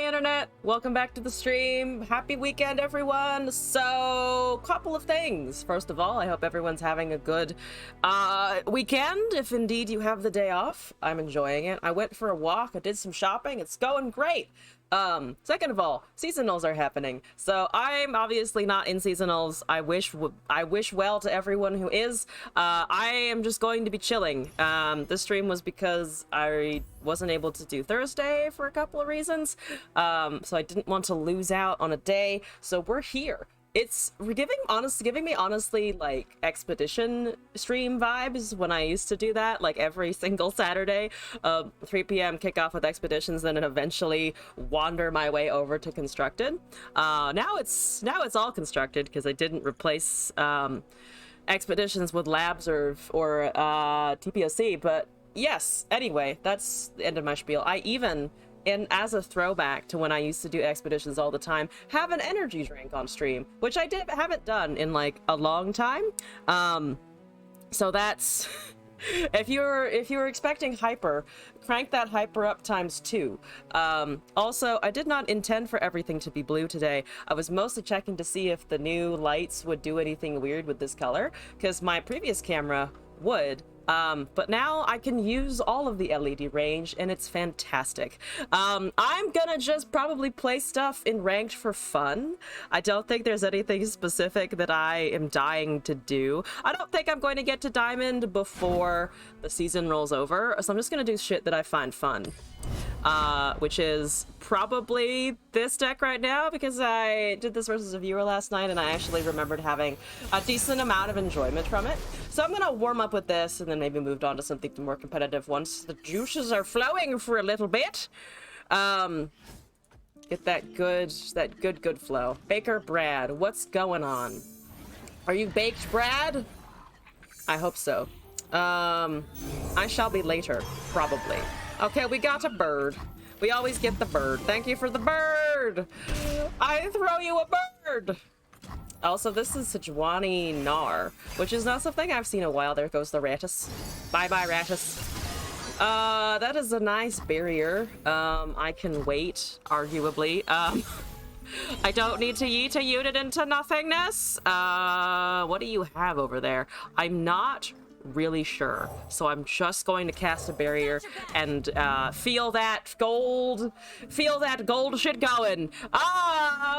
Hi internet, welcome back to the stream. Happy weekend everyone. So couple of things. First of all, I hope everyone's having a good weekend, if indeed you have the day off. I'm enjoying it. I went for a walk, I did some shopping, it's going great. Second of all, seasonals are happening. So I'm obviously not in seasonals. I wish well to everyone who is. I am just going to be chilling. This stream was because I wasn't able to do Thursday for a couple of reasons. So I didn't want to lose out on a day. So we're here. It's giving me honestly like expedition stream vibes when I used to do that, like every single Saturday, 3 p.m. kickoff with expeditions, then eventually wander my way over to constructed. Now it's all constructed because I didn't replace expeditions with labs or TPOC. But yes, anyway, that's the end of my spiel. I even, and as a throwback to when I used to do expeditions all the time, have an energy drink on stream, which I haven't done in like a long time. So that's if you're expecting hyper, crank that hyper up ×2. Also, I did not intend for everything to be blue today. I was mostly checking to see if the new lights would do anything weird with this color, because my previous camera would. But now I can use all of the LED range and it's fantastic. I'm gonna just probably play stuff in ranked for fun. I don't think there's anything specific that I am dying to do. I don't think I'm going to get to diamond before the season rolls over, so I'm just gonna do shit that I find fun. Which is probably this deck right now, because I did this versus a viewer last night and I actually remembered having a decent amount of enjoyment from it. So I'm gonna warm up with this and then maybe moved on to something more competitive once the juices are flowing for a little bit. Get that good flow. Baker Brad, what's going on? Are you baked, Brad? I hope so. I shall be later, probably. Okay, we got a bird. We always get the bird. Thank you for the bird! I throw you a bird! Also, this is Sejuani Nar, which is not something I've seen in a while. There goes the Rattus. Bye-bye, Rattus. That is a nice barrier. I can wait, arguably. I don't need to yeet a unit into nothingness. What do you have over there? I'm not really sure, so I'm just going to cast a barrier and feel that gold shit going.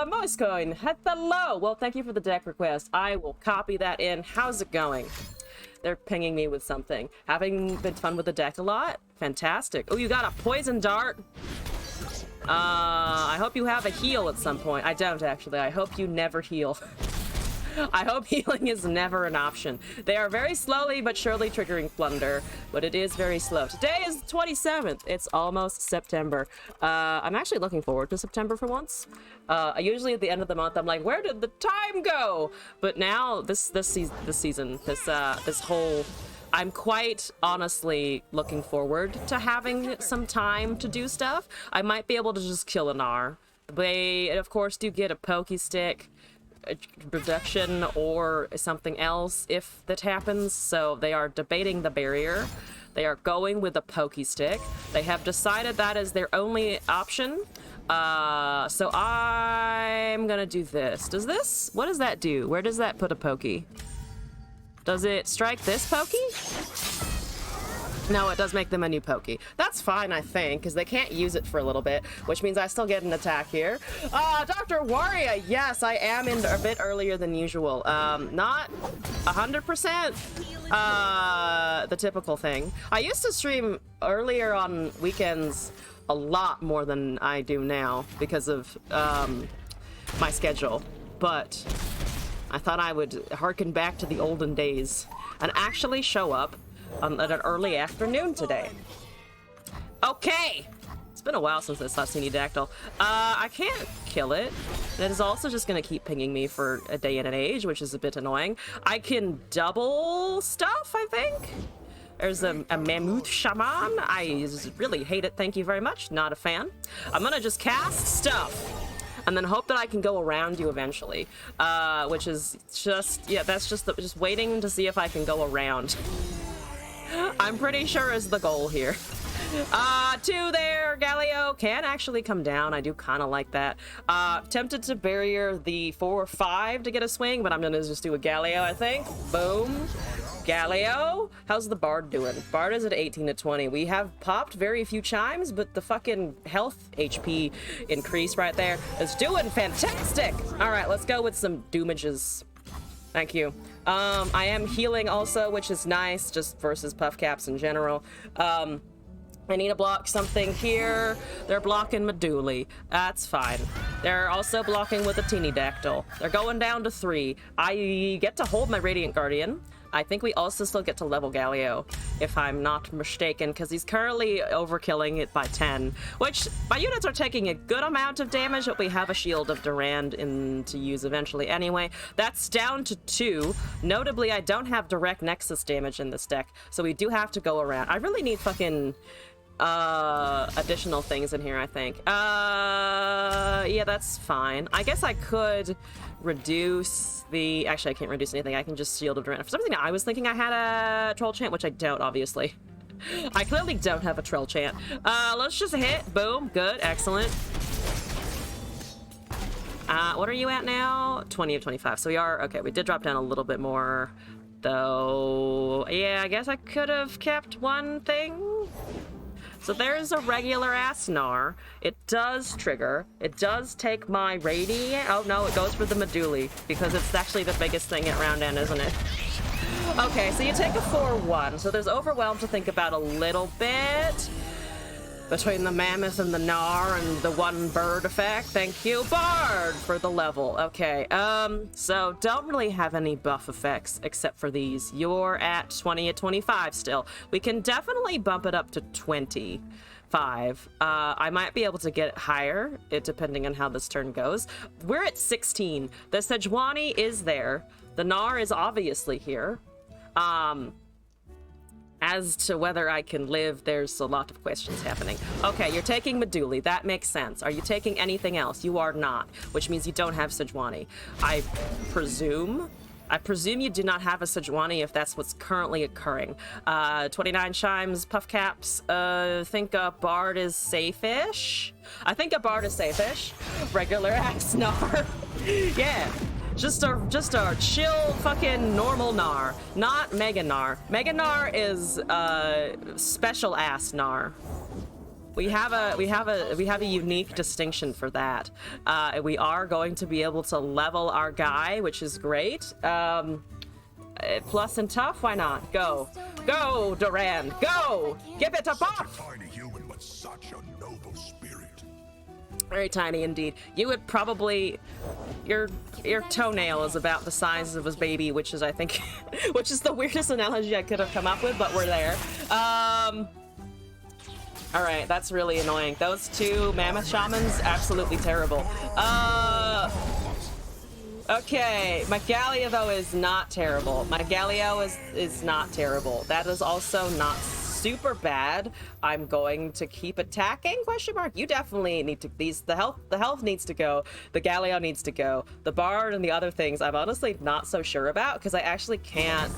Moist coin, hello. Well, thank you for the deck request. I will copy that in. How's it going? They're pinging me with something. Having been fun with the deck a lot. Fantastic. Oh, you got a poison dart. I hope you have a heal at some point. I don't actually. I hope you never heal. I hope healing is never an option. They are very slowly but surely triggering plunder, but it is very slow. Today is the 27th. It's almost September. I'm actually looking forward to September for once. Usually at the end of the month, I'm like, where did the time go? But now, this whole... I'm quite honestly looking forward to having some time to do stuff. I might be able to just kill an R. They, of course, do get a pokey stick reduction or something else if that happens, so they are debating the barrier. They are going with a pokey stick. They have decided that is their only option. So I'm gonna do this. What does that do? Where does that put a pokey? Does it strike this pokey? No, it does make them a new pokey. That's fine, I think, because they can't use it for a little bit, which means I still get an attack here. Dr. Warrior, yes, I am in a bit earlier than usual. Not 100% the typical thing. I used to stream earlier on weekends a lot more than I do now because of my schedule, but I thought I would harken back to the olden days and actually show up at an early afternoon today. Okay! It's been a while since I saw Dactyl. I can't kill it. It is also just gonna keep pinging me for a day and an age, which is a bit annoying. I can double stuff, I think? There's a Mammoth Shaman. I really hate it, thank you very much. Not a fan. I'm gonna just cast stuff and then hope that I can go around you eventually. Which is just, yeah, that's just waiting to see if I can go around. I'm pretty sure is the goal here. Two there. Galio can actually come down. I do kind of like that. Tempted to barrier the 4 or 5 to get a swing, but I'm gonna just do a Galio, I think. Boom. Galio. How's the Bard doing? Bard is at 18 to 20. We have popped very few chimes, but the fucking health HP increase right there is doing fantastic. All right, let's go with some doomages. Thank you. I am healing also, which is nice, just versus puff caps in general. I need to block something here. They're blocking Meduli. That's fine. They're also blocking with a teeny dactyl. They're going down to 3. I get to hold my Radiant Guardian. I think we also still get to level Galio, if I'm not mistaken, because he's currently overkilling it by 10, which my units are taking a good amount of damage, but we have a Shield of Durand to use eventually anyway. That's down to 2. Notably, I don't have direct Nexus damage in this deck, so we do have to go around. I really need fucking additional things in here, I think. Yeah, that's fine. I guess I could reduce the... Actually, I can't reduce anything. I can just Shield of Durand. For some reason, I was thinking I had a Troll Chant, which I don't, obviously. I clearly don't have a Troll Chant. Let's just hit. Boom. Good. Excellent. What are you at now? 20 of 25. So we are... Okay, we did drop down a little bit more, though. Yeah, I guess I could have kept one thing. So there's a regular ass Gnar. It does trigger. It does take my Radiant. Oh no, it goes for the Meduli because it's actually the biggest thing at round end, isn't it? Okay, so you take a 4-1. So there's Overwhelm to think about a little bit. Between the Mammoth and the Gnar and the one bird effect. Thank you, Bard, for the level. Okay, so don't really have any buff effects except for these. You're at 20 at 25 still. We can definitely bump it up to 25. I might be able to get it higher, depending on how this turn goes. We're at 16. The Sejuani is there. The Gnar is obviously here. As to whether I can live, there's a lot of questions happening. Okay, you're taking Meduli. That makes sense. Are you taking anything else? You are not, which means you don't have Sejuani. I presume you do not have a Sejuani if that's what's currently occurring. 29 chimes, puff caps. Think a Bard is safe-ish. I think a Bard is safe-ish. Regular axe Gnar. Yeah. Just a chill fucking normal Gnar, not Mega Gnar. Mega Gnar is special ass Gnar. We have a unique distinction for that. We are going to be able to level our guy, which is great. Plus and tough, why not? Go, Durand, go! Give it a buff! Tiny human, but such a noble spirit. Very tiny indeed. You would probably... Your toenail is about the size of his baby, which is, I think, which is the weirdest analogy I could have come up with, but we're there. All right, that's really annoying. Those 2 mammoth shamans, absolutely terrible. Okay, my Galio, though, is not terrible. My Galio is not terrible. That is also not super bad. I'm going to keep attacking, question mark. You definitely need to, the health needs to go, the Galio needs to go, the Bard and the other things I'm honestly not so sure about because I actually can't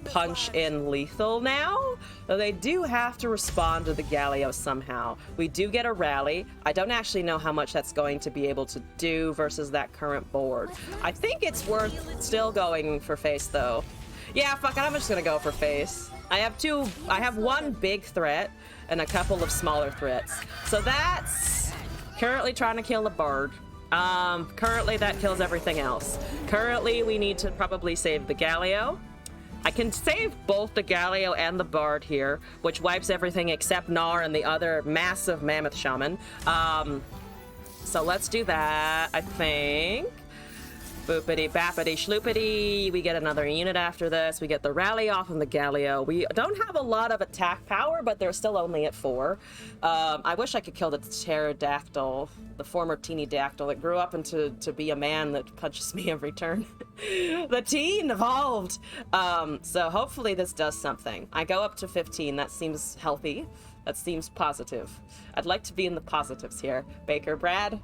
punch in lethal now. Though they do have to respond to the Galio somehow. We do get a rally. I don't actually know how much that's going to be able to do versus that current board. I think it's worth still going for face though. Yeah, fuck it, I'm just gonna go for face. I have 1 big threat and a couple of smaller threats. So that's currently trying to kill the Bard. Currently that kills everything else. Currently we need to probably save the Galio. I can save both the Galio and the Bard here, which wipes everything except Gnar and the other massive mammoth shaman. So let's do that, I think. Boopity bappity schloopity. We get another unit after this. We get the rally off on the Galio. We don't have a lot of attack power, but they're still only at 4. I wish I could kill the pterodactyl, the former teeny dactyl that grew up into to be a man that punches me every turn. The teen evolved. So hopefully this does something. I go up to 15. That seems healthy. That seems positive. I'd like to be in the positives here. Baker, Brad,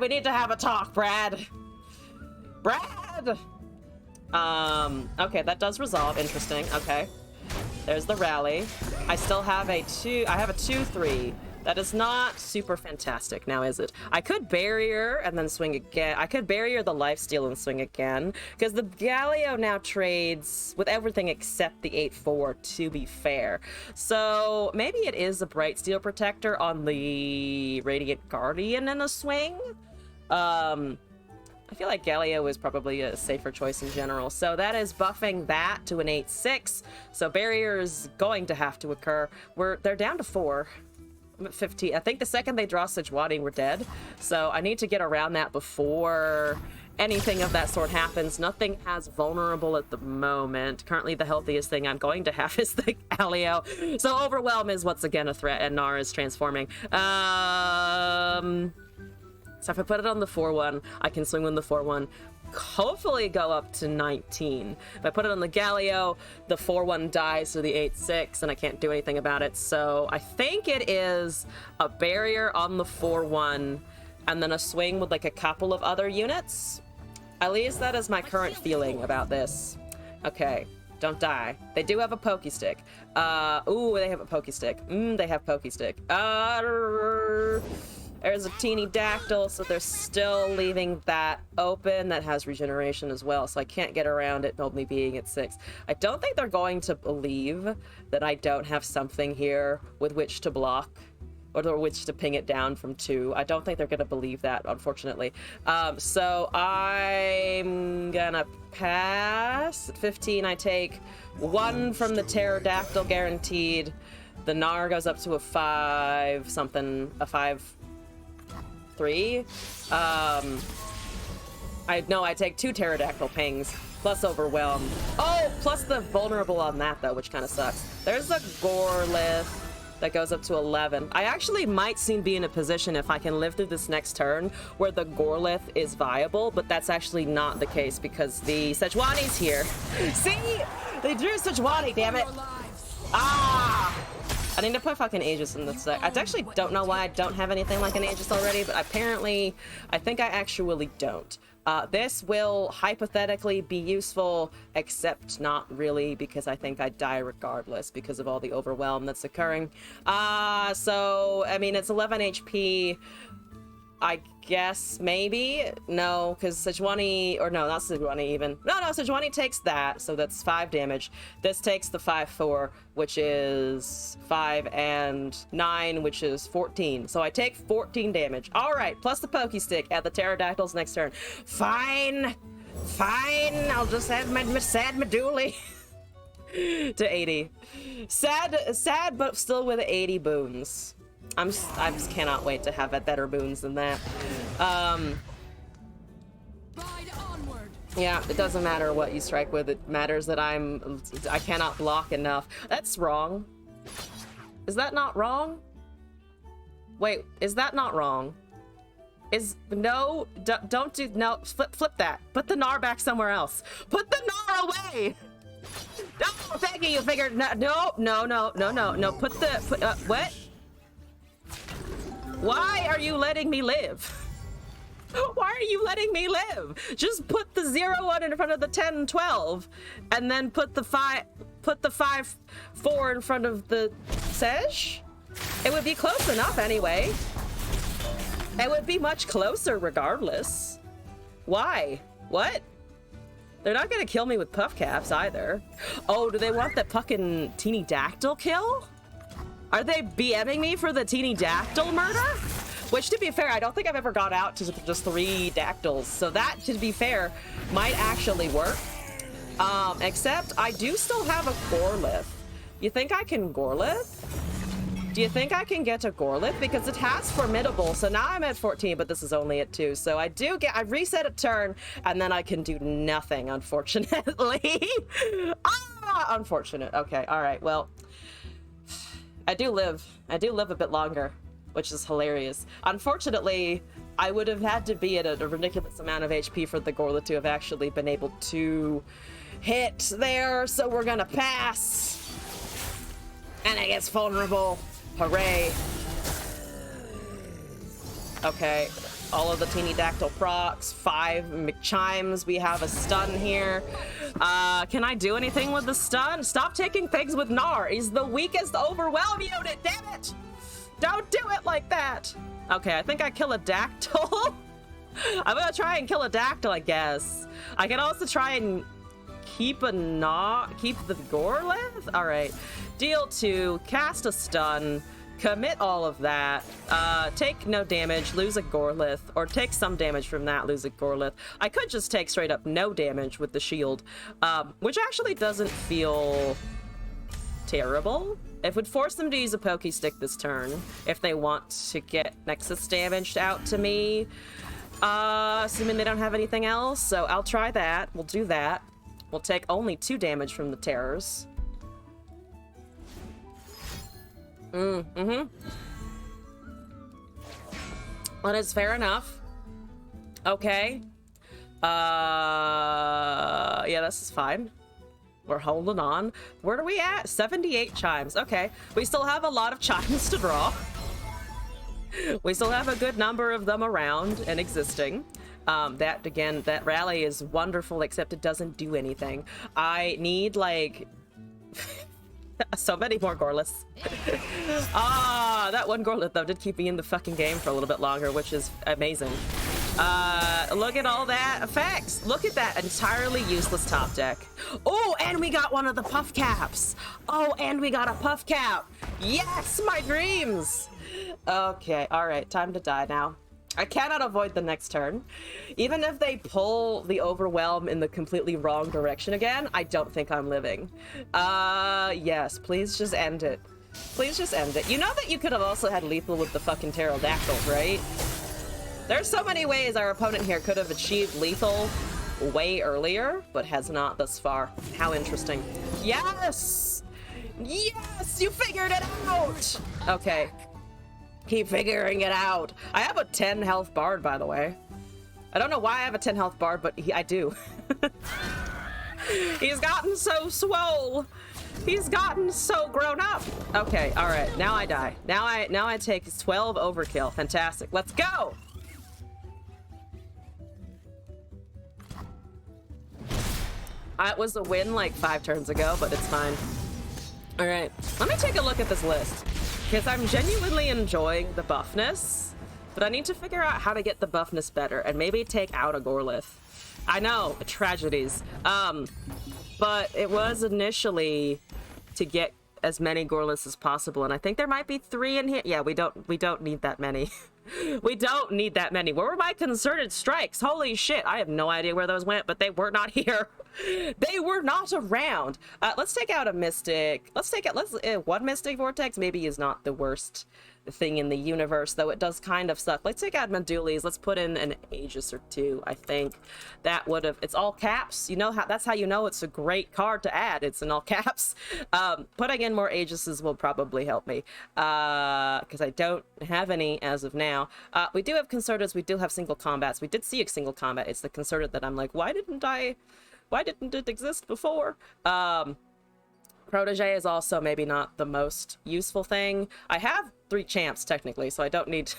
we need to have a talk, Brad. Okay, that does resolve. Interesting. Okay. There's the rally. I still have a 2/3. That is not super fantastic now, is it? I could barrier and then swing again. I could barrier the lifesteal and swing again, because the Galio now trades with everything except the 8/4, to be fair. So maybe it is a Bright Steel Protector on the Radiant Guardian in a swing. I feel like Galio is probably a safer choice in general. So that is buffing that to an 8/6. So barrier is going to have to occur. They're down to 4. I'm at 15. I think the second they draw Sejuani, we're dead. So I need to get around that before anything of that sort happens. Nothing as vulnerable at the moment. Currently, the healthiest thing I'm going to have is the Galio. So Overwhelm is once again a threat, and Nara is transforming. So if I put it on the 4/1, I can swing with the 4/1. Hopefully go up to 19. If I put it on the Galio, the 4/1 dies to the 8/6, and I can't do anything about it. So I think it is a barrier on the 4/1, and then a swing with like a couple of other units. At least that is my current feeling about this. Okay, don't die. They do have a Pokestick. Ooh, they have a Pokestick. They have Pokestick. There's a teeny dactyl, so they're still leaving that open. That has regeneration as well, so I can't get around it only being at 6. I don't think they're going to believe that I don't have something here with which to block, or which to ping it down from 2. I don't think they're going to believe that, unfortunately. So I'm gonna pass. At 15, I take 1 from the pterodactyl guaranteed. The Gnar goes up to a 5 something, a 5/3. I take 2 pterodactyl pings plus overwhelm. Oh, plus the vulnerable on that though, which kind of sucks. There's a Gorlith that goes up to 11. I actually might soon be in a position, if I can live through this next turn, where the Gorlith is viable, but that's actually not the case because the Sejuani's here. See? They drew Sejuani, damn it. Ah! I need to put fucking Aegis in this deck. I actually don't know why I don't have anything like an Aegis already, but apparently, I think I actually don't. This will hypothetically be useful, except not really, because I think I die regardless because of all the overwhelm that's occurring. So, I mean, it's 11 HP. I guess, maybe? No, because Sejuani, or no, not Sejuani even. No, Sejuani takes that, so that's 5 damage. This takes the 5/4, which is 5 and 9, which is 14. So I take 14 damage. All right, plus the Pokestick at the Pterodactyls next turn. Fine, I'll just have my sad Medulla to 80. Sad, but still with 80 boons. I just cannot wait to have better boons than that. Yeah, it doesn't matter what you strike with. It matters that I cannot block enough. That's wrong. Is that not wrong? Wait, is that not wrong? Don't do, no, flip that. Put the Gnar back somewhere else. Put the Gnar away! No, thank you, you figured, no, put what? Why are you letting me live? Why are you letting me live? Just put the 0/1 in front of the 10 and 12, and then put the 5/4 in front of the Sej? It would be close enough anyway. It would be much closer regardless. Why? What? They're not gonna kill me with puff caps either. Oh, do they want that fucking teeny dactyl kill? Are they BMing me for the teeny dactyl murder? Which, to be fair, I don't think I've ever got out to just 3 dactyls. So that, to be fair, might actually work. Except I do still have a Gorlith. You think I can Gorlith? Do you think I can get a Gorlith? Because it has formidable. So now I'm at 14, but this is only at 2. So I reset a turn, and then I can do nothing, unfortunately. Unfortunate. Okay, all right, well. I do live a bit longer, which is hilarious. Unfortunately, I would have had to be at a ridiculous amount of HP for the Gorlith to have actually been able to hit there, so we're gonna pass. And it gets vulnerable. Hooray. Okay. all of the teeny dactyl procs, 5 McChimes. We have a stun here. Can I do anything with the stun? Stop taking things with Gnar. He's the weakest overwhelm unit, damn it! Don't do it like that. Okay, I think I kill a dactyl. I'm gonna try and kill a dactyl, I guess. I can also try and keep the Gorlith? All right, deal 2, cast a stun, commit all of that, take no damage, lose a Gorlith, or take some damage from that, lose a Gorlith. I could just take straight up no damage with the shield, which actually doesn't feel terrible. It would force them to use a Pokey Stick this turn if they want to get Nexus damaged out to me. Assuming they don't have anything else, so I'll try that. We'll do that. We'll take only 2 damage from the terrors. That is fair enough. Okay. Yeah, this is fine. We're holding on. Where are we at? 78 chimes. Okay. We still have a lot of chimes to draw. We still have a good number of them around and existing. That rally is wonderful, except it doesn't do anything. I need, like, so many more Gorliths. That one Gorlith, though, did keep me in the fucking game for a little bit longer, which is amazing. Look at all that effects. Look at that entirely useless top deck. Oh, and we got one of the puff caps. Oh, and we got a puff cap. Yes, my dreams. Okay, all right, time to die now. I cannot avoid the next turn. Even if they pull the overwhelm in the completely wrong direction again, I don't think I'm living. Yes, please just end it. Please just end it. You know that you could have also had lethal with the fucking pterodactyls, right? There's so many ways our opponent here could have achieved lethal way earlier, but has not thus far. How interesting. Yes! Yes! You figured it out! Okay. Keep figuring it out. I have a 10 health bard, by the way. I don't know why I have a 10 health bard, but I do. He's gotten so swole. He's gotten so grown up. Okay, all right. Now I die. Now I take 12 overkill. Fantastic. Let's go. It was a win like 5 turns ago, but it's fine. All right. Let me take a look at this list. Because I'm genuinely enjoying the buffness, but I need to figure out how to get the buffness better and maybe take out a Gorlith. I know, tragedies. But it was initially to get as many Gorliths as possible, and I think there might be 3 in here. Yeah, we don't need that many. We don't need that many. Where were my concerted strikes? Holy shit, I have no idea where those went, but they were not here. They were not around. Let's take out a Mystic. One Mystic Vortex maybe is not the worst thing in the universe, though it does kind of suck. Let's take out Meduli's. Let's put in an Aegis or 2, I think. That would have... It's all caps. You know how... That's how you know it's a great card to add. It's in all caps. Putting in more Aegises will probably help me. Because I don't have any as of now. We do have Concerteds. We do have single combats. We did see a single combat. It's the Concerted that I'm like, why didn't it exist before? Protege is also maybe not the most useful thing. I have 3 champs technically, so I don't need...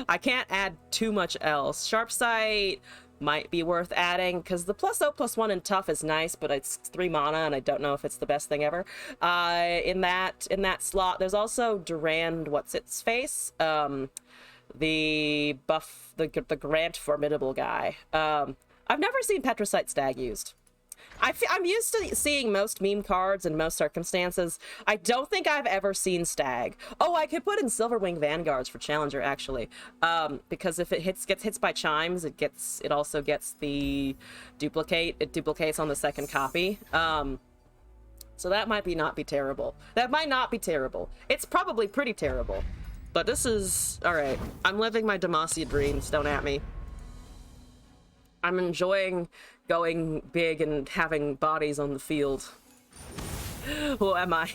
I can't add too much else. Sharp Sight might be worth adding, because the +0/+1 in tough is nice, but it's 3 mana, and I don't know if it's the best thing ever. In that slot, there's also Durand What's-Its-Face, the Grant Formidable guy. I've never seen Petrocyte Stag used. I'm used to seeing most meme cards in most circumstances. I don't think I've ever seen Stag. Oh, I could put in Silverwing Vanguards for Challenger, actually. Because if it gets hits by chimes, it also gets the duplicate. It duplicates on the second copy. So that might not be terrible. That might not be terrible. It's probably pretty terrible. But this is... Alright. I'm living my Demacia dreams. Don't at me. I'm enjoying going big and having bodies on the field. Who am I?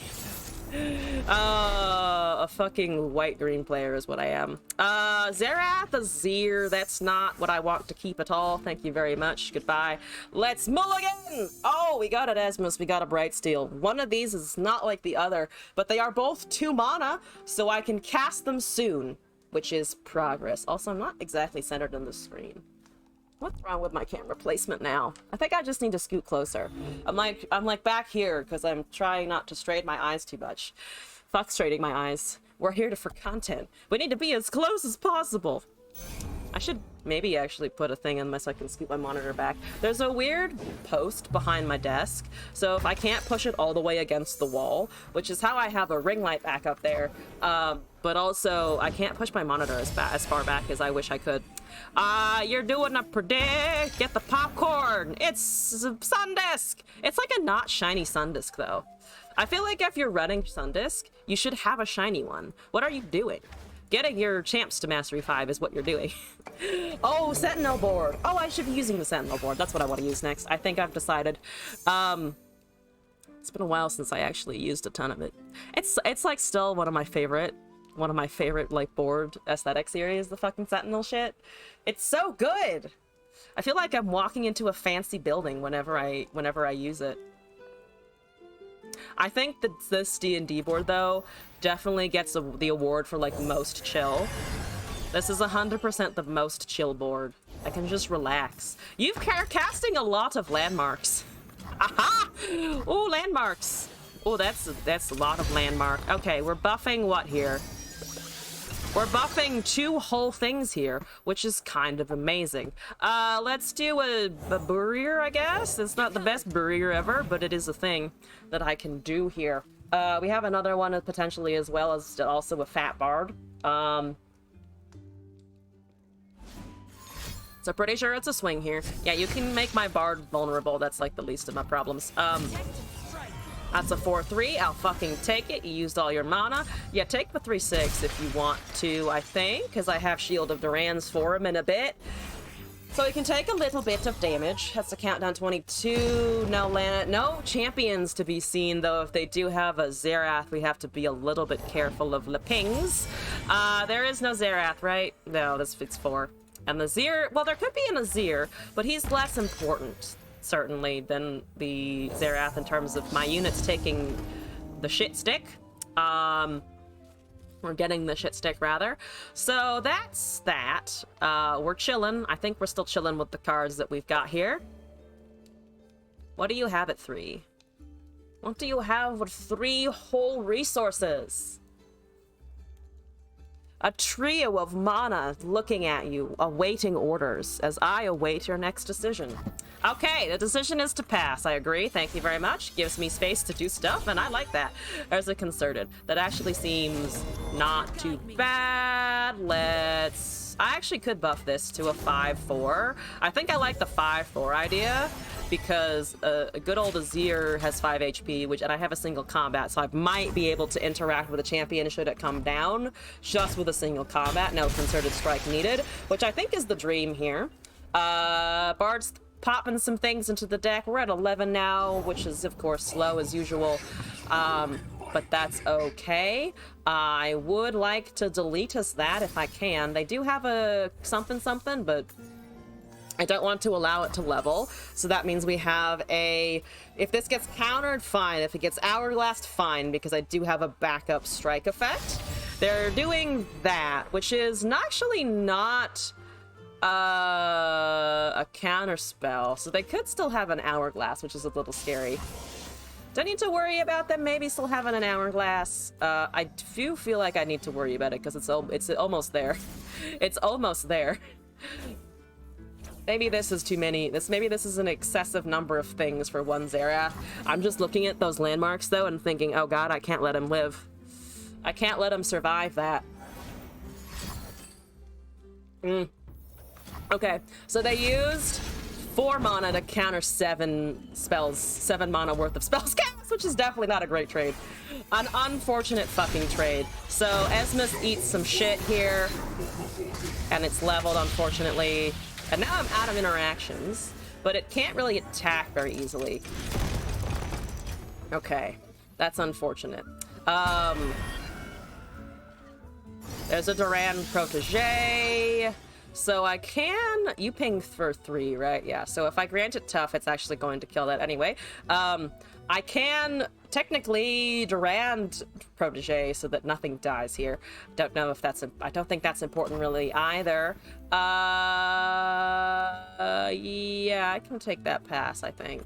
A fucking white-green player is what I am. Zerath Azir, that's not what I want to keep at all. Thank you very much. Goodbye. Let's mulligan! Oh, we got an Esmus, we got a Bright Steel. One of these is not like the other, but they are both 2 mana, so I can cast them soon. which is progress. Also, I'm not exactly centered on the screen. What's wrong with my camera placement now? I think I just need to scoot closer. I'm like back here because I'm trying not to strain my eyes too much. Fuck straining my eyes. We're here for content. We need to be as close as possible. I should maybe actually put a thing in so I can scoot my monitor back. There's a weird post behind my desk, so if I can't push it all the way against the wall, which is how I have a ring light back up there, but also I can't push my monitor as far back as I wish I could. You're doing a predict. Get the popcorn. It's Sundisk. It's like a not shiny Sundisk though. I feel like if you're running Sundisk, you should have a shiny one. What are you doing? Getting your champs to Mastery 5 is what you're doing. Oh, Sentinel board. Oh, I should be using the Sentinel board. That's what I want to use next. I think I've decided. It's been a while since I actually used a ton of it. It's like still one of my favorite like board aesthetic series, the fucking Sentinel shit. It's so good. I feel like I'm walking into a fancy building whenever I use it. I think that this D&D board, though, definitely gets the award for, like, most chill. This is 100% the most chill board. I can just relax. You're casting a lot of landmarks. Aha! Ooh, landmarks. Oh, that's a lot of landmark. Okay, we're buffing what here? We're buffing 2 whole things here, which is kind of amazing. Let's do a barrier, I guess. It's not the best barrier ever, but it is a thing that I can do here. We have another one potentially as well as also a fat bard. So pretty sure it's a swing here. Yeah, you can make my bard vulnerable. That's like the least of my problems. That's a 4-3. I'll fucking take it. You used all your mana. Yeah, take the 3-6 if you want to, I think, because I have Shield of Duran's for him in a bit. So he can take a little bit of damage. That's a countdown 22. No champions to be seen, though. If they do have a Xerath, we have to be a little bit careful of the pings. There is no Xerath, right? No, this fits 4. And the Azir, well, there could be an Azir, but he's less important, certainly, than the Xerath in terms of my units taking the shit stick. We're getting the shit stick, rather. So that's that. We're chilling. I think we're still chilling with the cards that we've got here. What do you have at 3? What do you have with 3 whole resources? A trio of mana looking at you, awaiting orders, as I await your next decision. Okay, the decision is to pass. I agree. Thank you very much. Gives me space to do stuff, and I like that. There's a concerted. That actually seems not too bad. I actually could buff this to a 5-4. I think I like the 5-4 idea, because a good old Azir has 5 HP, and I have a single combat, so I might be able to interact with a champion should it come down, just with a single combat, no concerted strike needed, which I think is the dream here. Bard's popping some things into the deck. We're at 11 now, which is, of course, slow as usual, but that's okay. I would like to delete us that if I can. They do have a something, but I don't want to allow it to level, so that means we have a... If this gets countered, fine. If it gets hourglassed, fine, because I do have a backup strike effect. They're doing that, which is actually not a counter spell, so they could still have an hourglass, which is a little scary. Do I need to worry about them maybe still having an hourglass? I do feel like I need to worry about it, because it's almost there. It's almost there. Maybe this is too many. Maybe this is an excessive number of things for one Xerath. I'm just looking at those landmarks, though, and thinking, oh god, I can't let him live. I can't let him survive that. Okay, so they used 4 mana to counter 7 spells, 7 mana worth of spells cast, which is definitely not a great trade. An unfortunate fucking trade. So Esmus eats some shit here, and it's leveled, unfortunately. And now I'm out of interactions, but it can't really attack very easily. Okay, that's unfortunate. There's a Duran protege. So I can... You ping for 3, right? Yeah, so if I grant it tough, it's actually going to kill that anyway. I can technically Durand Protege so that nothing dies here. Don't know if that's... I don't think that's important really either. Yeah, I can take that pass, I think.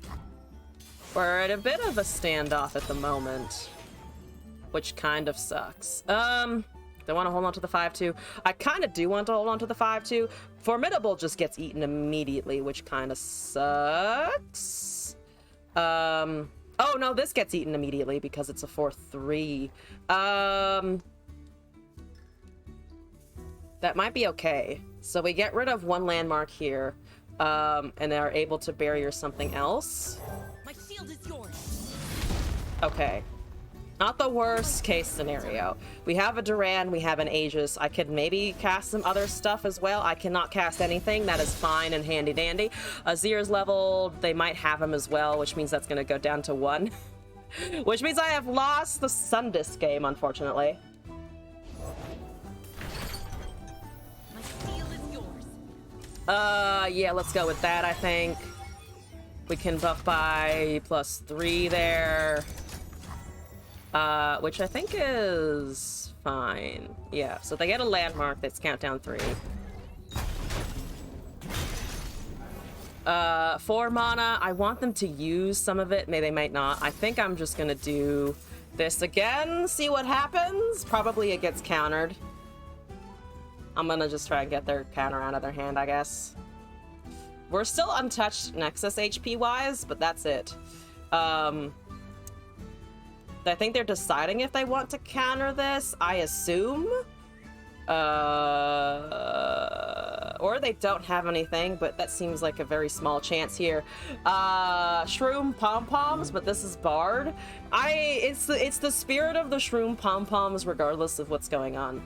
We're at a bit of a standoff at the moment, which kind of sucks. I want to hold on to the 5-2. I kind of do want to hold on to the 5-2. Formidable just gets eaten immediately, which kind of sucks. Oh no, this gets eaten immediately because it's a 4-3. That might be okay. So we get rid of one landmark here, and are able to barrier something else. My shield is yours. Okay. Not the worst case scenario. We have a Durand, we have an Aegis. I could maybe cast some other stuff as well. I cannot cast anything. That is fine and handy dandy. Azir's leveled. They might have him as well, which means that's going to go down to 1. Which means I have lost the Sundisk game, unfortunately. My shield is yours. Yeah, let's go with that, I think. We can buff by +3 there. Which I think is fine. Yeah, so they get a landmark that's countdown 3. 4 mana. I want them to use some of it. Maybe they might not. I think I'm just gonna do this again, see what happens. Probably it gets countered. I'm gonna just try and get their counter out of their hand, I guess. We're still untouched Nexus HP-wise, but that's it. I think they're deciding if they want to counter this, I assume. Or they don't have anything, but that seems like a very small chance here. Shroom pom-poms, but this is Bard. It's the spirit of the shroom pom-poms regardless of what's going on.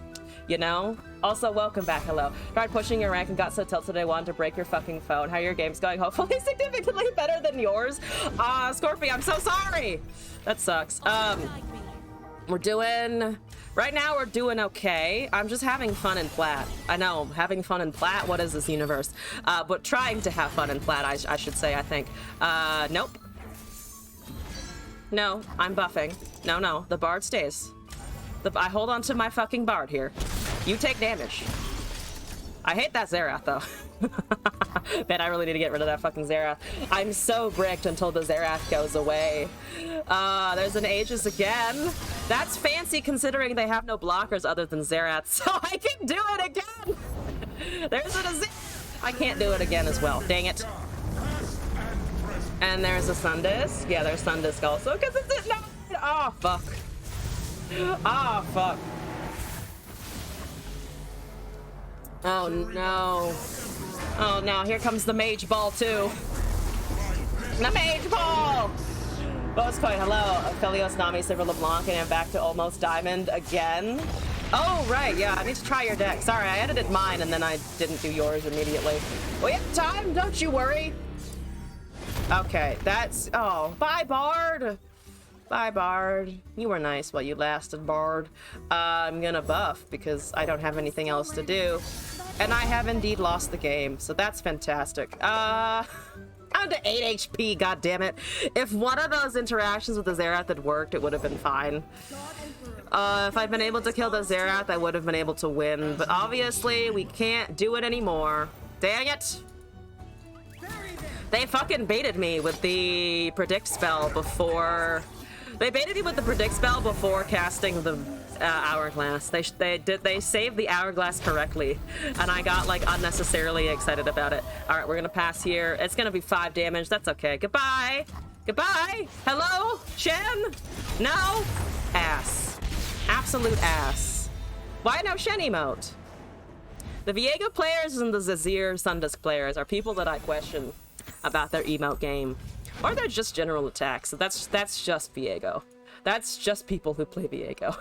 You know? Also, welcome back, hello. Tried pushing your rank and got so tilted I wanted to break your fucking phone. How are your games going? Hopefully significantly better than yours. Scorpio, I'm so sorry! That sucks. We're doing... Right now, we're doing okay. I'm just having fun in plat. I know, having fun in plat? What is this universe? But trying to have fun in plat, I should say, I think. Nope. No, I'm buffing. No, the Bard stays. I hold on to my fucking Bard here. You take damage. I hate that Xerath, though. Man, I really need to get rid of that fucking Xerath. I'm so bricked until the Xerath goes away. There's an Aegis again. That's fancy considering they have no blockers other than Xerath, so I can do it again! There's an Azir. I can't do it again as well. Dang it. And there's a Sundisk. Yeah, there's Sundisk also, because it's... No! Oh, fuck. Ah, fuck. Oh, no. Oh, no. Here comes the Mage Ball, too. The Mage Ball! Boscoy, hello. Philios, Nami, Silver LeBlanc, and I'm back to almost Diamond again. Oh, right. Yeah, I need to try your deck. Sorry, I edited mine, and then I didn't do yours immediately. We have time. Don't you worry. Okay, that's... Oh, bye, Bard. Bye, Bard. You were nice while you lasted, Bard. I'm gonna buff because I don't have anything else to do. And I have indeed lost the game, so that's fantastic. Down to 8 HP, goddammit. If one of those interactions with the Xerath had worked, it would have been fine. If I'd been able to kill the Xerath, I would have been able to win. But obviously, we can't do it anymore. Dang it! They fucking baited me with the predict spell before... They baited me with the predict spell before casting the hourglass. They saved the hourglass correctly, and I got like unnecessarily excited about it. All right, we're gonna pass here. It's gonna be 5 damage. That's okay. Goodbye. Goodbye. Hello, Shen. No. Ass. Absolute ass. Why no Shen emote? The Viego players and the Zazir Sundisk players are people that I question about their emote game. Or they're just general attacks. So that's just Viego. That's just people who play Viego.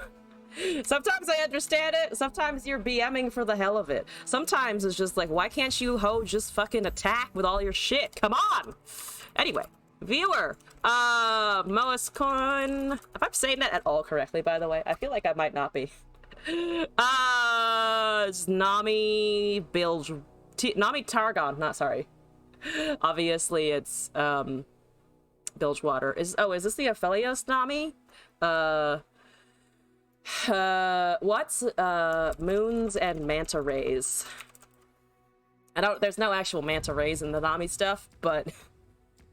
Sometimes I understand it. Sometimes you're BMing for the hell of it. Sometimes it's just like, why can't you just fucking attack with all your shit? Come on! Anyway, viewer. Moas Coin. If I'm saying that at all correctly, by the way, I feel like I might not be. Nami, Bilge Nami Targon, not sorry. Obviously, it's Bilgewater. Is this the Aphelios Nami? What's moons and manta rays? There's no actual manta rays in the Nami stuff, but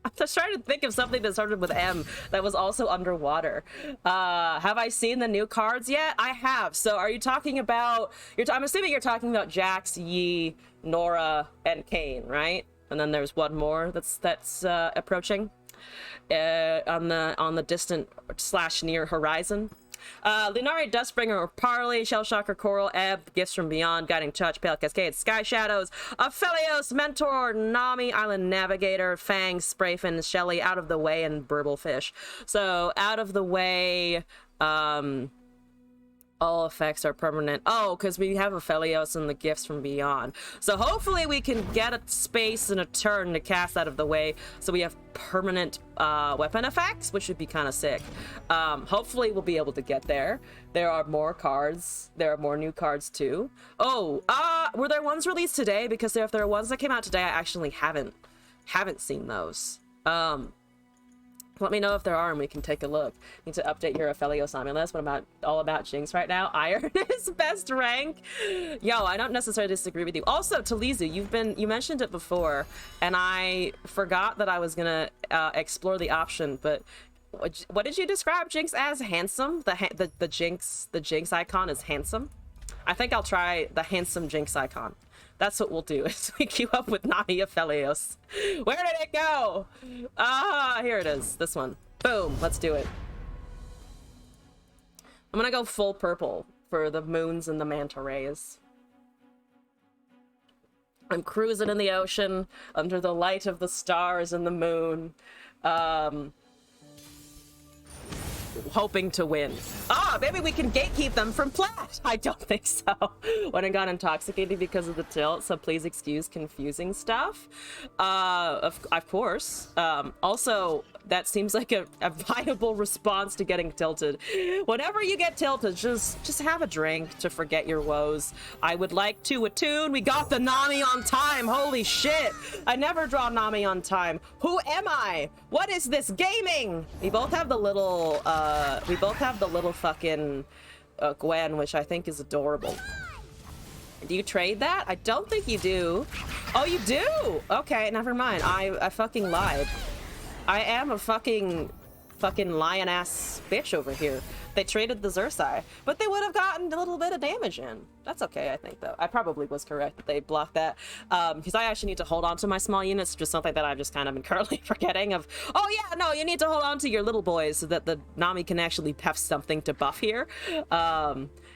I'm just trying to think of something that started with M that was also underwater. Have I seen the new cards yet? I have. So are you talking about, I'm assuming you're talking about Jax, Yi, Nora, and Kayn, right? And then there's one more that's approaching on the distant / near horizon. Lunari, Dustbringer, Parley, Shellshocker, Coral, Ebb, Gifts from Beyond, Guiding Touch, Pale Cascade, Sky Shadows, Aphelios, Mentor, Nami, Island Navigator, Fang, Sprayfin, Shelly, Out of the Way, and Burblefish. So, Out of the Way, all effects are permanent. Oh, because we have Aphelios and the Gifts from Beyond. So hopefully we can get a space and a turn to cast Out of the Way so we have permanent weapon effects, which would be kind of sick. Hopefully we'll be able to get there. There are more cards. There are more new cards too. Oh, were there ones released today? Because if there are ones that came out today, I actually haven't seen those. Let me know if there are and we can take a look. Need to update your Aphelios Nami list. What about all about Jinx right now? Iron is best rank. Yo, I don't necessarily disagree with you. Also, Talizu, you mentioned it before, and I forgot that I was gonna explore the option. But what did you describe Jinx as? Handsome? The Jinx icon is handsome. I think I'll try the handsome Jinx icon. That's what we'll do, is we queue up with Nami Aphelios. Where did it go? Here it is. This one. Boom. Let's do it. I'm gonna go full purple for the moons and the manta rays. I'm cruising in the ocean under the light of the stars and the moon. Hoping to win. Maybe we can gatekeep them from plat. I don't think so. When I got intoxicated because of the tilt, so please excuse confusing stuff. Of course. Also, that seems like a viable response to getting tilted. Whenever you get tilted, just have a drink to forget your woes. I would like to attune. We got the Nami on time. Holy shit. I never draw Nami on time. Who am I? What is this gaming? We both have the little fucking Gwen, which I think is adorable. Do you trade that? I don't think you do. Oh, you do? Okay, never mind. I fucking lied. I am a fucking lion-ass bitch over here. They traded the Xerxai, but they would have gotten a little bit of damage in. That's okay, I think, though. I probably was correct that they blocked that, because I actually need to hold on to my small units, just something that I've just kind of been currently forgetting of. Oh yeah, no, you need to hold on to your little boys so that the Nami can actually have something to buff here.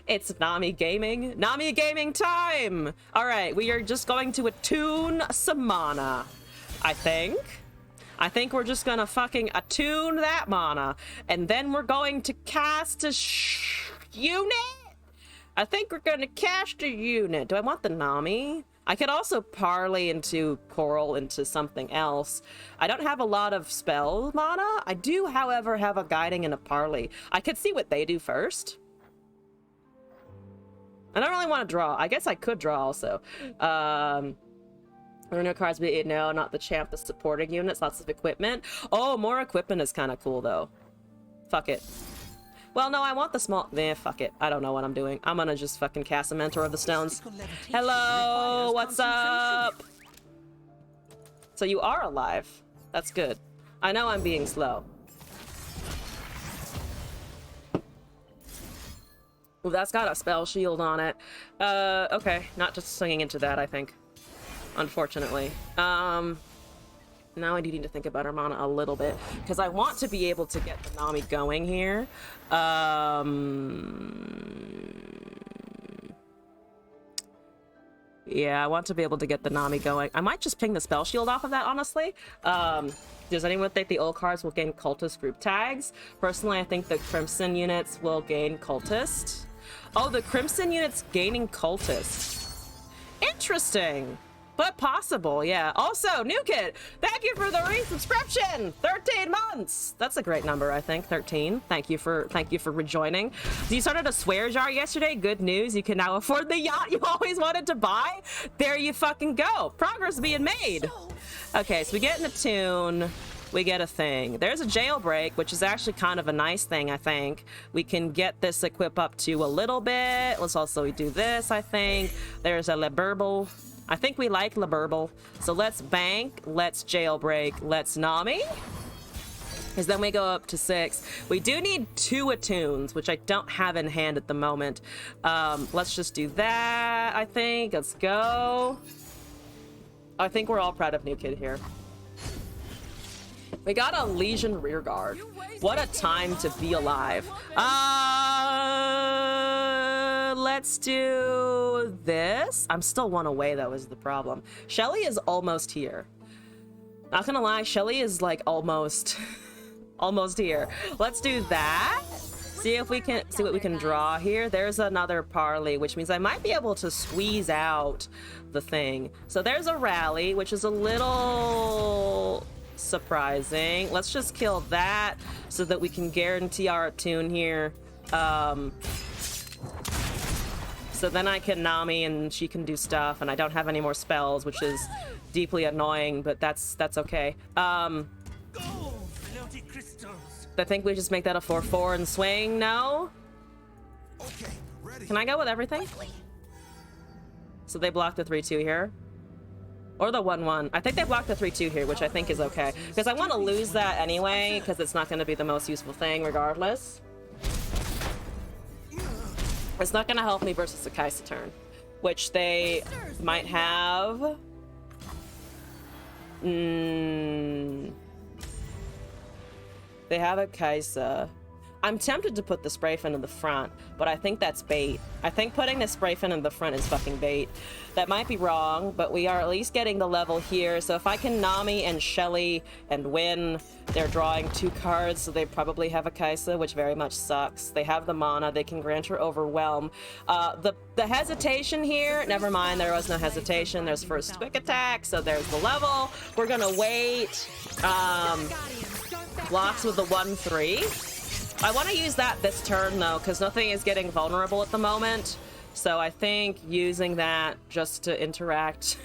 It's Nami Gaming. Nami Gaming time! Alright, we are just going to attune some mana, I think. I think we're just gonna fucking attune that mana, and then we're going to cast a unit? I think we're gonna cast a unit. Do I want the Nami? I could also parley into Coral into something else. I don't have a lot of spell mana. I do, however, have a guiding and a parley. I could see what they do first. I don't really want to draw. I guess I could draw also. There are no cards, but no, not the champ, the supporting units, lots of equipment. Oh, more equipment is kind of cool, though. Fuck it. Well, no, I want the small... fuck it. I don't know what I'm doing. I'm gonna just fucking cast a Mentor of the Stones. Hello, what's up? So you are alive. That's good. I know I'm being slow. Well, that's got a spell shield on it. Okay, not just swinging into that, I think. Unfortunately. Now I do need to think about our mana a little bit, because I want to be able to get the Nami going here. Yeah, I want to be able to get the Nami going. I might just ping the spell shield off of that, honestly. Does anyone think the old cards will gain cultist group tags? Personally, I think the Crimson units will gain cultist. Oh, the Crimson units gaining cultist. Interesting. but possible, yeah. Also, new kid, thank you for the resubscription. 13 months. That's a great number, I think. 13. Thank you for rejoining. So you started a swear jar yesterday. Good news. You can now afford the yacht you always wanted to buy. There you fucking go. Progress being made. Okay, so we get in a tune. We get a thing. There's a jailbreak, which is actually kind of a nice thing, I think. We can get this equip up to a little bit. Let's also do this, I think. There's a burble. I think we like burble. So let's bank, let's jailbreak, let's Nami. Because then we go up to 6. We do need 2 attunes, which I don't have in hand at the moment. Let's just do that, I think. Let's go. I think we're all proud of new kid here. We got a Legion rearguard. What a time to be alive. Let's do this. I'm still 1 away though, is the problem. Shelly is almost here. Not gonna lie, Shelly is like almost almost here. Let's do that. See if we can see what we can draw here. There's another parley, which means I might be able to squeeze out the thing. So there's a rally, which is a little surprising. Let's just kill that so that we can guarantee our attune here. So then I can Nami and she can do stuff, and I don't have any more spells, which is deeply annoying, but that's okay. I think we just make that a 4/4 and swing. No? Okay, ready. Can I go with everything? So they block the 3/2 here. Or the 1/1. I think they blocked the 3/2 here, which I think is okay. Because I want to lose that anyway, because it's not going to be the most useful thing regardless. It's not going to help me versus the Kaisa turn, which they might have. They have a Kaisa. I'm tempted to put the spray fin in the front, but I think that's bait. I think putting the spray fin in the front is fucking bait. That might be wrong, but we are at least getting the level here. So if I can Nami and Shelly and win, they're drawing 2 cards, so they probably have a Kaisa, which very much sucks. They have the mana, they can grant her overwhelm. The hesitation here, never mind, there was no hesitation. There's first quick attack, so there's the level. We're gonna wait. Blocks with the 1/3. I want to use that this turn though, because nothing is getting vulnerable at the moment. So I think using that just to interact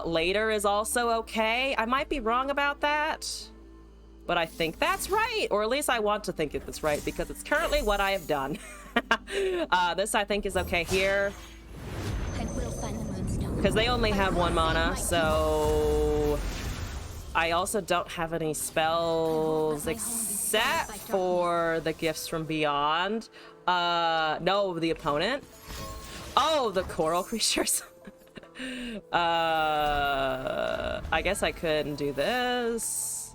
later is also okay. I might be wrong about that, but I think that's right, or at least I want to think it's right because it's currently what I have done. This I think is okay here because they only have 1 mana, so I also don't have any spells except for the gifts from beyond. No, the opponent. Oh, the coral creatures. I guess I couldn't do this.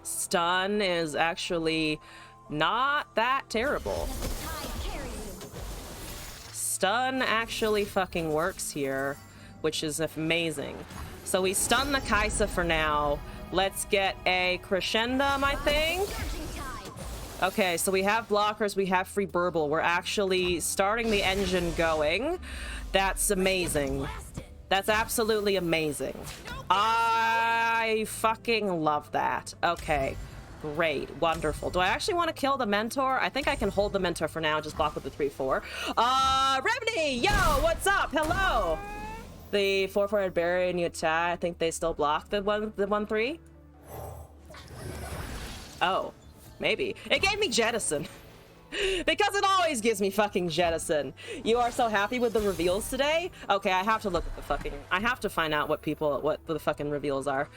Stun is actually not that terrible. Stun actually fucking works here, which is amazing. So we stun the Kaisa for now. Let's get a Crescendum, I think. Okay, so we have blockers, we have free burble. We're actually starting the engine going. That's amazing. That's absolutely amazing. I fucking love that. Okay, great, wonderful. Do I actually want to kill the Mentor? I think I can hold the Mentor for now, just block with the 3/4. Remedy, yo, what's up? Hello. The 4/4 Barrier and Yutai, I think they still block the 1/3. Oh, maybe. It gave me Jettison. Because it always gives me fucking Jettison. You are so happy with the reveals today? Okay, I have to look at the fucking... I have to find out what the fucking reveals are.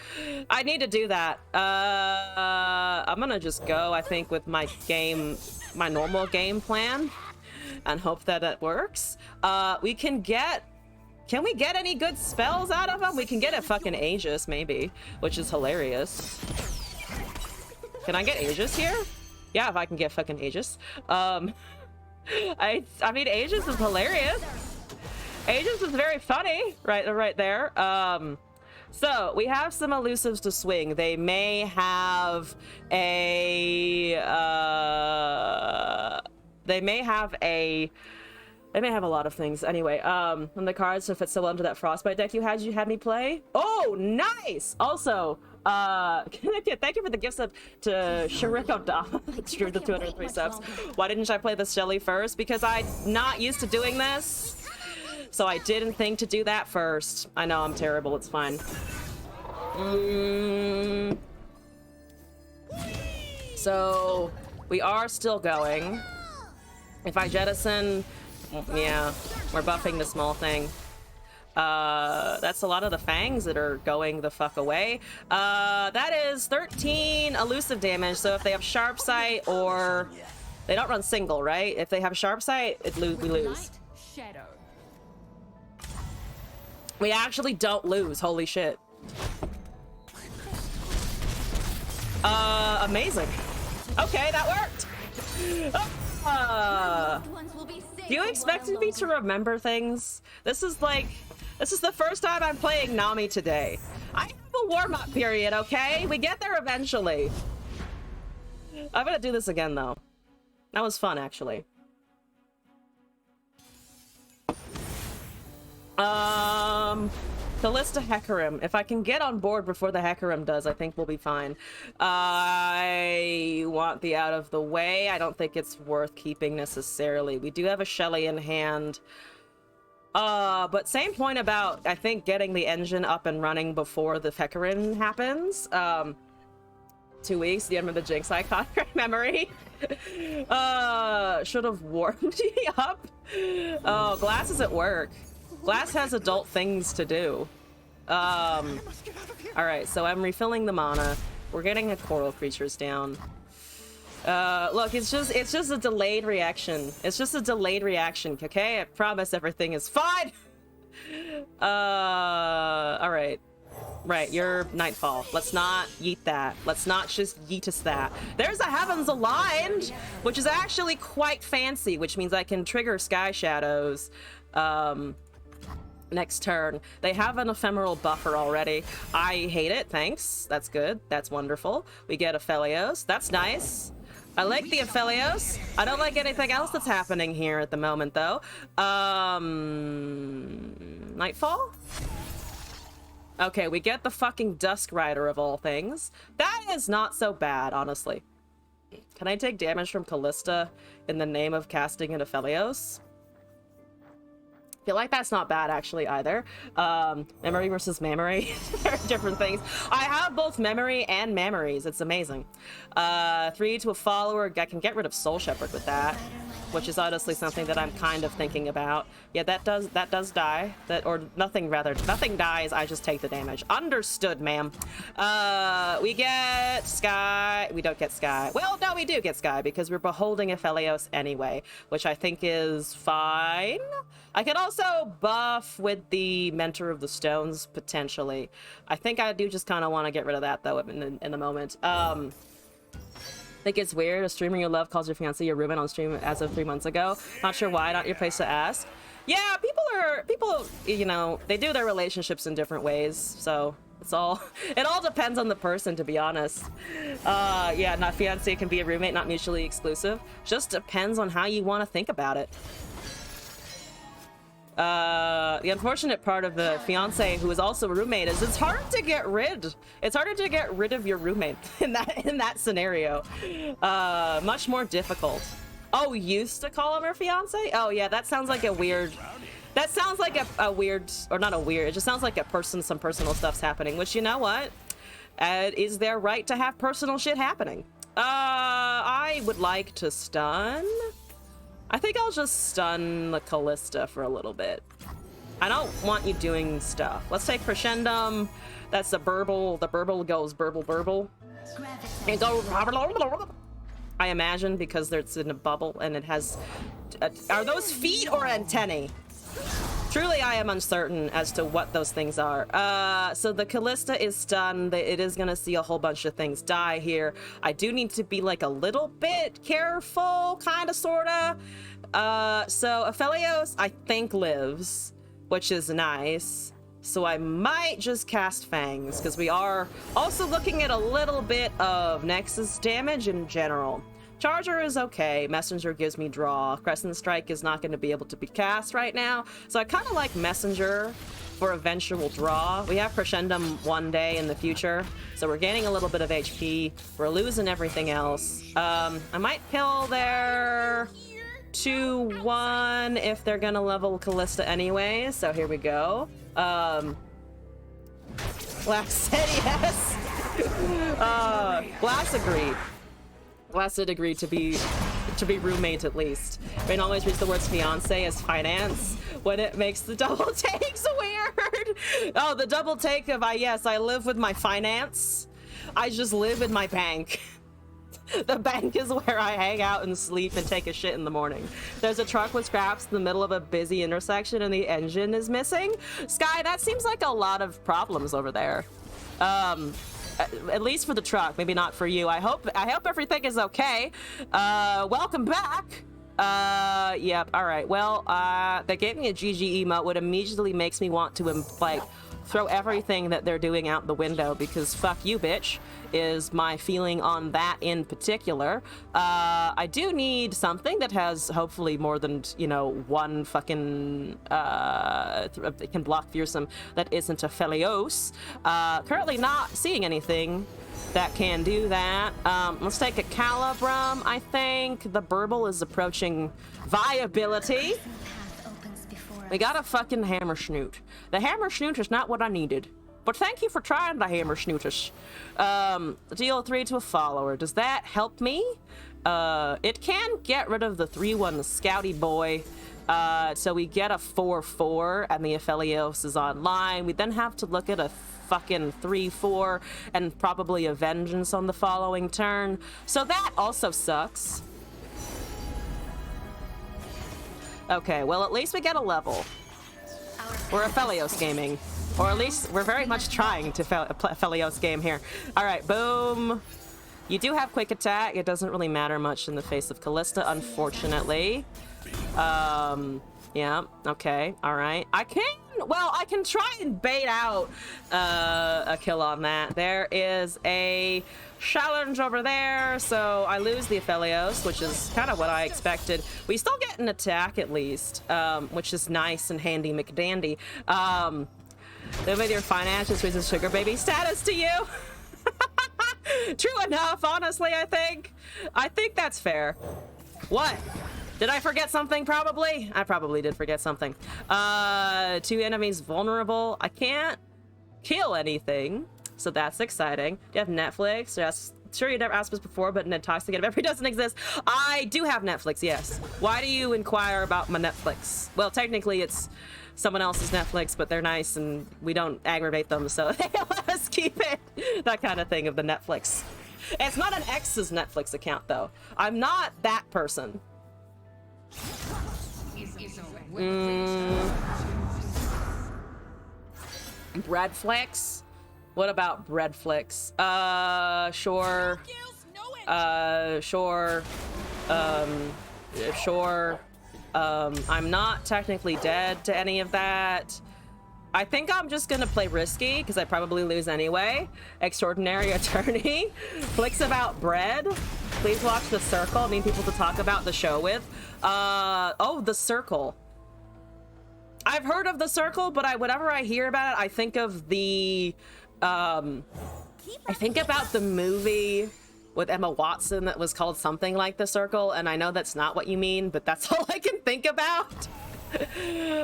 I need to do that. I'm gonna just go, I think, with my normal game plan. And hope that it works. We can get... Can we get any good spells out of them? We can get a fucking Aegis, maybe. Which is hilarious. Can I get Aegis here? Yeah, if I can get fucking Aegis. I mean, Aegis is hilarious. Aegis is very funny, right there. So we have some elusives to swing. They may have a I may have a lot of things. Anyway, from the cards to fit so well into that frostbite deck you had me play. Oh, nice! Also, thank you for the gift sub to Shiriko Dama. Drew the 203 subs. Why didn't I play the Shelly first? Because I'm not used to doing this. So I didn't think to do that first. I know I'm terrible, it's fine. So we are still going. If I jettison, yeah, we're buffing the small thing. That's a lot of the fangs that are going the fuck away. That is 13 elusive damage. So if they have sharp sight, or they don't run single, right? If they have sharp sight, we lose. Shadow. We actually don't lose. Holy shit. Amazing. Okay, that worked. Do you expect me to remember things? This is the first time I'm playing Nami today. I have a warm-up period, okay? We get there eventually. I'm gonna do this again, though. That was fun, actually. Callista Hecarim. If I can get on board before the Hecarim does, I think we'll be fine. I want the out of the way. I don't think it's worth keeping necessarily. We do have a Shelly in hand. But same point about, I think, getting the engine up and running before the Hecarim happens. 2 weeks, the end of the Jinx icon memory. Should have warmed me up. Oh, Glass is at work. Glass has adult things to do. Alright, so I'm refilling the mana. We're getting the coral creatures down. Look, it's just a delayed reaction. It's just a delayed reaction, okay? I promise everything is fine! Alright. Right, you're Nightfall. Let's not yeet that. Let's not just yeetus that. There's a Heavens Aligned, which is actually quite fancy, which means I can trigger Sky Shadows. Next turn. They have an ephemeral buffer already. I hate it, thanks. That's good. That's wonderful. We get Aphelios. That's nice. I like the Aphelios. I don't like anything else that's happening here at the moment, though. Nightfall? Okay, we get the fucking Dusk Rider of all things. That is not so bad, honestly. Can I take damage from Callista in the name of casting an Aphelios? I feel like that's not bad, actually, either. Memory versus memory. They're different things. I have both memory and memories. It's amazing. 3 to a follower. I can get rid of Soul Shepherd with that, which is honestly something that I'm kind of thinking about. Yeah, that does die. Or nothing, rather. Nothing dies. I just take the damage. Understood, ma'am. We get Sky. We don't get Sky. Well, no, we do get Sky because we're beholding Aphelios anyway, which I think is fine. I can also buff with the Mentor of the Stones, potentially. I think I do just kind of want to get rid of that, though, in the moment. Think it's weird. A streamer you love calls your fiancé your roommate on stream as of 3 months ago. Not sure why, not your place to ask. Yeah, people, you know, they do their relationships in different ways, so it all depends on the person, to be honest. Yeah, not fiancé can be a roommate, not mutually exclusive. Just depends on how you want to think about it. The unfortunate part of the fiance who is also a roommate is it's hard to get rid. It's harder to get rid of your roommate in that scenario. Much more difficult. Oh, used to call him her fiance? Oh yeah, that sounds like a weird. That sounds like a weird, or not a weird. It just sounds like some personal stuff's happening. Which, you know what? Is their right to have personal shit happening? I would like to stun. I think I'll just stun the Callista for a little bit. I don't want you doing stuff. Let's take Crescendum. That's the burble. The burble goes burble burble. And go. I imagine because it's in a bubble and it has. Are those feet or antennae? Truly, I am uncertain as to what those things are. So the Callista is stunned. It is gonna see a whole bunch of things die here. I do need to be like a little bit careful, kinda, sorta. So Aphelios, I think, lives, which is nice. So I might just cast Fangs, because we are also looking at a little bit of Nexus damage in general. Charger is okay. Messenger gives me draw. Crescent Strike is not going to be able to be cast right now. So I kind of like Messenger for eventual draw. We have Crescendum one day in the future, so we're gaining a little bit of HP. We're losing everything else. I might kill their 2-1 if they're gonna level Callista anyway, so here we go. Glass said yes. Glass agreed. Glass did agree to be roommate at least. Rain always reads the words fiance as finance when it makes the double takes weird. Oh, the double take of yes, I live with my finance. I just live in my bank. The bank is where I hang out and sleep and take a shit in the morning. There's a truck with scraps in the middle of a busy intersection and the engine is missing. Sky, that seems like a lot of problems over there. At least for the truck, maybe not for you. I hope everything is okay. Welcome back. Yep. All right. Well, they gave me a GG emote, which immediately makes me want to like throw everything that they're doing out the window because fuck you, bitch, is my feeling on that in particular. I do need something that has hopefully more than, you know, one fucking can block fearsome that isn't a Phelios. Currently not seeing anything that can do that. Let's take a Calibrum. I think the Burble is approaching viability. We got a fucking Hammer Snoot. The Hammer Snoot is not what I needed, but thank you for trying the Hammer Snootus. Deal 3 to a follower. Does that help me? It can get rid of the 3-1 Scouty boy. So we get a 4-4 and the Aphelios is online. We then have to look at a fucking 3-4 and probably a Vengeance on the following turn. So that also sucks. Okay, well, at least we get a level. We're Aphelios gaming. Or at least we're very much trying to Aphelios game here. All right, boom. You do have quick attack. It doesn't really matter much in the face of Callista, unfortunately. Yeah, okay, all right. I can try and bait out a kill on that. There is a challenge over there, so I lose the Aphelios, which is kind of what I expected. We still get an attack at least, which is nice and handy McDandy. Live with your finances raises sugar baby status to you. True enough, honestly, I think that's fair. What? Did I forget something? Probably. I probably did forget something. 2 enemies vulnerable. I can't kill anything, so that's exciting. Do you have Netflix? Yes. Sure, you never asked us before, but Intoxicated Memory doesn't exist. I do have Netflix, yes. Why do you inquire about my Netflix? Well, technically, it's someone else's Netflix, but they're nice and we don't aggravate them, so they let us keep it. That kind of thing of the Netflix. It's not an ex's Netflix account, though. I'm not that person. Breadflix? What about Breadflix? Sure. Sure. Sure. I'm not technically dead to any of that. I think I'm just gonna play risky because I probably lose anyway. Extraordinary Attorney. Flicks about bread. Please watch The Circle. I need people to talk about the show with. Oh, The Circle. I've heard of The Circle, but whenever I hear about it, I think of the I think about the movie with Emma Watson that was called something like The Circle, and I know that's not what you mean, but that's all I can think about.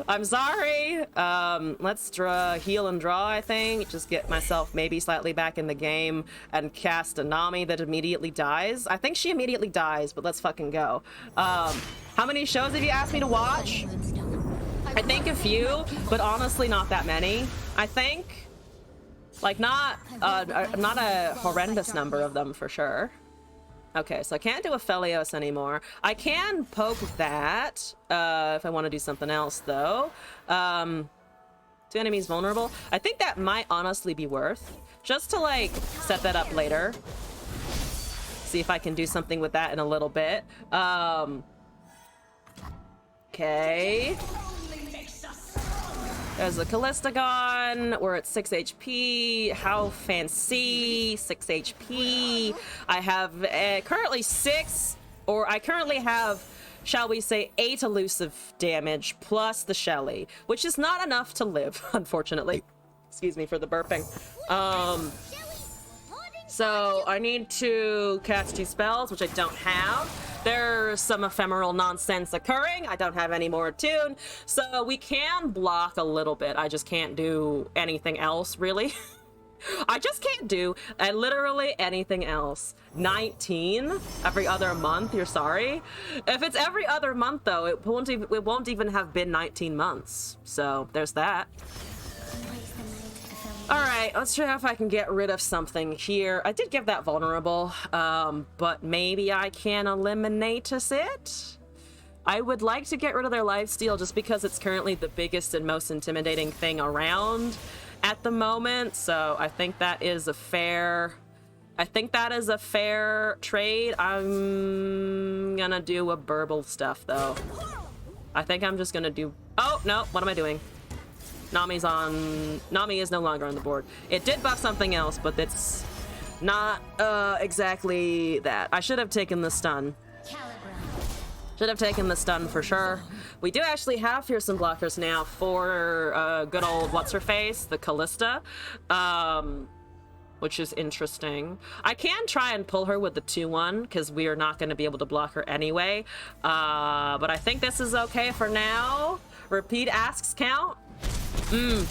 I'm sorry. Let's heal and draw, I think. Just get myself maybe slightly back in the game and cast a Nami that immediately dies. I think she immediately dies, but let's fucking go. How many shows have you asked me to watch? I think a few, but honestly not that many. I think, like, not a horrendous number of them for sure. Okay, so I can't do Aphelios anymore. I can poke that if I want to do something else, though. 2 enemies vulnerable. I think that might honestly be worth, just to, like, set that up later. See if I can do something with that in a little bit. Okay. There's a Callistagon. We're at 6 HP. How fancy. 6 HP. I have currently 6 or I currently have, shall we say, 8 elusive damage plus the Shelly, which is not enough to live, unfortunately. Excuse me for the burping. So I need to cast 2 spells, which I don't have. There's some ephemeral nonsense occurring. I don't have any more attune, so we can block a little bit. I just can't do anything else, really. I just can't do literally anything else. 19 every other month, you're sorry? If it's every other month, though, it won't even have been 19 months. So there's that. All right, let's try if I can get rid of something here. I did give that vulnerable, but maybe I can eliminate it. I would like to get rid of their lifesteal just because it's currently the biggest and most intimidating thing around at the moment. So I think that is a fair trade. I'm gonna do a burble stuff though. I think I'm just gonna do, oh no, what am I doing? Nami is no longer on the board. It did buff something else, but it's not exactly that. I should have taken the stun. Should have taken the stun for sure. We do actually have fearsome blockers now for good old what's-her-face, the Callista, which is interesting. I can try and pull her with the 2-1 because we are not going to be able to block her anyway. But I think this is okay for now. Repeat asks count.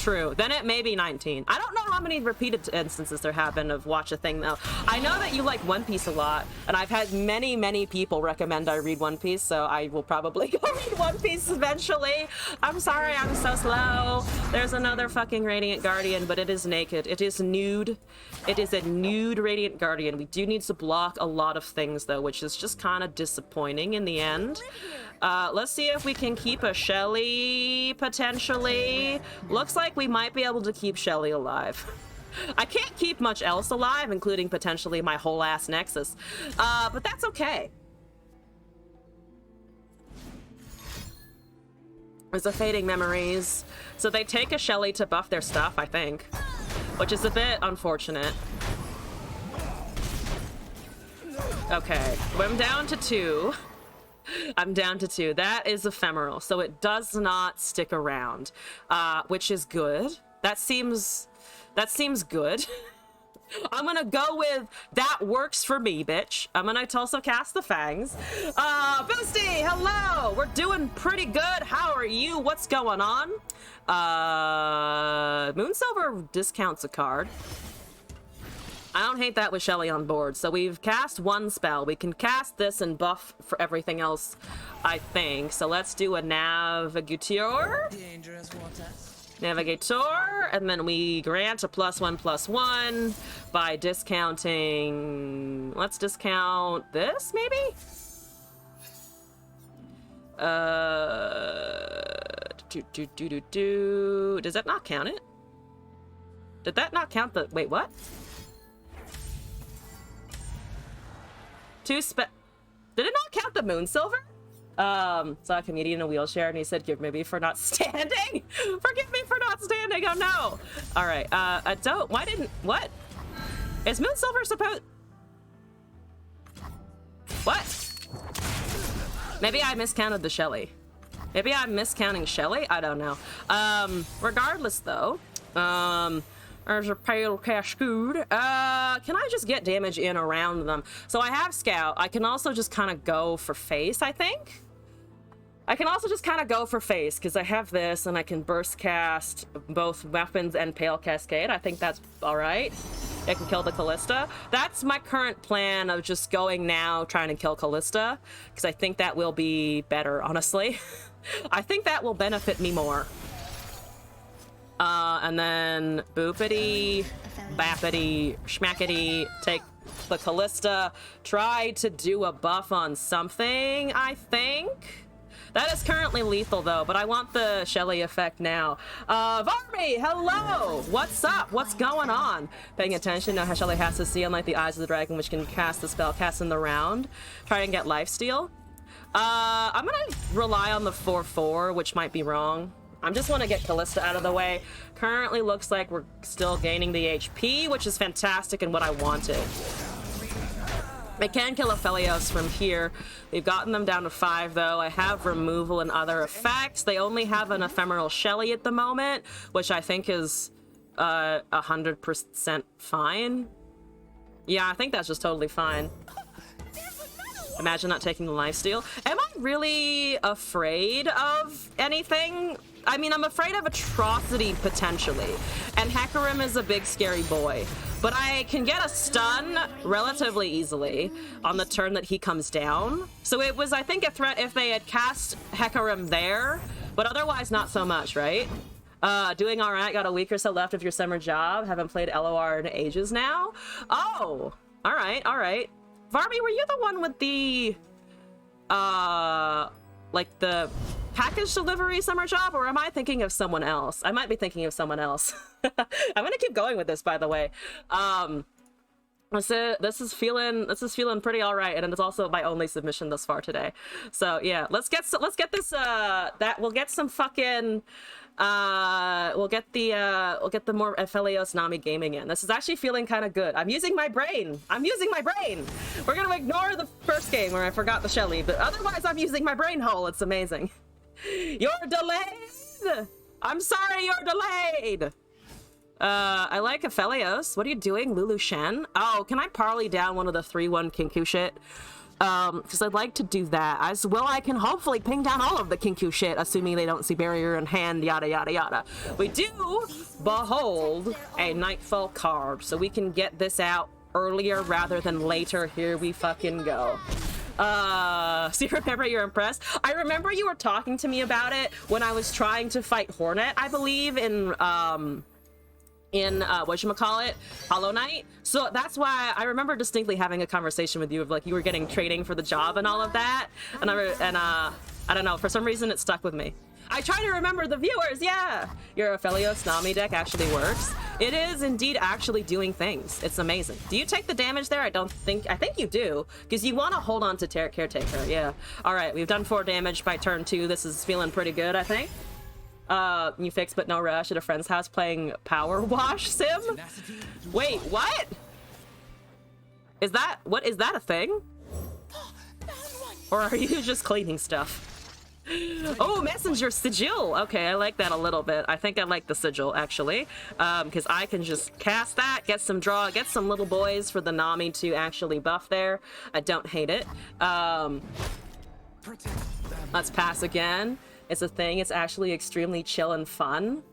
True. Then it may be 19. I don't know how many repeated instances there have been of watch a thing though. I know that you like One Piece a lot, and I've had many people recommend I read One Piece, so I will probably go read One Piece eventually. I'm sorry I'm so slow. There's another fucking Radiant Guardian, but it is naked. It is nude. It is a nude Radiant Guardian. We do need to block a lot of things though, which is just kind of disappointing in the end. Let's see if we can keep a Shelly, potentially. Looks like we might be able to keep Shelly alive. I can't keep much else alive, including potentially my whole ass Nexus. But that's okay. There's a Fading Memories. So they take a Shelly to buff their stuff, I think. Which is a bit unfortunate. Okay, I'm down to 2. I'm down to 2. That is ephemeral, so it does not stick around, which is good. That seems good. I'm gonna go with that works for me, bitch. I'm gonna also cast the fangs. Boosty, hello. We're doing pretty good. How are you? What's going on? Moonsilver discounts a card. I don't hate that with Shelly on board. So we've cast 1 spell. We can cast this and buff for everything else, I think. So let's do a Navigator. Dangerous waters. Navigator, and then we grant a +1/+1 by discounting. Let's discount this, maybe? Does that not count it? Did that not count the, wait, what? 2 Did it not count the Moonsilver? Saw a comedian in a wheelchair and he said, "Forgive me for not standing." Forgive me for not standing. Oh no. All right. What? Is Moonsilver supposed? What? Maybe I miscounted the Shelly. Maybe I'm miscounting Shelly. I don't know. Regardless though, there's a pale cascade. Can I just get damage in around them? So I have Scout. I can also just kind of go for face, I think. I can also just kind of go for face because I have this and I can burst cast both weapons and Pale Cascade. I think that's all right. I can kill the Callista. That's my current plan of just going now, trying to kill Callista, because I think that will be better, honestly. I think that will benefit me more. And then boopity, bappity, schmackity, take the Callista, try to do a buff on something, I think. That is currently lethal though, but I want the Shelly effect now. Varmy, hello! What's up? What's going on? Paying attention, now Shelly has to see, unlike the Eyes of the Dragon, which can cast the spell cast in the round. Try and get lifesteal. I'm gonna rely on the 4/4, which might be wrong. I just want to get Callista out of the way. Currently looks like we're still gaining the HP, which is fantastic and what I wanted. I can kill Aphelios from here. We've gotten them down to 5, though. I have removal and other effects. They only have an ephemeral Shelly at the moment, which I think is 100% fine. Yeah, I think that's just totally fine. Imagine not taking the lifesteal. Am I really afraid of anything? I mean, I'm afraid of atrocity, potentially. And Hecarim is a big, scary boy. But I can get a stun relatively easily on the turn that he comes down. So it was, I think, a threat if they had cast Hecarim there, but otherwise not so much, right? Doing all right. Got a week or so left of your summer job. Haven't played LOR in ages now. Oh, all right, all right. Varby, were you the one with the, like the package delivery summer job, or am I thinking of someone else? I might be thinking of someone else. I'm gonna keep going with this, by the way. This is feeling pretty all right, and it's also my only submission thus far today. So yeah, let's get this. We'll get some fucking. We'll get the more Aphelios Nami gaming in. This is actually feeling kind of good. I'm using my brain. We're gonna ignore the first game where I forgot the Shelly, but otherwise I'm using my brain hole. It's amazing. You're delayed. I'm sorry, you're delayed. I like Aphelios. What are you doing, Lulu Shen? Oh, can I parley down one of the 3-1 Kinku shit? Because I'd like to do that. As well, I can hopefully ping down all of the Kinku shit, assuming they don't see barrier in hand, yada, yada, yada. We do behold a Nightfall card, so we can get this out earlier rather than later. Here we fucking go. So you remember you're impressed? I remember you were talking to me about it when I was trying to fight Hornet, I believe, in whatchamacallit, Hollow Knight. So that's why I remember distinctly having a conversation with you of like you were getting training for the job and all of that, and I don't know, for some reason it stuck with me. I try to remember the viewers. Yeah, your Aphelios Nami deck actually works. It is indeed actually doing things. It's amazing. Do you take the damage there? I think you do, because you want to hold on to Caretaker. Yeah. All right, we've done 4 damage by turn 2. This is feeling pretty good, I think. You fix but no rush at a friend's house playing Power Wash Sim? Wait, what? Is that a thing? Or are you just cleaning stuff? Oh, Messenger Sigil. Okay, I like that a little bit. I think I like the Sigil, actually. Because I can just cast that, get some draw, get some little boys for the Nami to actually buff there. I don't hate it. Let's pass again. It's a thing. It's actually extremely chill and fun.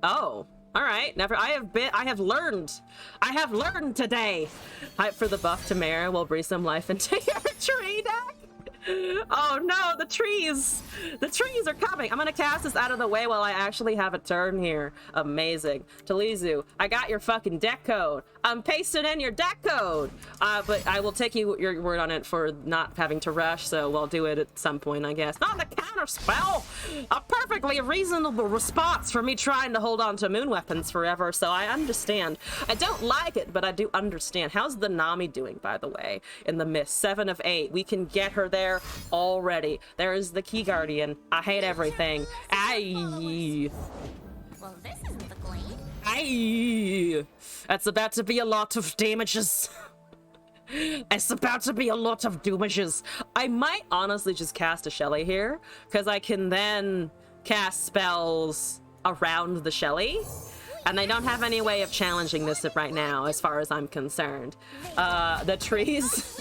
Oh, all right. I have learned today. Hype for the buff to Mara will breathe some life into your tree deck. Oh no, the trees are coming. I'm gonna cast this out of the way while I actually have a turn here. Amazing. Talizu, I got your fucking deck code. I'm pasting in your deck code. But I will take your word on it for not having to rush, so we'll do it at some point, I guess. Not the counter spell. A perfectly reasonable response for me trying to hold on to moon weapons forever, so I understand. I don't like it, but I do understand. How's the Nami doing, by the way, in the mist? 7 of 8. We can get her there already. There is the Key Guardian. I hate everything. Aye. Well, this isn't the glade. Aye. That's about to be a lot of damages. It's about to be a lot of damages. I might honestly just cast a Shelly here, because I can then cast spells around the Shelly, and I don't have any way of challenging this right now, as far as I'm concerned. The trees...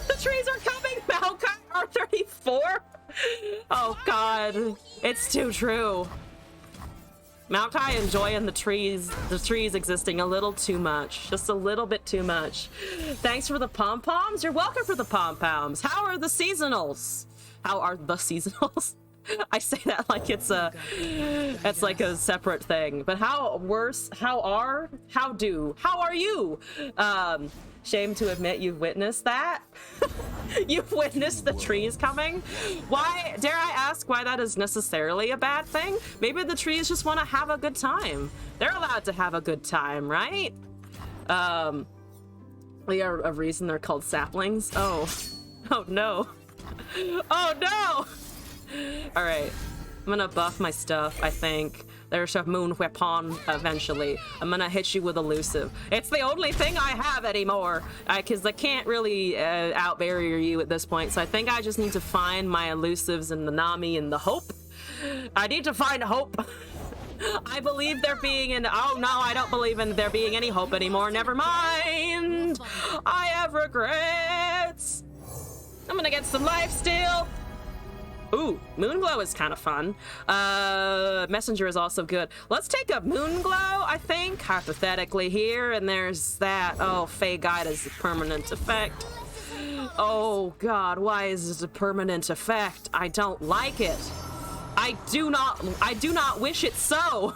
The trees are coming! Maokai R34? Oh god, it's too true. Maokai enjoying the trees existing a little too much. Just a little bit too much. Thanks for the pom-poms. You're welcome for the pom-poms. How are the seasonals? How are the seasonals? I say that like it's like a separate thing. But how are you? Shame to admit you've witnessed that. You've witnessed the trees coming. Why, dare I ask why that is necessarily a bad thing? Maybe the trees just want to have a good time. They're allowed to have a good time, right? They are a reason they're called saplings. Oh no. Oh no! All right, I'm gonna buff my stuff, I think. There's a moon weapon eventually. I'm gonna hit you with elusive. It's the only thing I have anymore, because I can't really out-barrier you at this point, so I think I just need to find my elusives and the Nami and the hope. I need to find hope. I believe there being an— oh no, I don't believe in there being any hope anymore. Never mind. I have regrets. I'm gonna get some life steal. Ooh, Moonglow is kind of fun. Messenger is also good. Let's take a Moonglow, I think, hypothetically here, and there's that. Oh, Fey Guide is a permanent effect. Oh god, why is this a permanent effect? I don't like it. I do not wish it so.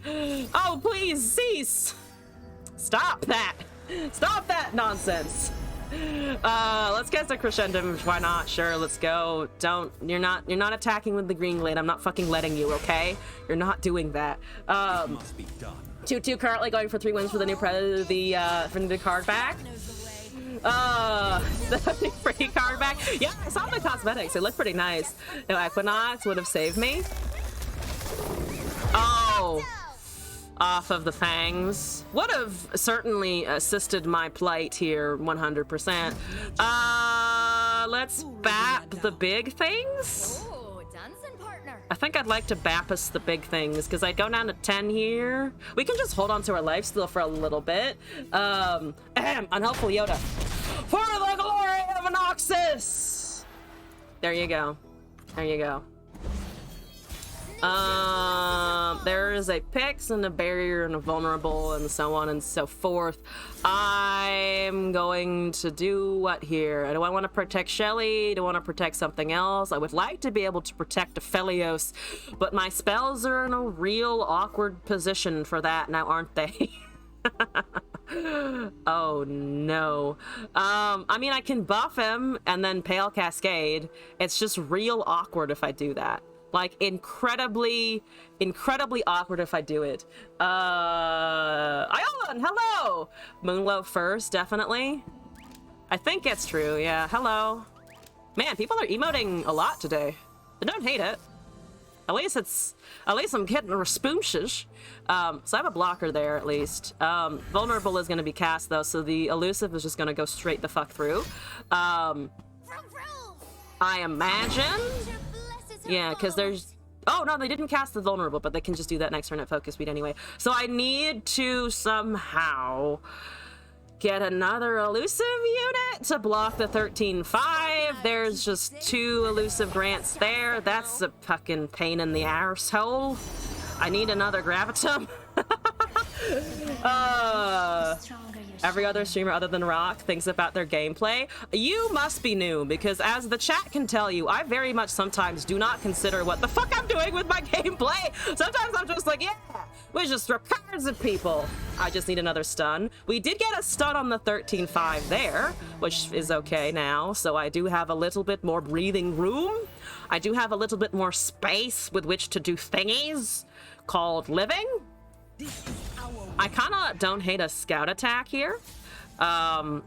Oh, please cease. Stop that. Stop that nonsense. Let's get the crescendo. Why not? Sure, let's go. You're not attacking with the green glade. I'm not fucking letting you, okay? You're not doing that. Must be done. 2-2 currently going for 3 wins for the new for the card back. The free card back. Yeah, I saw the cosmetics. It looked pretty nice. No, Equinox would have saved me. Oh. Off of the fangs. Would have certainly assisted my plight here 100%. Let's bap the big things. I think I'd like to Bapus the big things because I go down to 10 here. We can just hold on to our life steal for a little bit. Unhelpful Yoda. For the glory of Anoxis! There you go. There you go. There is a Pix and a barrier and a vulnerable and so on and so forth. I'm going to do what here? Do I want to protect Shelly? Do I want to protect something else? I would like to be able to protect Aphelios, but my spells are in a real awkward position for that now, aren't they? Oh no. I mean, I can buff him and then Pale Cascade. It's just real awkward if I do that. Like, incredibly awkward if I do it. Iolan, hello! Moonglow first, definitely. I think it's true, yeah. Hello. Man, people are emoting a lot today. I don't hate it. At least I'm getting responses. So I have a blocker there, at least. Vulnerable is going to be cast, though, so the elusive is just going to go straight the fuck through. I imagine... Yeah, because there's... Oh, no, they didn't cast the vulnerable, but they can just do that next turn at focus speed anyway. So I need to somehow get another elusive unit to block the 13-5. There's just 2 elusive grants there. That's a fucking pain in the arsehole. I need another gravitum. Every other streamer other than Rock thinks about their gameplay. You must be new, because as the chat can tell you, I very much sometimes do not consider what the fuck I'm doing with my gameplay. Sometimes I'm just like, yeah, we just throw cards at people. I just need another stun. We did get a stun on the 13-5 there, which is okay now, so I do have a little bit more breathing room. I do have a little bit more space with which to do thingies called living. I kind of don't hate a scout attack here. I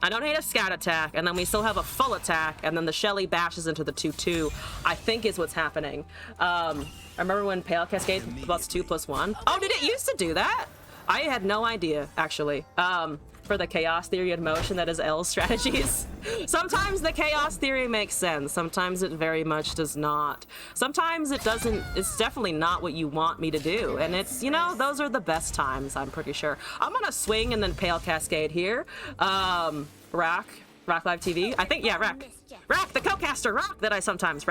don't hate a scout attack, and then we still have a full attack, and then the Shelly bashes into the 2-2, I think is what's happening. I remember when Pale Cascade +2/+1. Oh, did it used to do that? I had no idea, actually. For the chaos theory in motion, that is L's strategies. Sometimes the chaos theory makes sense. Sometimes it very much does not. Sometimes it doesn't. It's definitely not what you want me to do. And it's, you know, those are the best times, I'm pretty sure. I'm gonna swing and then Pale Cascade here. Rock Live TV. I think, yeah, Rack, the co-caster, Rock that I sometimes,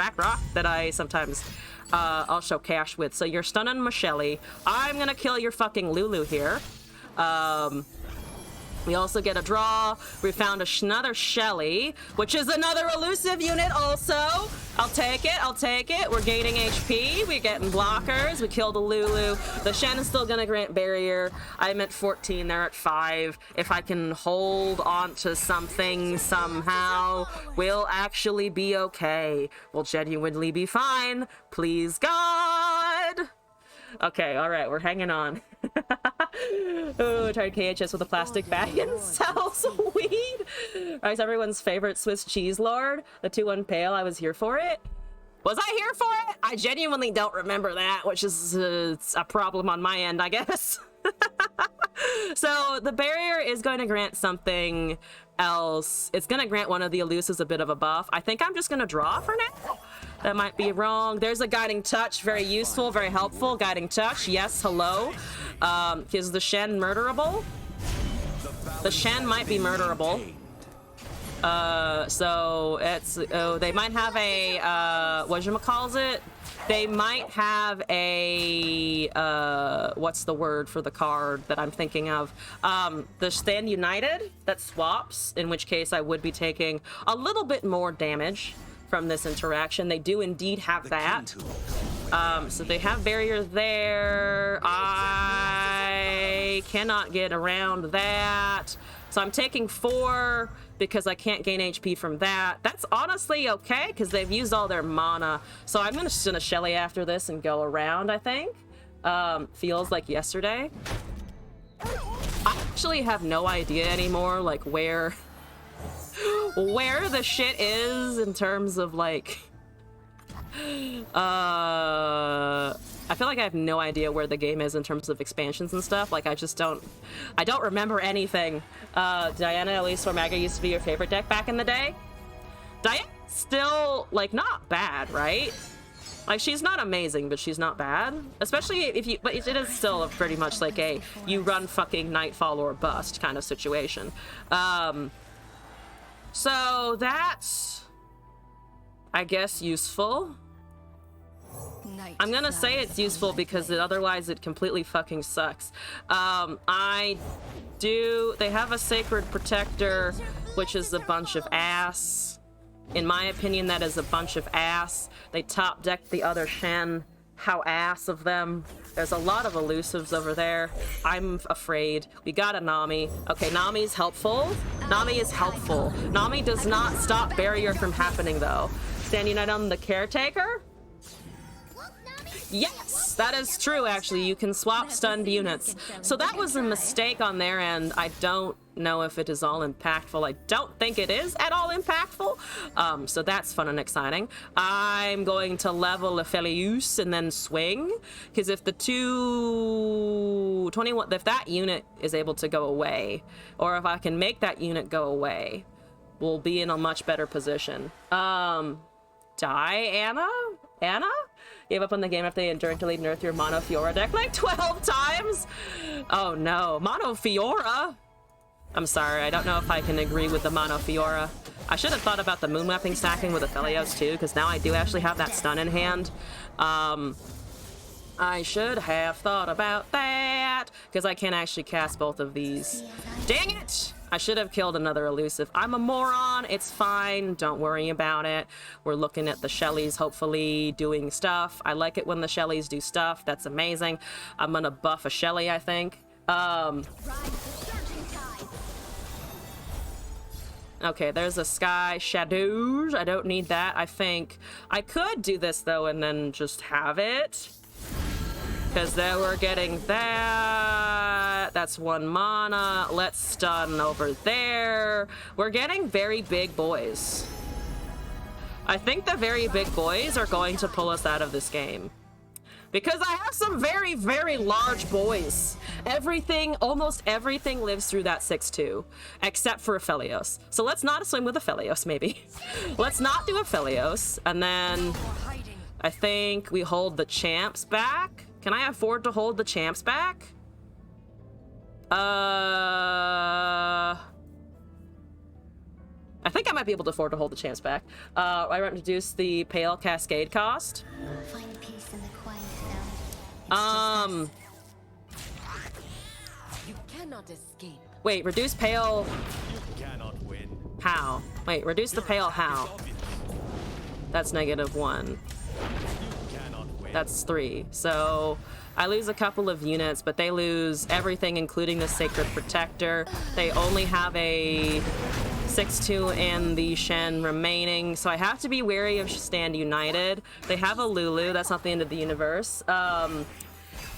I'll show cash with. So you're stunning Michelle. I'm gonna kill your fucking Lulu here. We also get a draw. We found another Shelly, which is another elusive unit also. I'll take it. We're gaining HP. We're getting blockers. We killed a Lulu. The Shen is still gonna grant barrier. I'm at 14, they're at 5. If I can hold on to something somehow, we'll actually be okay. We'll genuinely be fine. Please, God. Okay, all right, we're hanging on. Oh, tried KHS with a plastic bag and sells weed. Alright, everyone's favorite Swiss cheese lord, the 2-1 pale. I was here for it. Was I here for it? I genuinely don't remember that, which is a problem on my end, I guess. So the barrier is going to grant something else. It's going to grant one of the elusives a bit of a buff. I think I'm just going to draw for now. That might be wrong. There's a guiding touch. Very useful, very helpful. Guiding touch. Yes, hello. Is the Shen murderable? The Shen might be murderable. So it's, they might have a, whatchamacallit? They might have a, what's the word for the card that I'm thinking of? The Stand United that swaps, in which case I would be taking a little bit more damage from this interaction. They do indeed have that. So they have barrier there. I cannot get around that. So I'm taking 4 because I can't gain HP from that. That's honestly okay because they've used all their mana. So I'm just gonna Shelly after this and go around, I think. Feels like yesterday. I actually have no idea anymore, like where the shit is in terms of like, I feel like I have no idea where the game is in terms of expansions and stuff. Like, I don't remember anything. Diana, at least Ormaga used to be your favorite deck back in the day. Diana's still, like, not bad, right? Like, she's not amazing, but she's not bad. Especially if you, but it is still pretty much like a, you run fucking Nightfall or bust kind of situation. So that's, I guess, useful. I'm gonna say it's useful because otherwise it completely fucking sucks. They have a Sacred Protector, which is a bunch of ass. In my opinion, that is a bunch of ass. They top decked the other Shen. How ass of them. There's a lot of elusives over there. I'm afraid. We got a Nami. Okay, Nami's helpful. Nami is helpful. Nami does not stop barrier from happening, though. Stand United on the Caretaker? Yes, that is true, actually. You can swap stunned units. So that was a mistake on their end. I don't know if it is all impactful. I don't think it is at all impactful. So that's fun and exciting. I'm going to level Aphelios and then swing. Because if the 21, if that unit is able to go away, or if I can make that unit go away, we'll be in a much better position. Diana? Anna? Gave up on the game after they endured to lead Nerf your Mono Fiora deck like 12 times? Oh no, Mono Fiora? I'm sorry, I don't know if I can agree with the Mono Fiora. I should have thought about the moon mapping stacking with Aphelios too, because now I do actually have that stun in hand. I should have thought about that, because I can actually cast both of these. Dang it! I should have killed another elusive. I'm a moron. It's fine. Don't worry about it. We're looking at the Shellys hopefully doing stuff. I like it when the Shellys do stuff. That's amazing. I'm gonna buff a Shelly, I think. Okay, there's a Sky Shadows. I don't need that. I think I could do this though and then just have it. Because then we're getting that. That's 1 mana. Let's stun over there. We're getting very big boys. I think the very big boys are going to pull us out of this game. Because I have some very, very large boys. Everything, almost everything lives through that 6-2. Except for Aphelios. So let's not swing with Aphelios, maybe. Let's not do Aphelios. And then I think we hold the champs back. Can I afford to hold the champs back? I think I might be able to afford to hold the champs back. I reduce the Pale Cascade cost. Find peace in the quiet now. You cannot escape. Wait, reduce Pale. You cannot win. How? Wait, reduce the Pale how? That's -1. That's 3. So I lose a couple of units, but they lose everything, including the Sacred Protector. They only have a 6-2 and the Shen remaining, so I have to be wary of Stand United. They have a Lulu. That's not the end of the universe. And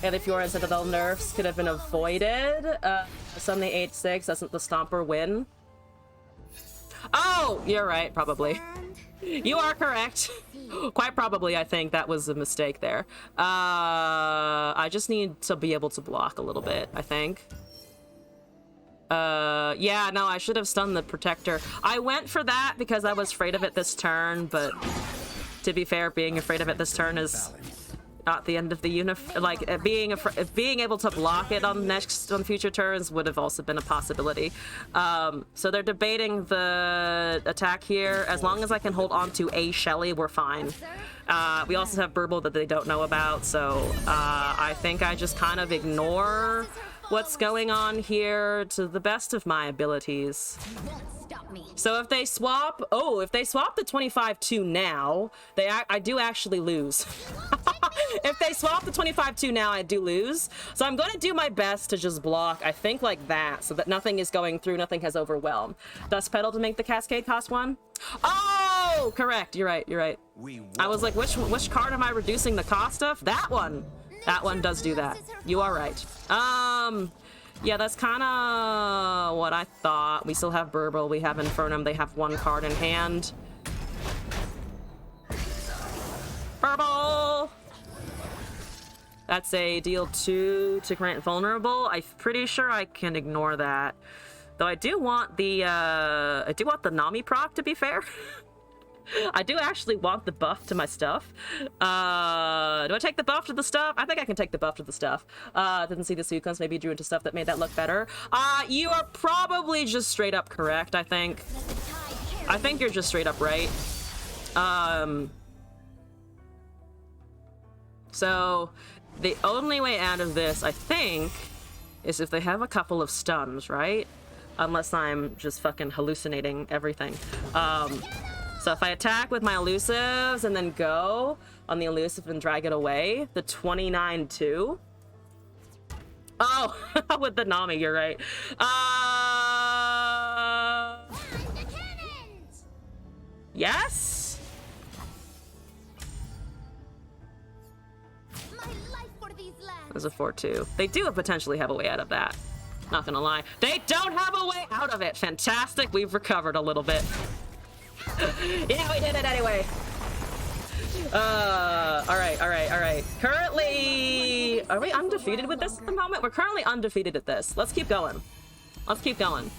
if your Citadel nerfs could have been avoided. Suddenly 8-6 doesn't the Stomper win? Oh, you're right, probably. You are correct. Quite probably, I think that was a mistake there. I just need to be able to block a little bit, I think. Yeah, no, I should have stunned the protector. I went for that because I was afraid of it this turn, but to be fair, being afraid of it this turn is not the end of the like being able to block it on future turns would have also been a possibility. So they're debating the attack here. As long as I can hold on to a Shelly, we're fine. We also have Burble that they don't know about, so I think I just kind of ignore what's going on here to the best of my abilities. So if they swap, if they swap the 25-2 now, I do actually lose. If they swap the 25-2 now, I do lose. So I'm going to do my best to just block, I think like that, so that nothing is going through, nothing has overwhelmed. Dust Petal to make the Cascade cost 1? Oh, correct. You're right, you're right. I was like, which card am I reducing the cost of? That one. That one does do that. You are right. Yeah, that's kind of what I thought. We still have Burble, we have Infernum, they have one card in hand. Burble! That's a deal 2 to grant vulnerable. I'm pretty sure I can ignore that. Though I do want the Nami proc, to be fair. I do actually want the buff to my stuff. Do I take the buff to the stuff? I think I can take the buff to the stuff. Didn't see the sequence. Maybe drew into stuff that made that look better. You are probably just straight up correct, I think. I think you're just straight up right. So the only way out of this, I think, is if they have a couple of stuns, right? Unless I'm just fucking hallucinating everything. So if I attack with my elusives and then go on the elusive and drag it away, the 29-2. Oh, with the Nami, you're right. Yes? There's a 4-2. They do potentially have a way out of that. Not gonna lie. They don't have a way out of it. Fantastic. We've recovered a little bit. Yeah, we did it anyway. All right. Currently, are we undefeated with this at the moment? We're currently undefeated at this. Let's keep going. Let's keep going.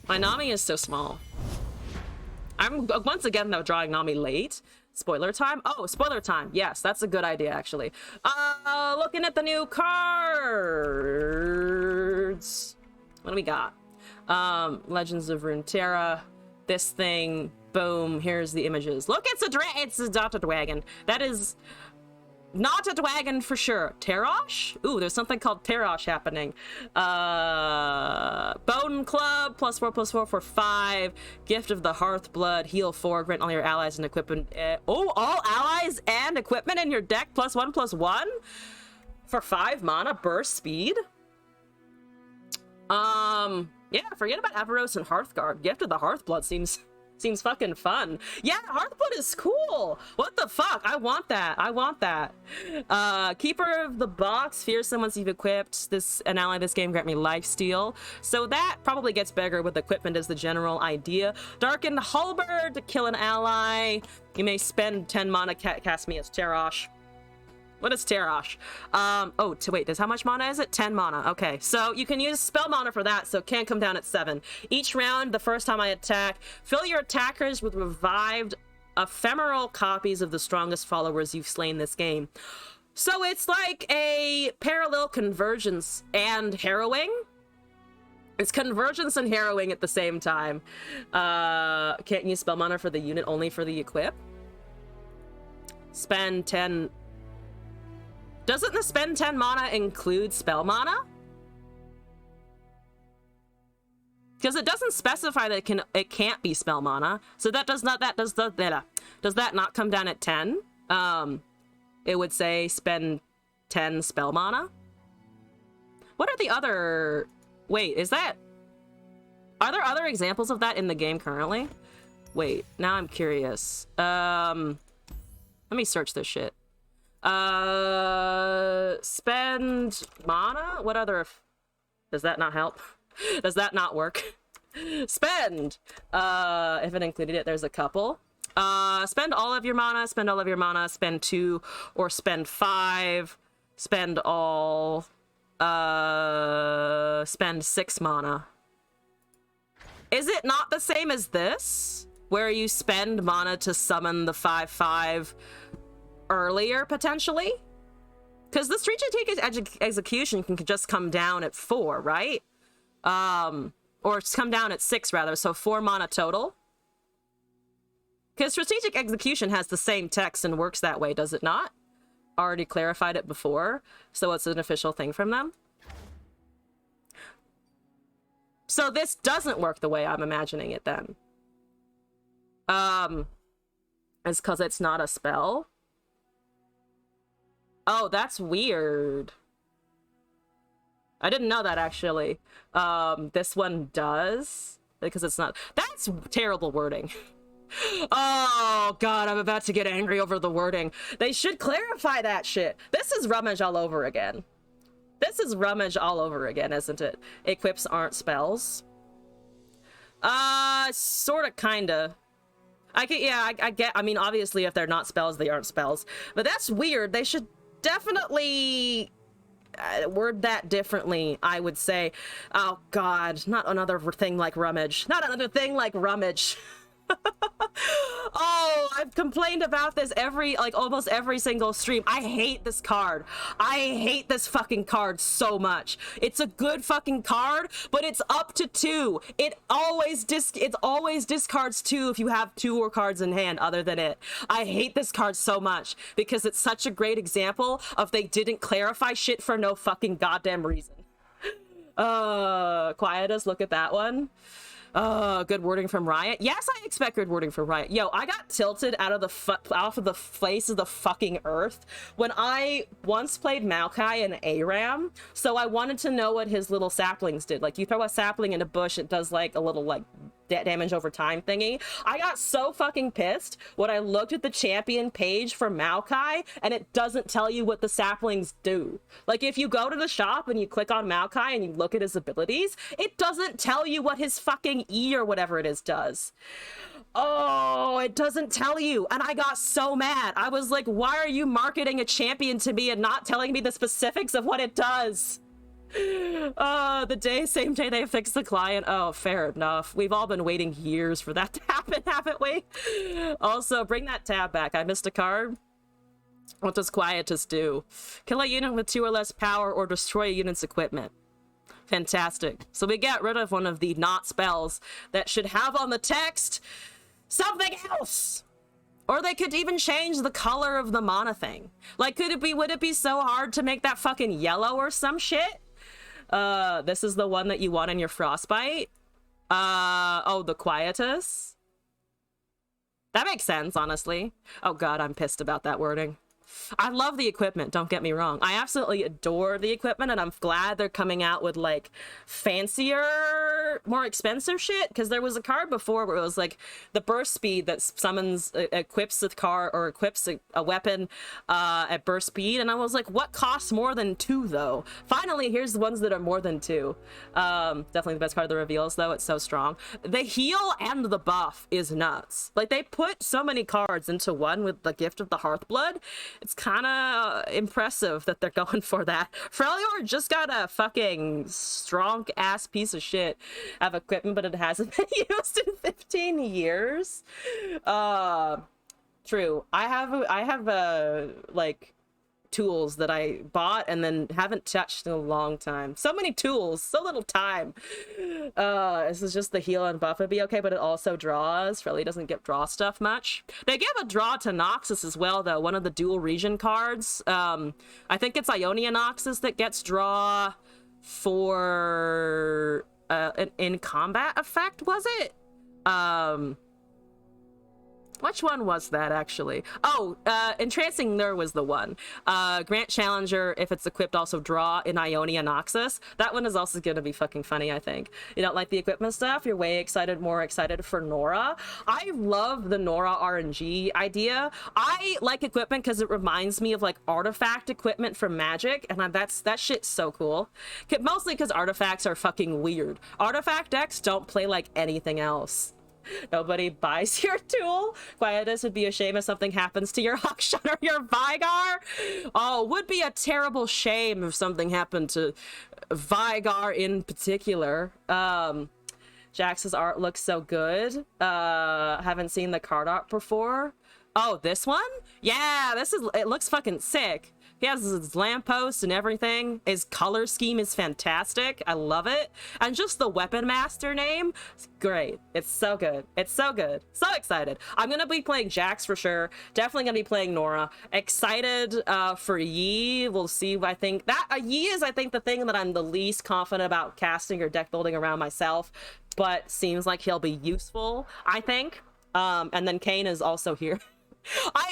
My Nami is so small. I'm once again though drawing Nami late. Spoiler time? Oh, spoiler time. Yes, that's a good idea actually. Looking at the new cards. What do we got? Legends of Runeterra, this thing, boom, here's the images. Look, it's not a dragon. That is not a dragon for sure. Terosh? Ooh, there's something called Terosh happening. Bone Club, +4/+4 for 5. Gift of the Hearthblood, heal 4, grant all your allies and equipment. All allies and equipment in your deck +1/+1? For 5 mana, burst speed? Yeah, forget about Avaros and Hearthguard. Gift of the Hearthblood seems fucking fun. Yeah, Hearthblood is cool. What the fuck? I want that. I want that. Keeper of the Box, fearsome once you've equipped an ally this game, grant me lifesteal. So that probably gets bigger with equipment as the general idea. Darkened Halberd, kill an ally. You may spend 10 mana, cast me as Terosh. What is Terosh? Wait, how much mana is it? 10 mana. Okay, so you can use spell mana for that, so it can't come down at 7. Each round, the first time I attack, fill your attackers with revived ephemeral copies of the strongest followers you've slain this game. So it's like a parallel convergence and harrowing. It's convergence and harrowing at the same time. Can't use spell mana for the unit, only for the equip. Spend 10... Doesn't the spend 10 mana include spell mana? Because it doesn't specify that it can't be spell mana. So does that not come down at 10? It would say spend 10 spell mana. What are the other... Wait, are there other examples of that in the game currently? Wait, now I'm curious. Let me search this shit. Spend mana? What other... Does that not help? Does that not work? Spend. If it included it, there's a couple. Spend all of your mana, spend all of your mana, spend 2 or spend 5, spend all, spend 6 mana. Is it not the same as this? Where you spend mana to summon the 5/5 earlier, potentially? Because the strategic execution can just come down at 4, right? Or it's come down at 6, rather, so 4 mana total. Because strategic execution has the same text and works that way, does it not? Already clarified it before, so it's an official thing from them. So this doesn't work the way I'm imagining it then. It's because it's not a spell? Oh, that's weird. I didn't know that, actually. This one does, because it's not. That's terrible wording. Oh, God, I'm about to get angry over the wording. They should clarify that shit. This is rummage all over again. This is rummage all over again, isn't it? Equips aren't spells. Sorta, kinda. I get, I mean, obviously, if they're not spells, they aren't spells. But that's weird. They should definitely word that differently, I would say. Oh, God, not another thing like rummage. Not another thing like rummage. Oh, I've complained about this almost every single stream. I hate this card. I hate this fucking card so much. It's a good fucking card, but it's up to 2. It always discards 2 if you have 2 or cards in hand other than it. I hate this card so much because it's such a great example of they didn't clarify shit for no fucking goddamn reason. Quietus, look at that one. Good wording from Riot. Yes, I expect good wording from Riot. Yo, I got tilted off of the face of the fucking earth when I once played Maokai and ARAM, so I wanted to know what his little saplings did. Like, you throw a sapling in a bush, it does like a little like damage over time thingy. I got so fucking pissed when I looked at the champion page for Maokai and it doesn't tell you what the saplings do. Like, if you go to the shop and you click on Maokai and you look at his abilities, it doesn't tell you what his fucking E or whatever it is does. Oh, it doesn't tell you. And I got so mad. I was like, why are you marketing a champion to me and not telling me the specifics of what it does? Same day they fixed the client. Oh, fair enough. We've all been waiting years for that to happen, haven't we? Also, bring that tab back. I missed a card. What does Quietus do? Kill a unit with 2 or less power or destroy a unit's equipment. Fantastic. So we get rid of one of the not spells that should have on the text something else. Or they could even change the color of the mana thing. Like, would it be so hard to make that fucking yellow or some shit? This is the one that you want in your Frostbite. Oh, the Quietus. That makes sense, honestly. Oh God, I'm pissed about that wording. I love the equipment, don't get me wrong. I absolutely adore the equipment, and I'm glad they're coming out with, like, fancier, more expensive shit, because there was a card before where it was, like, the burst speed that summons, equips a card, or equips a weapon at burst speed, and I was like, what costs more than 2, though? Finally, here's the ones that are more than 2. Definitely the best card of the reveals, though. It's so strong. The heal and the buff is nuts. Like, they put so many cards into one with the Gift of the Hearthblood. It's kind of impressive that they're going for that. Freljord just got a fucking strong-ass piece of shit of equipment, but it hasn't been used in 15 years. True. I have like, tools that I bought and then haven't touched in a long time. So many tools, so little time. This is just the heal and buff would be okay, but it also draws. Really doesn't get draw stuff much. They give a draw to Noxus as well, though, one of the dual region cards. I think it's Ionia Noxus that gets draw for an in combat effect, was it? Which one was that, actually? Oh, Entrancing Lure was the one. Grant Challenger, if it's equipped, also draw in Ionia Noxus. That one is also going to be fucking funny, I think. You don't like the equipment stuff? You're more excited for Nora. I love the Nora RNG idea. I like equipment because it reminds me of, like, artifact equipment from Magic, and that shit's so cool. Mostly because artifacts are fucking weird. Artifact decks don't play like anything else. Nobody buys your tool. Quietus, would be a shame if something happens to your Hawkshot or your Vigar. Oh, would be a terrible shame if something happened to Vigar in particular. Jax's art looks so good. Haven't seen the card art before. Oh, this one? Yeah, it looks fucking sick. He has his lamppost and everything. His color scheme is fantastic. I love it. And just the Weapon Master name, it's great. It's so good. It's so good. So excited. I'm going to be playing Jax for sure. Definitely going to be playing Nora. Excited for Yi. We'll see. I think that Yi is, I think, the thing that I'm the least confident about casting or deck building around myself, but seems like he'll be useful, I think. And then Kayn is also here.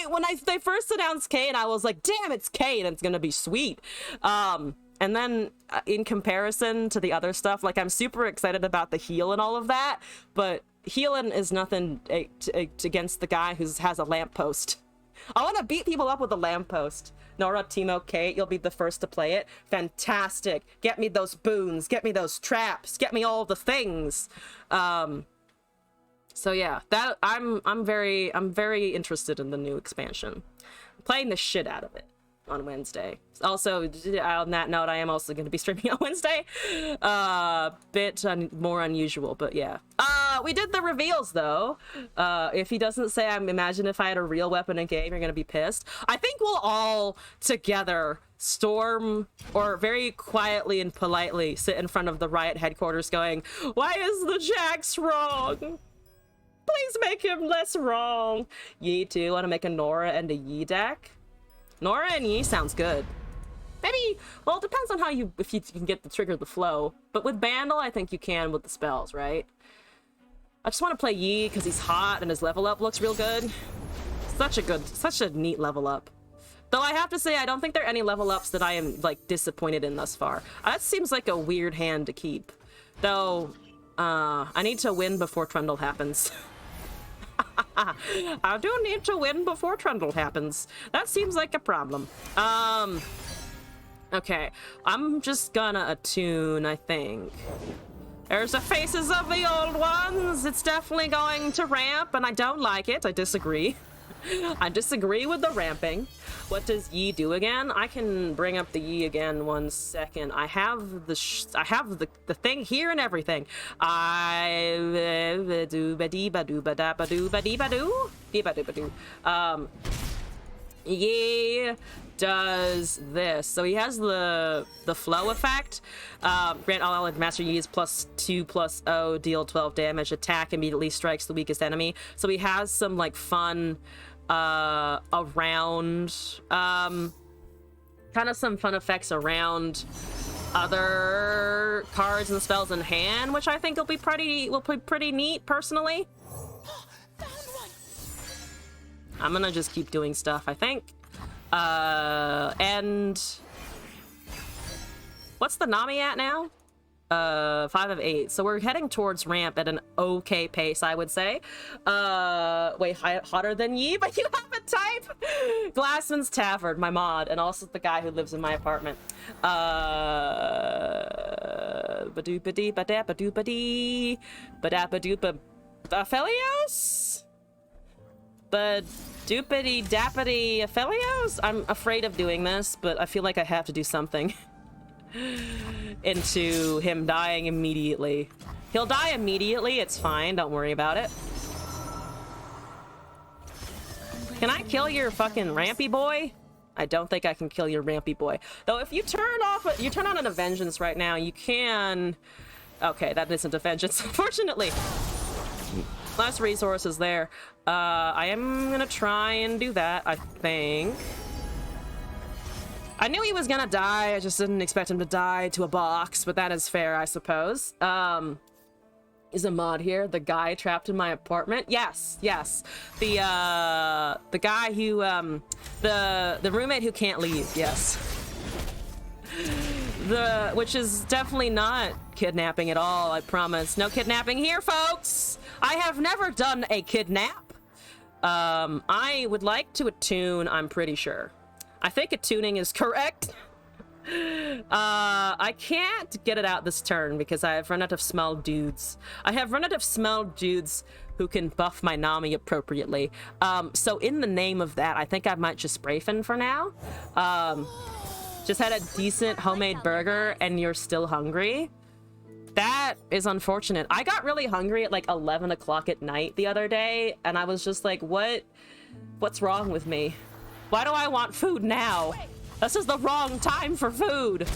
When they first announced Kayn, I was like, damn, it's Kayn, it's gonna be sweet. And then in comparison to the other stuff, like, I'm super excited about the heal and all of that, but healing is nothing against the guy who has a lamppost. I want to beat people up with a lamppost. Nora, Timo, Kate, you'll be the first to play it. Fantastic. Get me those boons, get me those traps, get me all the things. So yeah, that I'm very interested in the new expansion. I'm playing the shit out of it on Wednesday. Also, on that note, I am also going to be streaming on Wednesday. Bit more unusual, but yeah. We did the reveals though. If he doesn't say, I imagine if I had a real weapon in game, you're going to be pissed. I think we'll all together storm, or very quietly and politely sit in front of the Riot headquarters going, why is the Jax wrong? Please make him less wrong. Yi too. Want to make a Nora and a Yi deck? Nora and Yi sounds good. Maybe, well, it depends on how if you can get the trigger the flow. But with Bandle, I think you can with the spells, right? I just want to play Yi because he's hot and his level up looks real good. Such a neat level up. Though I have to say, I don't think there are any level ups that I am, like, disappointed in thus far. That seems like a weird hand to keep. Though, I need to win before Trundle happens. I do need to win before Trundle happens. That seems like a problem. Okay. I'm just gonna attune, I think. There's the faces of the old ones. It's definitely going to ramp, and I don't like it. I disagree. I disagree with the ramping. What does Yi do again? I can bring up the Yi again 1 second. I have the thing here and everything. Yi does this. So he has the flow effect. Grant all allied master Yi's +2/+0, deal 12 damage, attack immediately strikes the weakest enemy. So he has some, like, fun around kind of some fun effects around other cards and spells in hand, which I think will be pretty neat personally. I'm gonna just keep doing stuff, I think. And what's the Nami at now? 5 of 8. So we're heading towards ramp at an okay pace, I would say. Wait, hotter than Yi, but you have a type? Glassman's Tavern, my mod, and also the guy who lives in my apartment. Ba-doo-ba-dee, ba-da-ba-doo-ba-dee, ba-da-ba-doo-ba... Aphelios? Ba-doopity dappity Aphelios? I'm afraid of doing this, but I feel like I have to do something. Into him dying immediately. He'll die immediately, it's fine, don't worry about it. Can I kill your fucking rampy boy? I don't think I can kill your rampy boy. Though if you turn on a vengeance right now, you can... Okay, that isn't a vengeance, unfortunately. Less resources there. I am gonna try and do that, I think. I knew he was gonna die, I just didn't expect him to die to a box, but that is fair, I suppose. Is a mod here? The guy trapped in my apartment? Yes, yes. The guy who, the roommate who can't leave, yes. Which is definitely not kidnapping at all, I promise. No kidnapping here, folks! I have never done a kidnap. I would like to attune, I'm pretty sure. I think attuning is correct. I can't get it out this turn because I have run out of small dudes. I have run out of small dudes who can buff my Nami appropriately. So in the name of that, I think I might just spray fin for now. Just had a decent homemade burger and you're still hungry. That is unfortunate. I got really hungry at like 11 o'clock at night the other day and I was just like, what's wrong with me? Why do I want food now? This is the wrong time for food.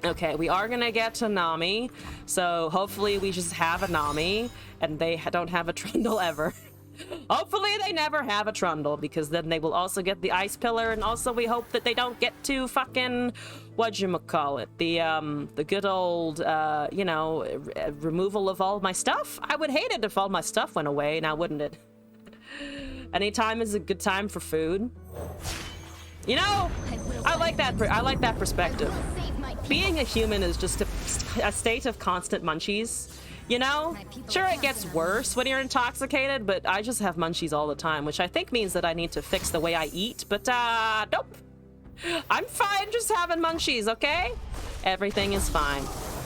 Okay, we are gonna get to Nami. So hopefully we just have a Nami and they don't have a Trundle ever. Hopefully they never have a Trundle because then they will also get the ice pillar and also we hope that they don't get to fucking, whatchamacallit, the good old, you know, removal of all my stuff. I would hate it if all my stuff went away now, wouldn't it? Anytime is a good time for food. You know, I like that perspective. Being a human is just a state of constant munchies. You know, sure it gets worse when you're intoxicated, but I just have munchies all the time, which I think means that I need to fix the way I eat, but nope. I'm fine just having munchies, okay? Everything is fine.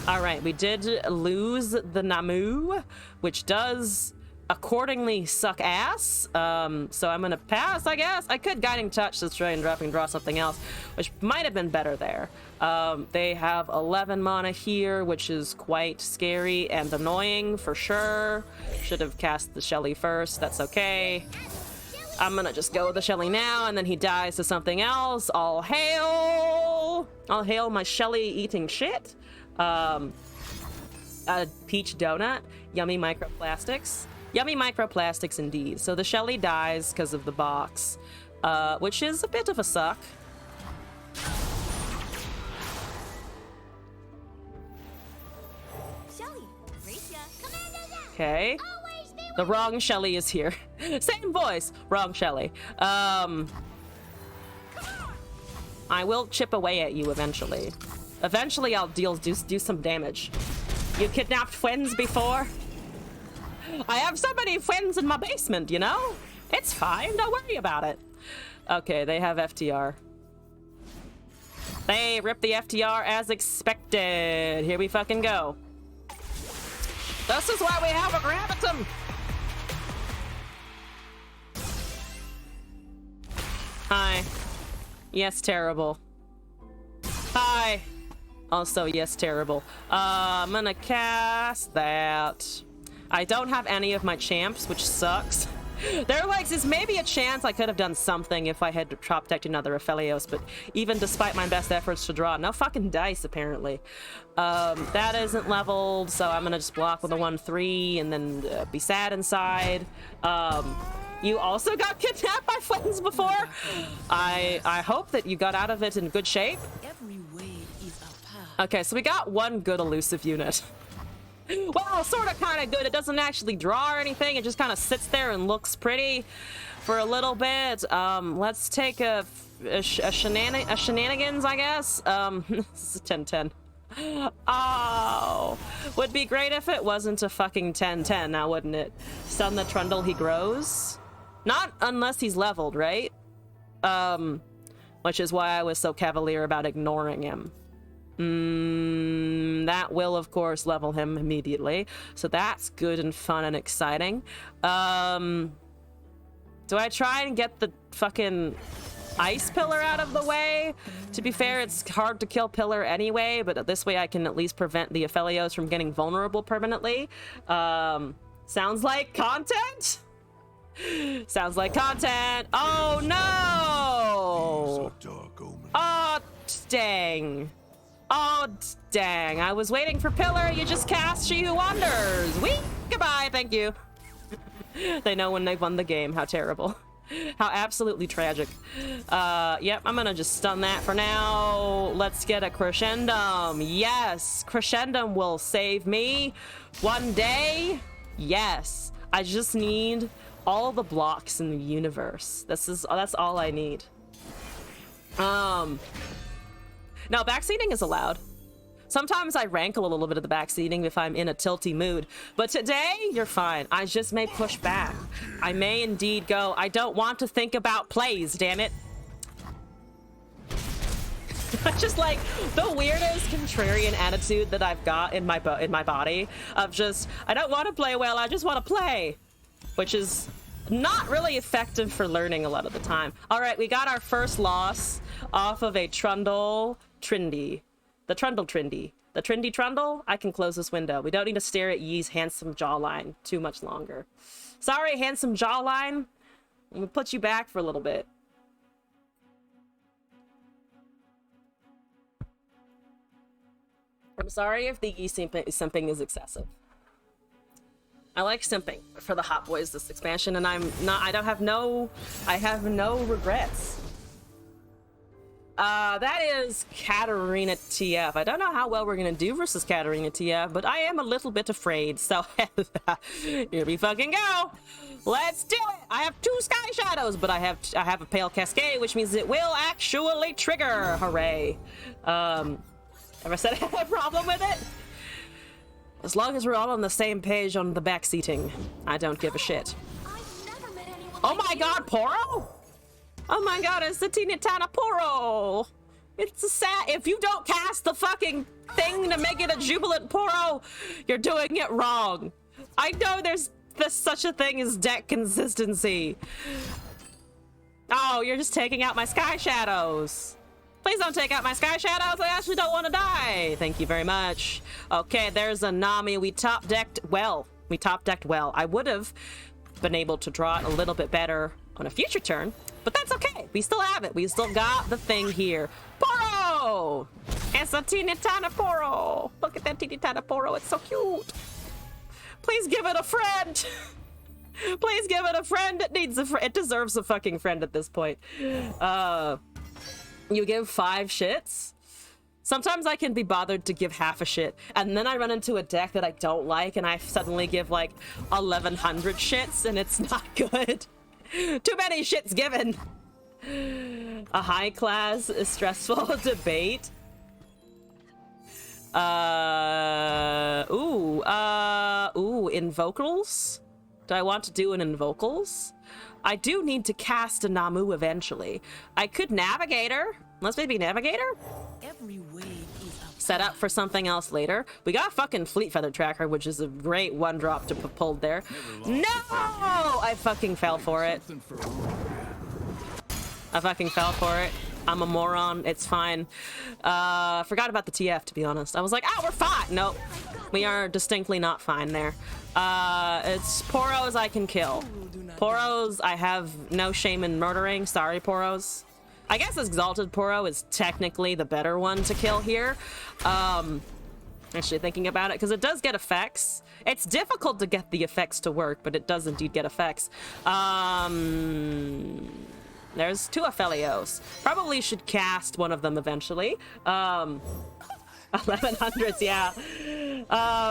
All right, we did lose the Namu, which does accordingly suck ass. So I'm gonna pass, I guess. I could Guiding Touch this try and draw something else, which might have been better there. They have 11 mana here, which is quite scary and annoying for sure. Should have cast the Shelly first, that's okay. I'm gonna just go with the Shelly now, and then he dies to something else. All hail! All hail my Shelly eating shit. A peach donut, yummy microplastics. Yummy microplastics indeed. So the Shelly dies because of the box, which is a bit of a suck. Okay. The wrong Shelly is here. Same voice, wrong Shelly. I will chip away at you eventually. Eventually I'll do some damage. You kidnapped friends before? I have so many friends in my basement, you know? It's fine, don't worry about it. Okay, they have FTR. They ripped the FTR as expected. Here we fucking go. This is why we have a Gravitum! Hi. Yes, terrible. Hi. Also, yes, terrible. I'm gonna cast that. I don't have any of my champs, which sucks. There is maybe a chance I could have done something if I had top decked another Aphelios, but even despite my best efforts to draw, no fucking dice, apparently. That isn't leveled, so I'm gonna just block with a 1/3 and then be sad inside. You also got kidnapped by friends before? I hope that you got out of it in good shape. Okay, so we got one good elusive unit. Well, sort of kind of good. It doesn't actually draw or anything. It just kind of sits there and looks pretty for a little bit. Let's take a shenanigans, I guess. This is 10-10. Oh, would be great if it wasn't a fucking 10-10 now, wouldn't it? Stun the Trundle, he grows. Not unless he's leveled, right? Which is why I was so cavalier about ignoring him. That will, of course, level him immediately. So that's good and fun and exciting. Do I try and get the fucking ice pillar out of the way? To be fair, it's hard to kill pillar anyway, but this way I can at least prevent the Aphelios from getting vulnerable permanently. Sounds like content? Sounds like content. Oh, no! Oh, dang. Oh, dang. I was waiting for pillar. You just cast She Who Wanders. Wee! Goodbye. Thank you. They know when they've won the game. How terrible. How absolutely tragic. Yep, I'm gonna just stun that for now. Let's get a crescendum. Yes, crescendum will save me one day. Yes, I just need all the blocks in the universe. That's all I need. No, backseating is allowed. Sometimes I rankle a little bit of the backseating if I'm in a tilty mood, but today you're fine. I just may push back. I may indeed go, I don't want to think about plays, damn it. Just like the weirdest contrarian attitude that I've got in my body of just, I don't want to play well, I just want to play, which is not really effective for learning a lot of the time. All right, we got our first loss off of a Trundle Trindy. The Trundle Trindy. The Trindy Trundle? I can close this window. We don't need to stare at Yee's handsome jawline too much longer. Sorry, handsome jawline. I'm gonna put you back for a little bit. I'm sorry if the Yee simping is excessive. I like simping for the hot boys this expansion, and I have no regrets. That is Katarina TF. I don't know how well we're gonna do versus Katarina TF, but I am a little bit afraid, so here we fucking go. Let's do it. I have 2 Sky Shadows, but I have a Pale Cascade, which means it will actually trigger. Hooray. Ever said I had a problem with it? As long as we're all on the same page on the backseating, I don't give a shit. Oh my god, Poro? Oh my god, it's the Teeny Tana Poro! It's a sad— if you don't cast the fucking thing to make it a Jubilant Poro, you're doing it wrong. I know there's such a thing as deck consistency. Oh, you're just taking out my Sky Shadows. Please don't take out my Sky Shadows. I actually don't want to die. Thank you very much. Okay, there's a Nami. We top-decked well. I would have been able to draw it a little bit better on a future turn, but that's okay. We still have it. We still got the thing here. Poro! It's a teeny tiny Poro. Look at that teeny tiny Poro. It's so cute. Please give it a friend. Please give it a friend. It needs a friend. It deserves a fucking friend at this point. You give 5 shits? Sometimes I can be bothered to give half a shit, and then I run into a deck that I don't like, and I suddenly give like 1,100 shits, and it's not good. Too many shits given. A high class is stressful debate. Invocals? Do I want to do an Invocals? I do need to cast a Namu eventually. I could Navigator. Let's maybe Navigator? Every wave is a Set up for something else later. We got a fucking Fleet Feather Tracker, which is a great 1-drop to put pulled there. No! I fucking fell for it. I'm a moron. It's fine. Forgot about the TF, to be honest. I was like, we're fine. Nope. We are distinctly not fine there. It's Poros I can kill. Poros I have no shame in murdering. Sorry, Poros. I guess Exalted Poro is technically the better one to kill here. Actually thinking about it, because it does get effects. It's difficult to get the effects to work, but it does indeed get effects. There's 2 Aphelios. Probably should cast one of them eventually. 1100s, yeah.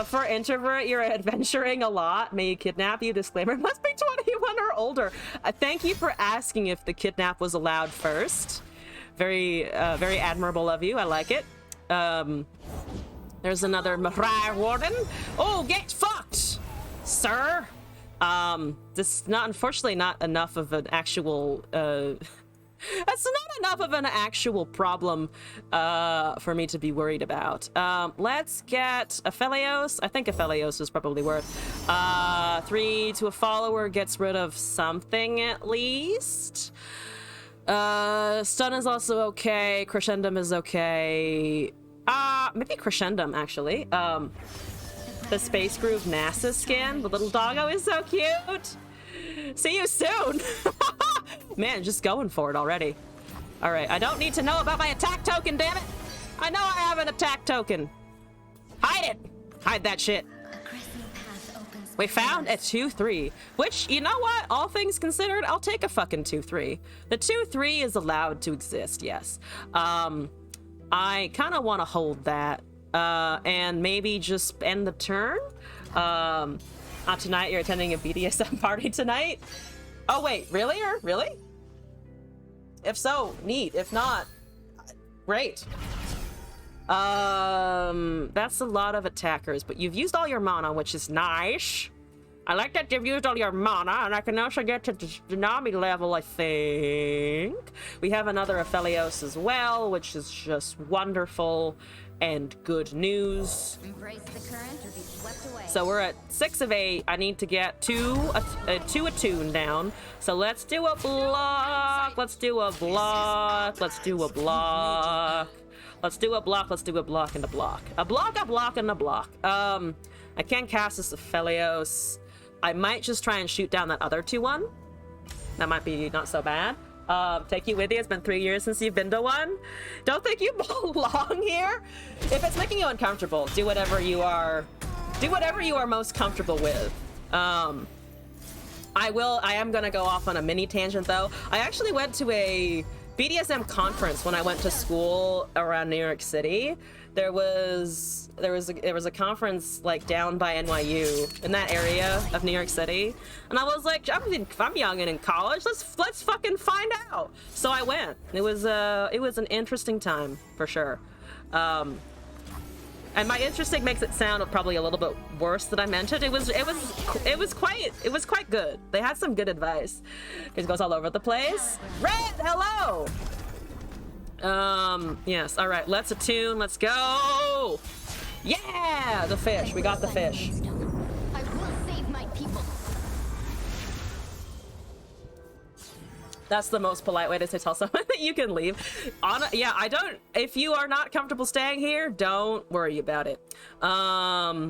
For introvert, you're adventuring a lot. May kidnap you. Disclaimer, must be 21 or older. Thank you for asking if the kidnap was allowed first. Very admirable of you. I like it. There's another Mariah Warden. Oh, get fucked, sir. This is unfortunately not enough of an actual that's not enough of an actual problem for me to be worried about. Let's get Aphelios. I think Aphelios is probably worth 3 to a follower, gets rid of something at least. Stun is also okay. Crescendum is okay. Maybe Crescendum actually. The Space Groove NASA skin. The little doggo is so cute. See you soon. Man, just going for it already. All right, I don't need to know about my attack token, damn it. I know I have an attack token. Hide it. Hide that shit. A crescent path opens We found a 2-3, which, you know what? All things considered, I'll take a fucking 2-3. The 2-3 is allowed to exist, yes. I kind of want to hold that, and maybe just end the turn. Tonight you're attending a BDSM party tonight? Oh wait, really? Really? If so, neat. If not, great. That's a lot of attackers, but you've used all your mana, which is nice. I like that you've used all your mana, and I can also get to Tsunami level, I think. We have another Aphelios as well, which is just wonderful and good news. Embrace the current or be swept away. So we're at 6 of 8. I need to get two attune down. So let's do a block. Let's do a block. Let's do a block. Let's do a block. Let's do a block and a block. A block, a block, and a block. I can't cast this Aphelios. I might just try and shoot down that other 2-1. That might be not so bad. Take you with you. It's been 3 years since you've been to one. Don't think you belong here. If it's making you uncomfortable, do whatever you are most comfortable with. I am gonna go off on a mini tangent though. I actually went to a BDSM conference when I went to school around New York City. There was a conference like down by NYU in that area of New York City, and I was like, I'm young and in college. Let's fucking find out. So I went. It was an interesting time for sure. And my interesting makes it sound probably a little bit worse than I meant it. It was quite good. They had some good advice. It goes all over the place. Red, hello. Yes. All right. Let's attune. Let's go. Yeah, the fish. We got the fish. I will save my people. That's the most polite way to tell someone that you can leave. Yeah, if you are not comfortable staying here, don't worry about it. I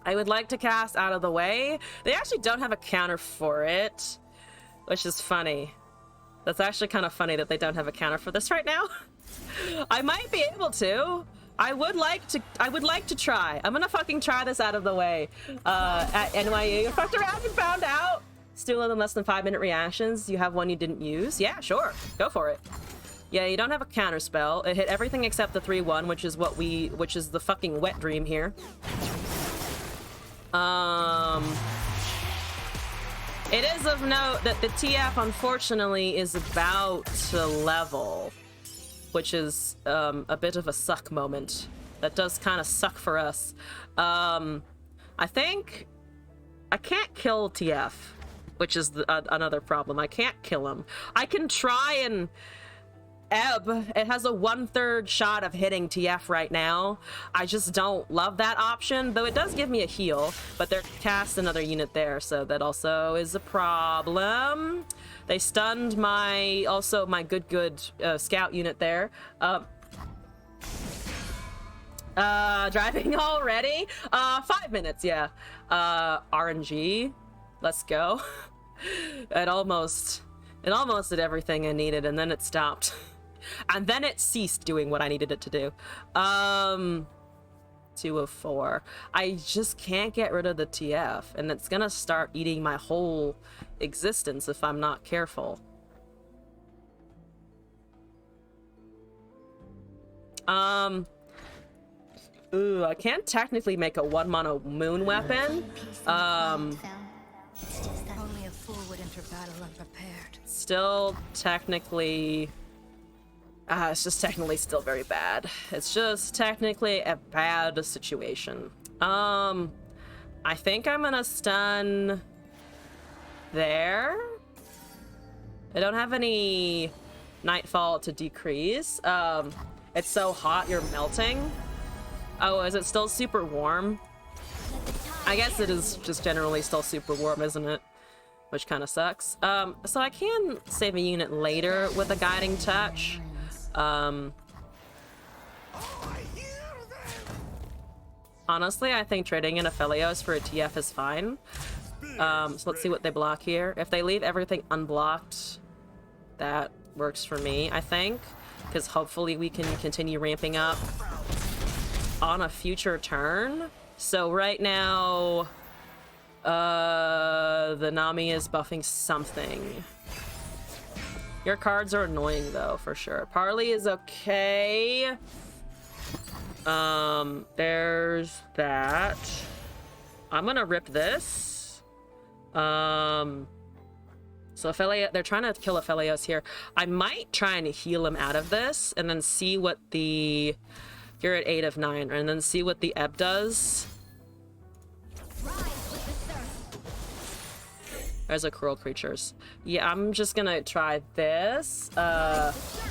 would like to cast Out of the Way. They actually don't have a counter for it, which is funny. That's actually kind of funny that they don't have a counter for this right now. I might be able to. I would like to try. I'm gonna fucking try this Out of the Way at NYU. You fucked around and found out. Still in less than 5-minute reactions. You have one you didn't use. Yeah, sure. Go for it. Yeah, you don't have a counter spell. It hit everything except the 3-1, which is the fucking wet dream here. It is of note that the TF unfortunately is about to level, which is a bit of a suck moment. That does kind of suck for us. I think I can't kill TF, which is another problem. I can't kill him. I can try and Ebb. It has a 1/3 shot of hitting TF right now. I just don't love that option, though it does give me a heal, but they're cast another unit there, so that also is a problem. They stunned my good scout unit there. Driving already? 5 minutes, yeah. RNG. Let's go. It almost did everything I needed, and then it stopped. And then it ceased doing what I needed it to do. 2 of 4. I just can't get rid of the TF, and it's gonna start eating my whole existence if I'm not careful. Ooh, I can't technically make a 1-mana moon weapon. It's just that Only a fool would enter battle unprepared. Still technically... it's just technically still very bad. It's just technically a bad situation. I think I'm gonna stun there. I don't have any nightfall to decrease. It's so hot you're melting. Oh, is it still super warm? I guess it is just generally still super warm, isn't it? Which kind of sucks. So I can save a unit later with a guiding touch. Honestly, I think trading in Aphelios for a TF is fine. So let's see what they block here. If they leave everything unblocked, that works for me, I think. Because hopefully we can continue ramping up on a future turn. So right now, The Nami is buffing something. Your cards are annoying though, for sure. Parley is okay. There's that. I'm gonna rip this. So they're trying to kill Aphelios here. I might try and heal him out of this and then see what the... You're at 8 of 9, and then see what the Ebb does. There's a cruel creatures. Yeah, I'm just gonna try this.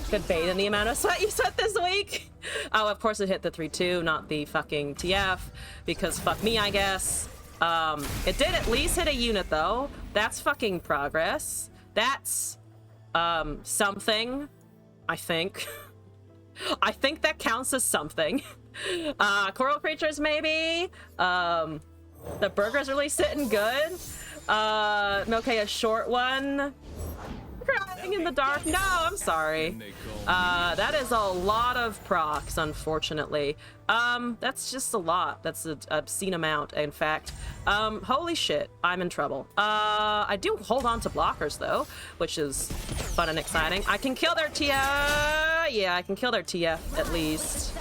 Could bait in the amount of sweat you set this week. Oh, of course it hit the 3-2, not the fucking TF, because fuck me, I guess. It did at least hit a unit though. That's fucking progress. That's something, I think. I think that counts as something. Coral creatures maybe. The burger's really sitting good. Okay, a short one. Crying in the dark. No, I'm sorry. That is a lot of procs, unfortunately. That's just a lot. That's an obscene amount, in fact. Holy shit, I'm in trouble. I do hold on to blockers, though, which is fun and exciting. I can kill their TF. Yeah, I can kill their TF, at least.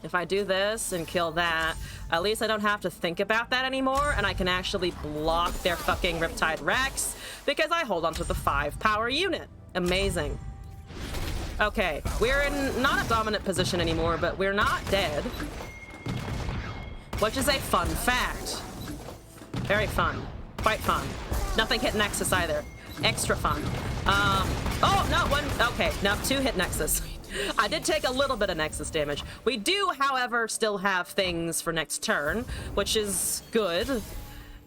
If I do this and kill that, at least I don't have to think about that anymore, and I can actually block their fucking Riptide Rex, because I hold onto the 5 power unit. Amazing. Okay, we're in not a dominant position anymore, but we're not dead. Which is a fun fact. Very fun. Quite fun. Nothing hit Nexus either. Extra fun. Oh, not one. Okay, now 2 hit Nexus. I did take a little bit of Nexus damage. We do, however, still have things for next turn, which is good.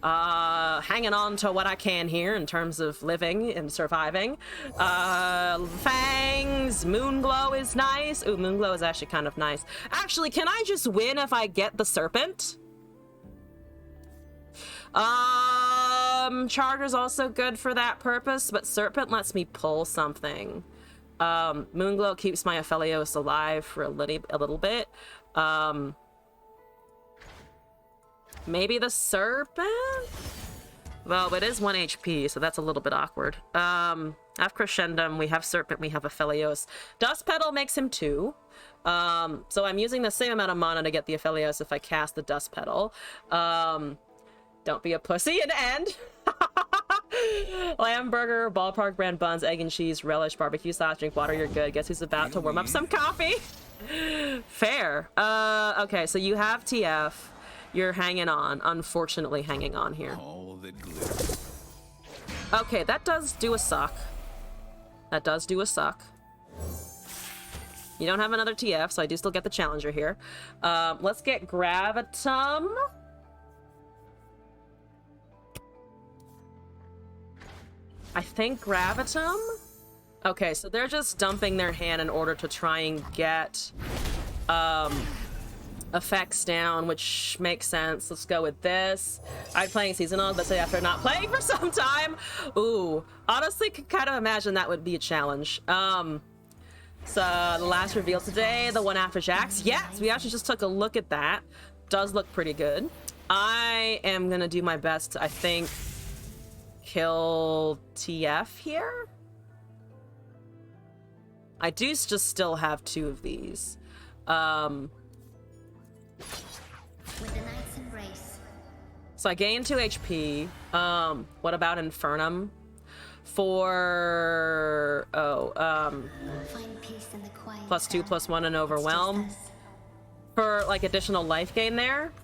Hanging on to what I can here in terms of living and surviving. Fangs, Moonglow is nice. Ooh, Moonglow is actually kind of nice. Actually, can I just win if I get the Serpent? Charger's also good for that purpose, but Serpent lets me pull something. Moonglow keeps my Aphelios alive for a little bit. Maybe the Serpent? Well, it is 1 HP, so that's a little bit awkward. I have Crescendum, we have Serpent, we have Aphelios. Dust Petal makes him 2. So I'm using the same amount of mana to get the Aphelios if I cast the Dust Petal. Don't be a pussy and end. Lamb burger, ballpark brand buns, egg and cheese, relish, barbecue sauce, drink water, you're good. Guess who's about to warm up some coffee? Fair. Okay, so you have TF. You're hanging on. Unfortunately hanging on here. Okay, that does do a suck. That does do a suck. You don't have another TF, so I do still get the challenger here. Let's get Gravitum. I think Gravitum? Okay, so they're just dumping their hand in order to try and get effects down, which makes sense. Let's go with this. I'm playing seasonal, but say after not playing for some time. Ooh, honestly, could kind of imagine that would be a challenge. So the last reveal today, the one after Jax. Yes, we actually just took a look at that. Does look pretty good. I am gonna do my best to, I think, kill TF here. I do just still have 2 of these. With the Knight's Embrace. So I gain 2 HP. What about Infernum? For Find peace in the quiet +2/+1 and Overwhelm. For like additional life gain there.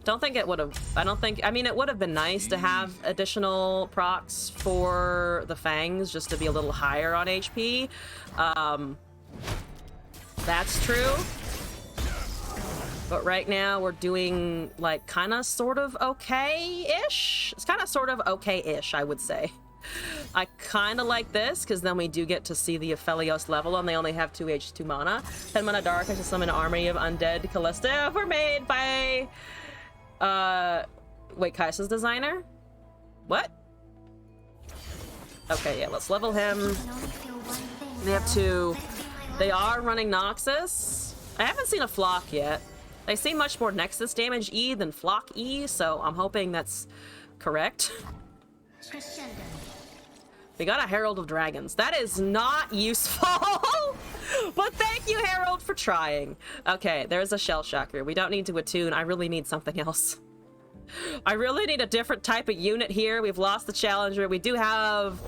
Don't think it would have. I mean, it would have been nice to have additional procs for the Fangs just to be a little higher on HP. That's true. But right now we're doing like kind of sort of okay-ish. It's kind of sort of okay-ish, I would say. I kind of like this because then we do get to see the Aphelios level and they only have 2 2 mana. 10 mana dark is to summon an army of undead Callista were made by wait, Kaisa's designer? What? Okay, yeah, let's level him. They have 2. They are running Noxus. I haven't seen a Flock yet. They seem much more Nexus damage E than Flock E, so I'm hoping that's correct. Crescendo. We got a Herald of Dragons. That is not useful, but thank you, Herald, for trying. Okay, there's a Shell Shocker. We don't need to attune. I really need something else. I really need a different type of unit here. We've lost the Challenger. We do have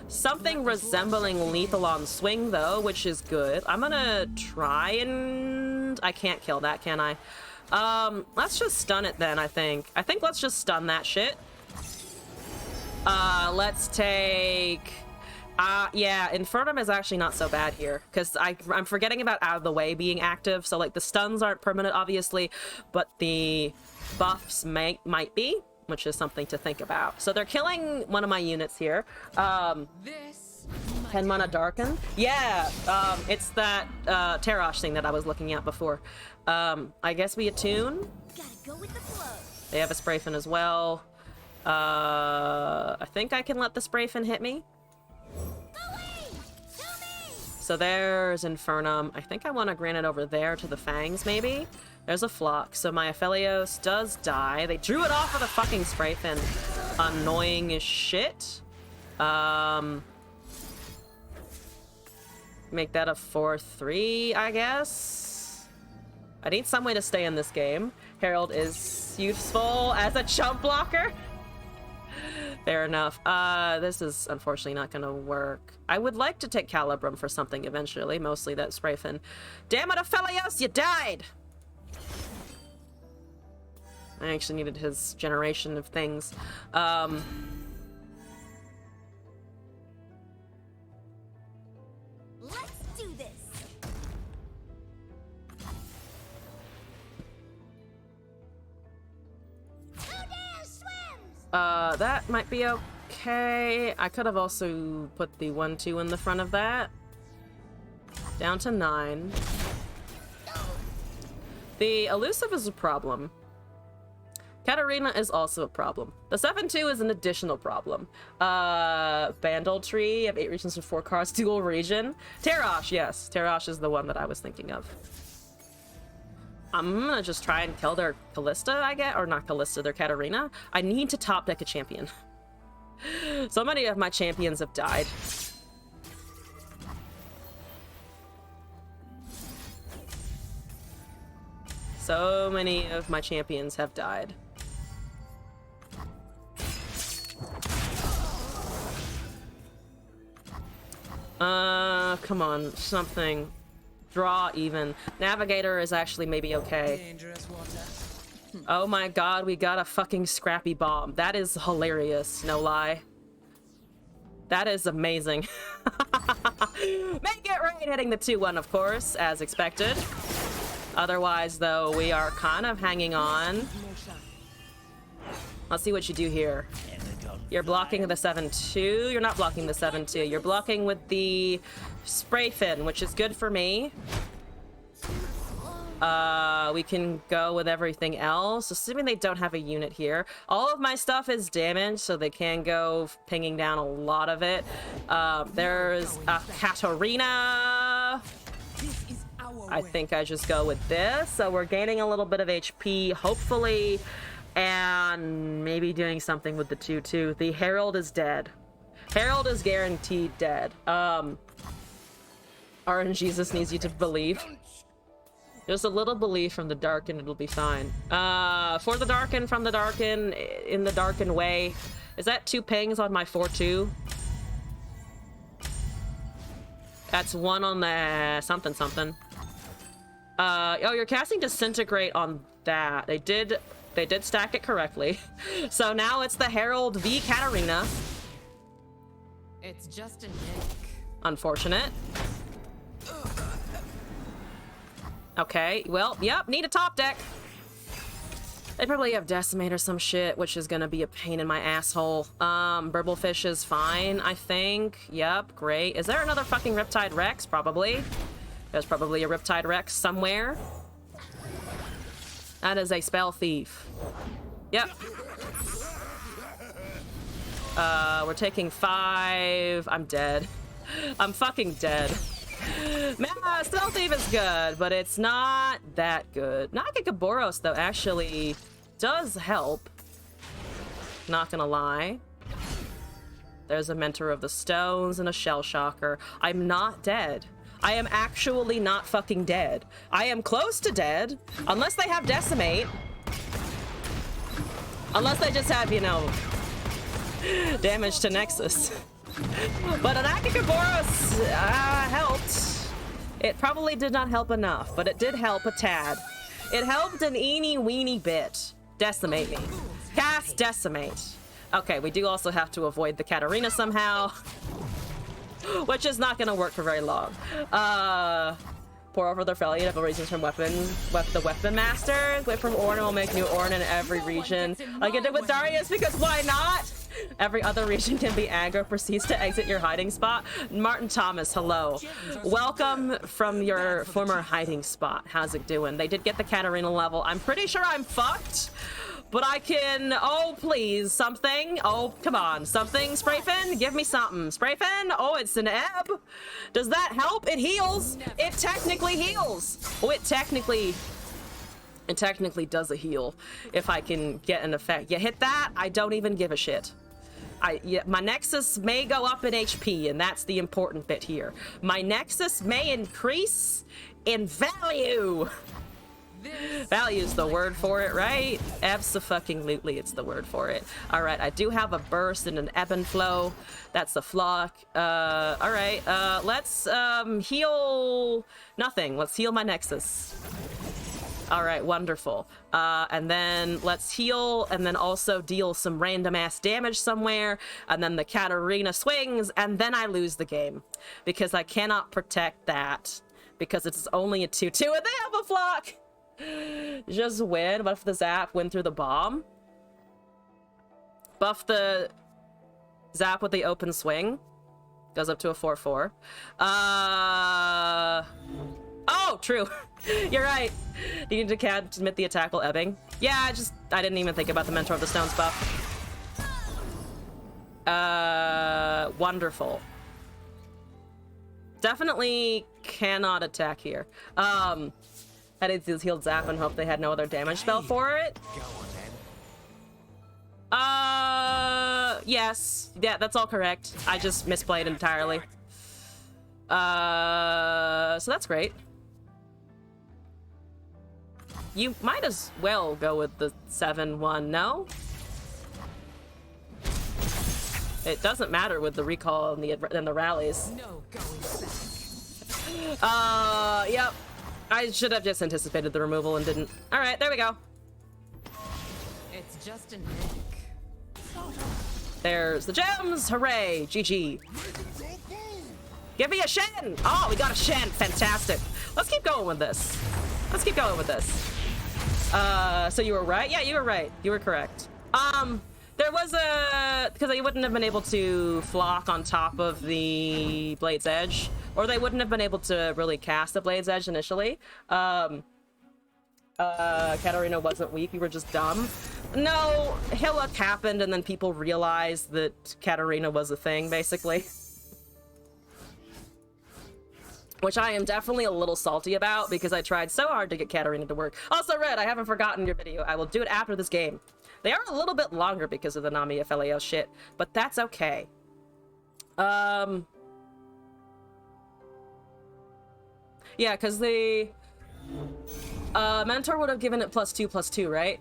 something resembling lethal on swing, though, which is good. I'm gonna try and... I can't kill that, can I? Let's just stun it then, I think. Let's just stun that shit. Let's take... yeah, Infernum is actually not so bad here, because I'm forgetting about Out of the Way being active, so, like, the stuns aren't permanent, obviously, but the buffs might be, which is something to think about. So they're killing one of my units here. 10 mana Darken. Yeah, it's that Terash thing that I was looking at before. I guess we attune. Gotta go with the flow. They have a Sprayfin as well. I think I can let the Sprayfin hit me. So there's Infernum. I think I want to grant it over there to the Fangs, maybe? There's a Flock. So my Aphelios does die. They drew it off of the fucking Sprayfin. Annoying as shit. Make that a 4-3, I guess? I need some way to stay in this game. Herald is useful as a chump blocker. Fair enough. This is unfortunately not gonna work. I would like to take Calibrum for something eventually, mostly that Sprayfin. Damn it, Aphelios, you died! I actually needed his generation of things. Let's do this. That might be okay. I could have also put the 1-2 in the front of that. Down to 9. The elusive is a problem. Katarina is also a problem. The 7-2 is an additional problem. Bandle Tree of 8 regions and 4 cards, dual region. Terash, yes. Terash is the one that I was thinking of. I'm gonna just try and kill their Callista, I guess. Or not Callista, their Katarina. I need to top deck a champion. So many of my champions have died. So many of my champions have died. Come on, something. Draw even. Navigator is actually maybe okay. Oh my god, we got a fucking scrappy bomb. That is hilarious, no lie. That is amazing. Make it right, hitting the 2-1, of course, as expected. Otherwise, though, we are kind of hanging on. Let's see what you do here. You're blocking the 7-2. You're not blocking the 7-2. You're blocking with the Sprayfin, which is good for me. We can go with everything else, assuming they don't have a unit here. All of my stuff is damaged, so they can go pinging down a lot of it. There's a Katarina. I think I just go with this. So we're gaining a little bit of HP, hopefully, and maybe doing something with the 2-2. The Herald is dead. Herald is guaranteed dead. RNGesus needs you to believe. Just a little belief from the Darken, it'll be fine. For the Darken, from the Darken, in the Darken way. Is that 2 pings on my 4-2? That's 1 on the something. Oh, you're casting Disintegrate on that. They did stack it correctly. So now it's the Herald v Katarina. It's just a nick. Unfortunate. Okay, well, yep, need a top deck. They probably have Decimate or some shit, which is gonna be a pain in my asshole. Burblefish is fine, I think. Yep, great. Is there another fucking Riptide Rex? Probably. There's probably a Riptide Rex somewhere. That is a spell thief. Yep. We're taking 5. I'm dead. I'm fucking dead. Man, Stealth Thief is good, but it's not that good. Nagikaboros, though, actually does help. Not gonna lie. There's a Mentor of the Stones and a Shell Shocker. I'm not dead. I am actually not fucking dead. I am close to dead, unless they have Decimate. Unless they just have, you know, damage to Nexus. But an Akikaboros helped. It probably did not help enough, but it did help a tad. It helped an eeny weeny bit. Decimate me. Cast Decimate. Okay, we do also have to avoid the Katarina somehow. Which is not gonna work for very long. Pour over the Frelia, have reasons from the Weapon Master. Quit from Ornn and we'll make new Ornn in every region. Like I did with Darius, because why not? Every other region can be aggro. Proceeds to exit your hiding spot. Martin Thomas, hello. Welcome from your former hiding spot. How's it doing? They did get the Katarina level. I'm pretty sure I'm fucked. But I can, oh please, something. Oh, come on, something, Sprayfin, give me something. Sprayfin, oh, it's an ebb. Does that help? It heals. It technically heals. Oh, it technically does a heal if I can get an effect. You hit that, I don't even give a shit. My Nexus may go up in HP, and that's the important bit here. My Nexus may increase in value. Value's the word for it, right? Abso-fucking-lutely, it's the word for it. All right, I do have a burst and an ebb and flow. That's the flock. All right, let's heal nothing. Let's heal my Nexus. All right, wonderful. And then let's heal and then also deal some random ass damage somewhere. And then the Katarina swings and then I lose the game because I cannot protect that because it's only a 2-2 and they have a flock. Just win. What if the zap win through the bomb? Buff the zap with the open swing. Goes up to a 4-4. Oh, true. You're right. You need to commit the attack while ebbing. Yeah, I didn't even think about the Mentor of the Stones buff. Wonderful. Definitely cannot attack here. I did this healed zap and hope they had no other damage spell for it. Yes. Yeah, that's all correct. I just misplayed entirely. So that's great. You might as well go with the 7-1, no? It doesn't matter with the recall and the rallies. No going back. Yep. I should have just anticipated the removal and didn't. All right, there we go. It's just an egg. There's the gems. Hooray. GG. Give me a Shen. Oh, we got a Shen. Fantastic. Let's keep going with this. Let's keep going with this. So you were right? Yeah, you were right. You were correct. There was because they wouldn't have been able to flock on top of the Blade's Edge, or they wouldn't have been able to really cast the Blade's Edge initially. Katarina wasn't weak, we were just dumb. No, Hillock happened and then people realized that Katarina was a thing, basically. Which I am definitely a little salty about because I tried so hard to get Katarina to work. Also, Red, I haven't forgotten your video. I will do it after this game. They are a little bit longer because of the Nami Felios shit, but that's okay. Yeah, because the Mentor would have given it +2/+2, right?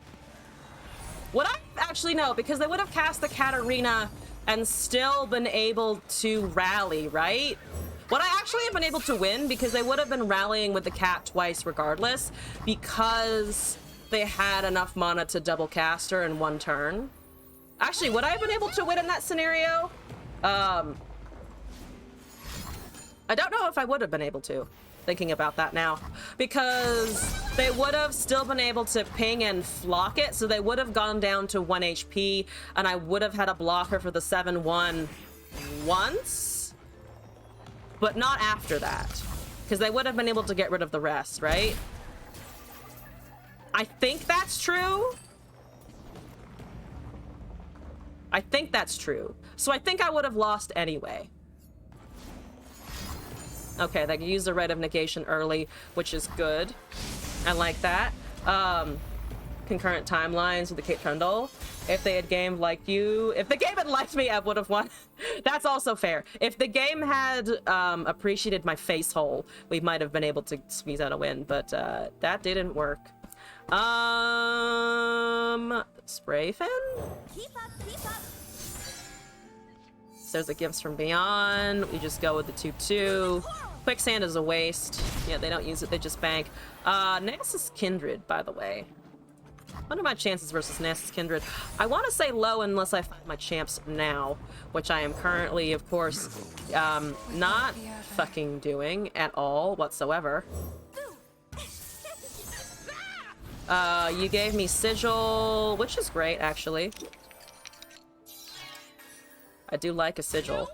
Would I? Actually, no, because they would have cast the Katarina and still been able to rally, right? Would I actually have been able to win? Because they would have been rallying with the cat twice regardless, because they had enough mana to double cast her in one turn. Actually, would I have been able to win in that scenario? I don't know if I would have been able to, thinking about that now, because they would have still been able to ping and flock it, so they would have gone down to 1 HP, and I would have had a blocker for the 7-1 once, but not after that, because they would have been able to get rid of the rest, right? I think that's true. I think that's true. So I think I would have lost anyway. Okay, they can use the Rite of Negation early, which is good. I like that. Concurrent timelines with the Kate Trundle. If they had gamed like you, if the game had liked me, I would have won. That's also fair. If the game had appreciated my face hole, we might have been able to squeeze out a win, but that didn't work. Spray fin? Keep up. So there's a Gifts from Beyond. We just go with the 2/2. Quicksand is a waste. Yeah, they don't use it, they just bank. Nasus Kindred, by the way. What are my chances versus Nasus Kindred? I want to say low unless I find my champs now, which I am currently, of course, not fucking doing at all whatsoever. You gave me Sigil, which is great, actually. I do like a Sigil.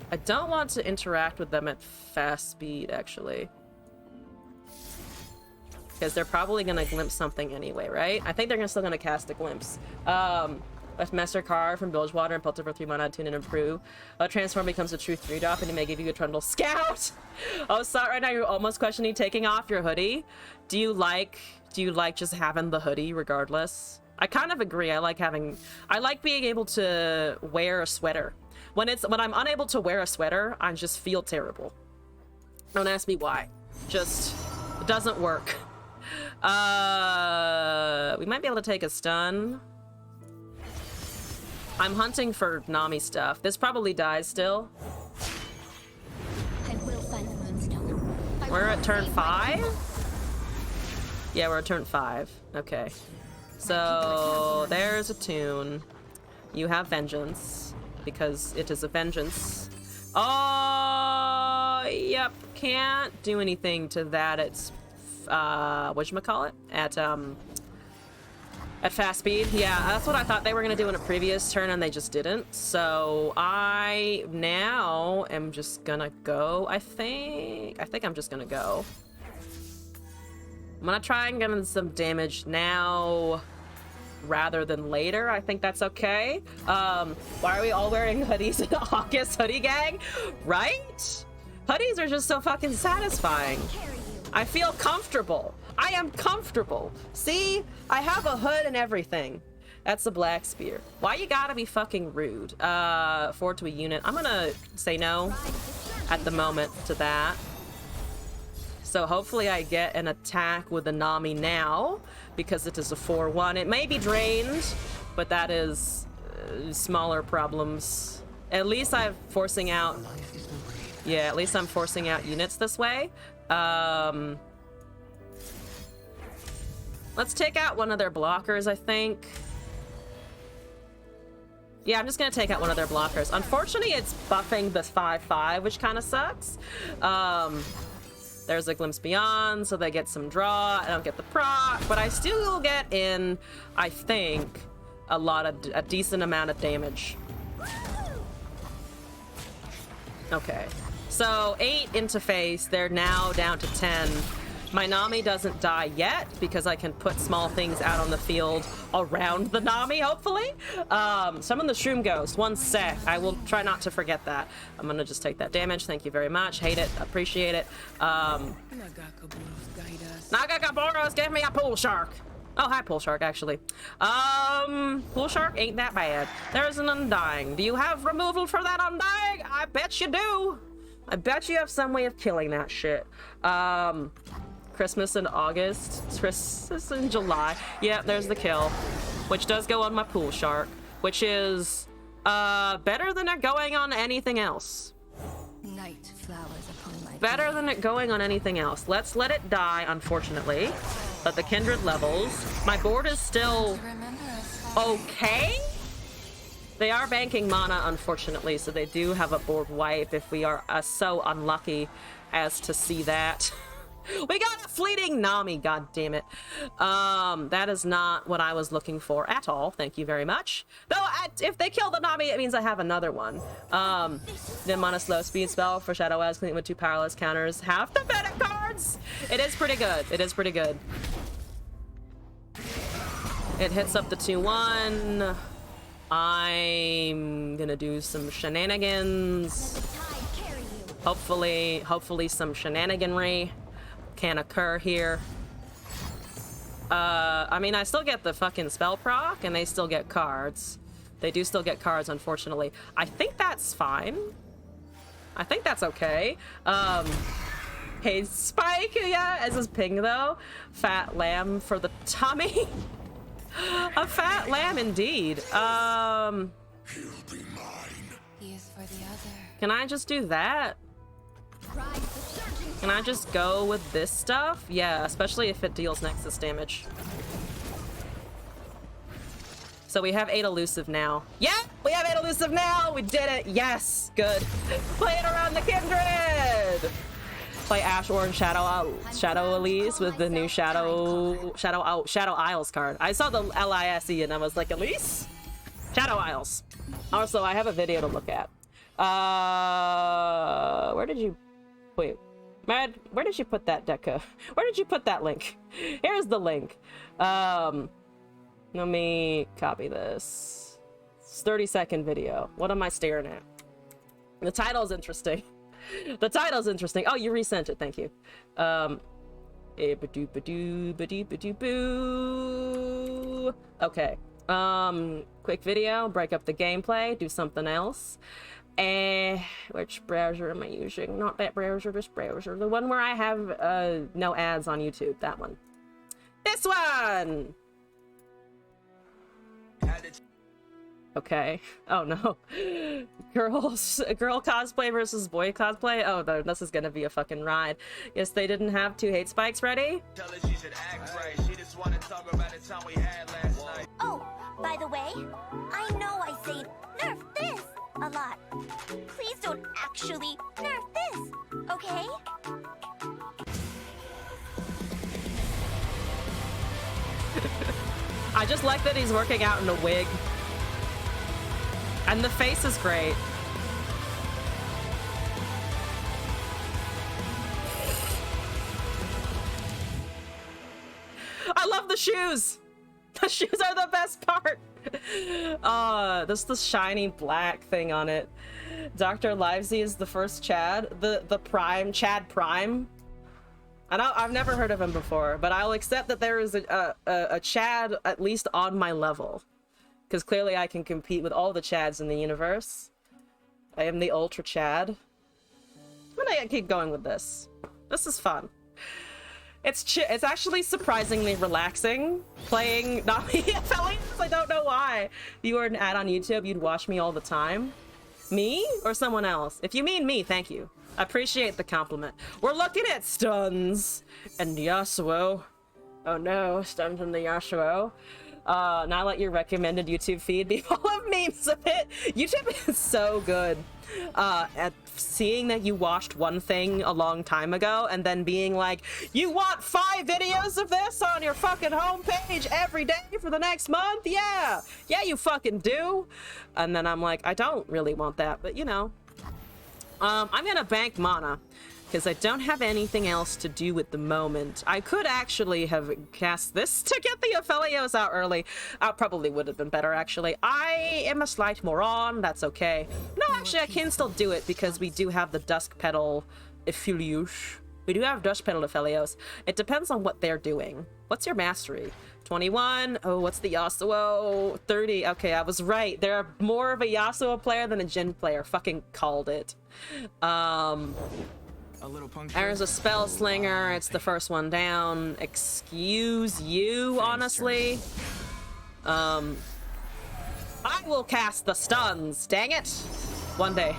I don't want to interact with them at fast speed, actually. Because they're probably going to glimpse something anyway, right? I think they're still going to cast a glimpse. Let's Master Card from Bilgewater and Pelter for 3 mana, tune and improve. Transform becomes a true 3-drop and it may give you a Trundle Scout! Oh, sorry, right now you're almost questioning taking off your hoodie. Do you like just having the hoodie regardless? I kind of agree. I like being able to wear a sweater. When I'm unable to wear a sweater, I just feel terrible. Don't ask me why. Just, it doesn't work. We might be able to take a stun. I'm hunting for Nami stuff. This probably dies still. I will find the moonstone. We're at turn 5? Yeah, we're at turn 5. Okay. So, there's a tune. You have Vengeance, because it is a vengeance. Oh, yep. Can't do anything to that. It's, whatchamacallit? At fast speed. Yeah, that's what I thought they were going to do in a previous turn, and they just didn't. So, I now am just gonna go, I think I'm just gonna go. I'm gonna try and get in some damage now rather than later. I think that's okay. Why are we all wearing hoodies in the August hoodie gang? Right? Hoodies are just so fucking satisfying. I feel comfortable. I am comfortable. See? I have a hood and everything. That's a Black Spear. Why you gotta be fucking rude? Forward to a unit. I'm gonna say no at the moment to that. So hopefully I get an attack with the Nami now, because it is a 4/1. It may be drained, but that is smaller problems. At least I'm forcing out... Yeah, at least I'm forcing out units this way. Let's take out one of their blockers, I think. Yeah, I'm just gonna take out one of their blockers. Unfortunately, it's buffing the 5/5, which kind of sucks. There's a Glimpse Beyond, so they get some draw. I don't get the proc, but I still get in, I think, a decent amount of damage. Okay, so 8 into face. They're now down to 10. My Nami doesn't die yet because I can put small things out on the field around the Nami, hopefully. Summon the Shroom Ghost, 1 sec. I will try not to forget that. I'm gonna just take that damage. Thank you very much. Hate it. Appreciate it. Nagakaboros, give me a Pool Shark. Oh, hi, Pool Shark, actually. Pool Shark ain't that bad. There's an Undying. Do you have removal for that Undying? I bet you do. I bet you have some way of killing that shit. Christmas in August, Christmas in July. Yeah, there's the kill, which does go on my Pool Shark, which is better than it going on anything else. Night flowers upon my Better than it going on anything else. Let's let it die, unfortunately. But the Kindred levels. My board is still okay. They are banking mana, unfortunately, so they do have a board wipe if we are so unlucky as to see that. We got a fleeting Nami, god damn it. That is not what I was looking for at all. Thank you very much. Though, if they kill the Nami, it means I have another one. Then mana slow speed spell for Shadow As, clean with 2 powerless counters. Half the meta cards! It is pretty good. It is pretty good. It hits up the 2-1. I'm gonna do some shenanigans. Hopefully some shenaniganry can occur here. I mean, I still get the fucking spell proc, and they still get cards. They do still get cards, unfortunately. I think that's fine. I think that's okay. Hey, Spike, yeah, as is Ping, though. Fat lamb for the tummy. A fat lamb, indeed. He'll be mine. He is for the other. Can I just do that? Can I just go with this stuff? Yeah, especially if it deals Nexus damage. So we have 8 elusive now. Yeah, we have 8 elusive now. We did it. Yes, good. Play it around the kindred. Play Ash Orange Shadow Elise with the new Shadow Isles card. I saw the LISE and I was like, Elise? Shadow Isles. Also, I have a video to look at. Where did you... Wait. Mad, where did you put that, Deca? Where did you put that link? Here's the link. Let me copy this. It's 30-second video. What am I staring at? The title's interesting. The title's interesting. Oh, you resent it. Thank you. Okay. Quick video. Break up the gameplay. Do something else. Which browser am I using? Not that browser, this browser. The one where I have no ads on YouTube. That one. This one! Okay. Oh no. Girl cosplay versus boy cosplay? Oh no, this is gonna be a fucking ride. Yes, they didn't have 2 hate spikes ready? Tell her she should act right. She just wanna talk about the time we had last night. Oh, by the way, I know I say nerf this a lot. Please don't actually nerf this, okay? I just like that he's working out in a wig. And the face is great. I love the shoes! The shoes are the best part! This the shiny black thing on it. Dr. Livesey is the first Chad. The Prime, Chad Prime. I know I've never heard of him before, but I'll accept that there is a Chad at least on my level. Because clearly I can compete with all the Chads in the universe. I am the Ultra Chad. I'm gonna keep going with this. This is fun. It's actually surprisingly relaxing playing not me affiliates. I don't know why. If you were an ad on YouTube, you'd watch me all the time. Me or someone else? If you mean me, thank you. I appreciate the compliment. We're looking at stuns and Yasuo. Oh no, stuns and the Yasuo. Now let your recommended YouTube feed be full of memes of it. YouTube is so good at seeing that you watched one thing a long time ago and then being like, you want 5 videos of this on your fucking homepage every day for the next month? Yeah, you fucking do. And then I'm like, I don't really want that, but you know. I'm gonna bank mana because I don't have anything else to do at the moment. I could actually have cast this to get the Aphelios out early. Probably would have been better, actually. I am a slight moron. That's okay. No, actually, I can still do it because we do have the Dusk Petal Aphelios. We do have Dusk Petal Aphelios. It depends on what they're doing. What's your mastery? 21. Oh, what's the Yasuo? 30. Okay, I was right. They're more of a Yasuo player than a Jhin player. Fucking called it. A little There's a spell slinger. It's the first one down. Excuse you, honestly. I will cast the stuns. Dang it. One day.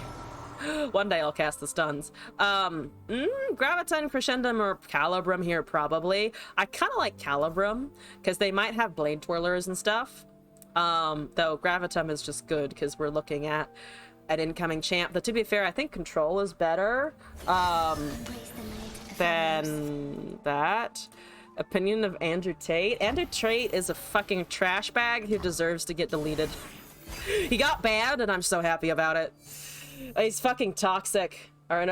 One day I'll cast the stuns. Graviton, Crescendum, or Calibrum here, probably. I kind of like Calibrum, because they might have Blade Twirlers and stuff. Though Graviton is just good, because we're looking at incoming champ. But to be fair, I think Control is better than that. Opinion of Andrew Tate. Andrew Tate is a fucking trash bag who deserves to get deleted. He got banned, and I'm so happy about it. He's fucking toxic. Our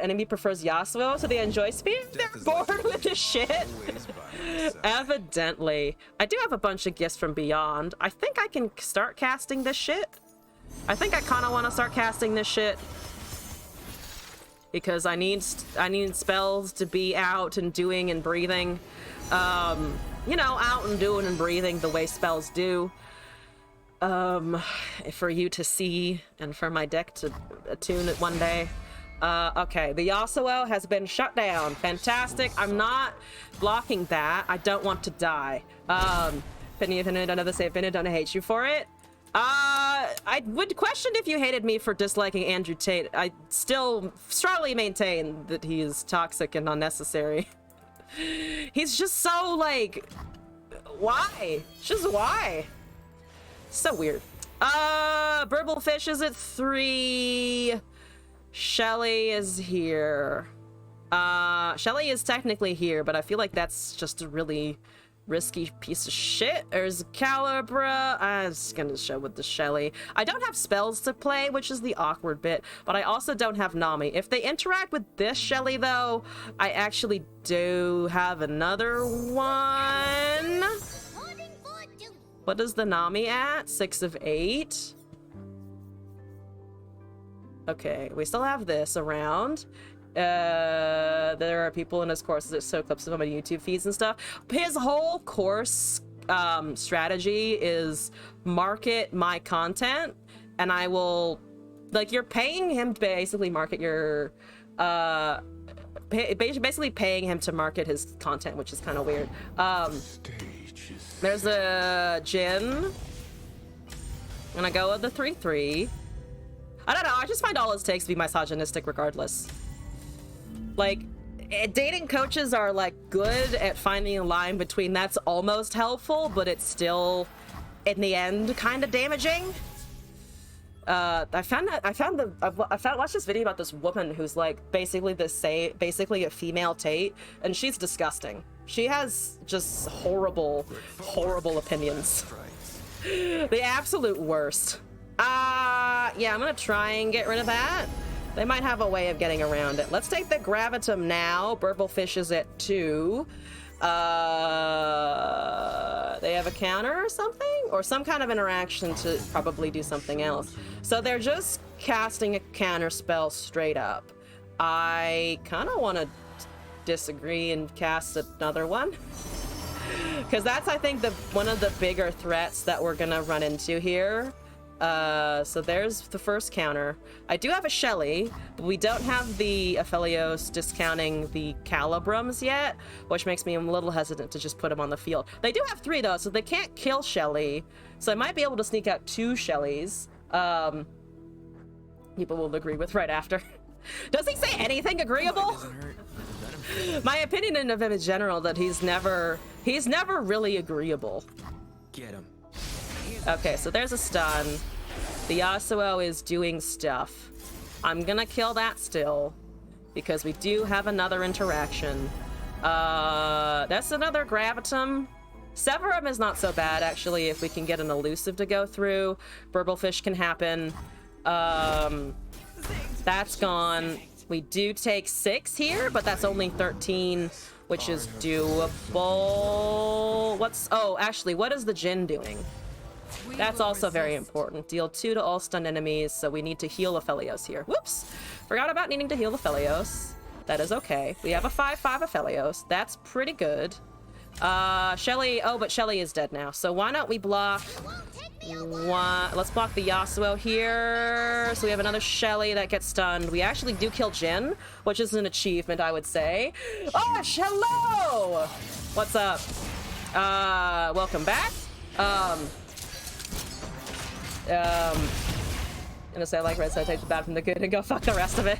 enemy prefers Yasuo, so they enjoy spear. They're bored with this shit. Evidently. I do have a bunch of gifts from beyond. I think I can start casting this shit. I think I kind of want to start casting this shit. Because I need spells to be out and doing and breathing. You know, out and doing and breathing the way spells do. For you to see and for my deck to attune it one day. Okay, the Yasuo has been shut down. Fantastic. I'm not blocking that. I don't want to die. Penny, another say, Penny, don't hate you for it. I would question if you hated me for disliking Andrew Tate. I still strongly maintain that he is toxic and unnecessary. He's just so, like, why? Just why? So weird. Burblefish is at 3. Shelly is here. Shelly is technically here, but I feel like that's just a really risky piece of shit. There's Calibra. I'm just gonna show with the Shelly. I don't have spells to play, which is the awkward bit, but I also don't have Nami. If they interact with this Shelly, though, I actually do have another one. What is the Nami at? 6 of 8. Okay, we still have this around. There are people in his courses that show clips of him on YouTube feeds and stuff. His whole course strategy is market my content, and I will, like, you're paying him to basically market your basically paying him to market his content, which is kind of weird. There's a Jin. I'm gonna go with the 3/3. I don't know, I just find all it takes to be misogynistic regardless. Like, dating coaches are, like, good at finding a line between that's almost helpful, but it's still, in the end, kind of damaging. I watched this video about this woman who's, like, basically a female Tate, and she's disgusting. She has just horrible opinions. The absolute worst. Yeah, I'm gonna try and get rid of that. They might have a way of getting around it. Let's take the Gravitum now. Burblefish is at 2. They have a counter or something? Or some kind of interaction to probably do something else. So they're just casting a counter spell straight up. I kind of want to disagree and cast another one. Because that's, I think, one of the bigger threats that we're going to run into here. So there's the first counter. I do have a Shelly, but we don't have the Aphelios discounting the Calibrums yet, which makes me a little hesitant to just put them on the field. They do have 3 though, so they can't kill Shelly. So I might be able to sneak out 2 Shellys. People will agree with right after. Does he say anything agreeable? My opinion of him in general that he's never really agreeable. Get him. Okay, so there's a stun. The Yasuo is doing stuff. I'm gonna kill that still, because we do have another interaction. That's another Gravitum. Severum is not so bad, actually, if we can get an elusive to go through. Burblefish can happen. That's gone. We do take 6 here, but that's only 13, which is doable. Actually, what is the Jin doing? That's also very important. Deal 2 to all stunned enemies, so we need to heal Aphelios here. Whoops! Forgot about needing to heal Aphelios. That is okay. We have a 5/5 Aphelios. That's pretty good. Shelly... Oh, but Shelly is dead now. So why don't we block... Let's block the Yasuo here. So we have another Shelly that gets stunned. We actually do kill Jin, which is an achievement, I would say. Oh, hello! What's up? Welcome back. Gonna say I like red, so I take the bad from the good and go fuck the rest of it.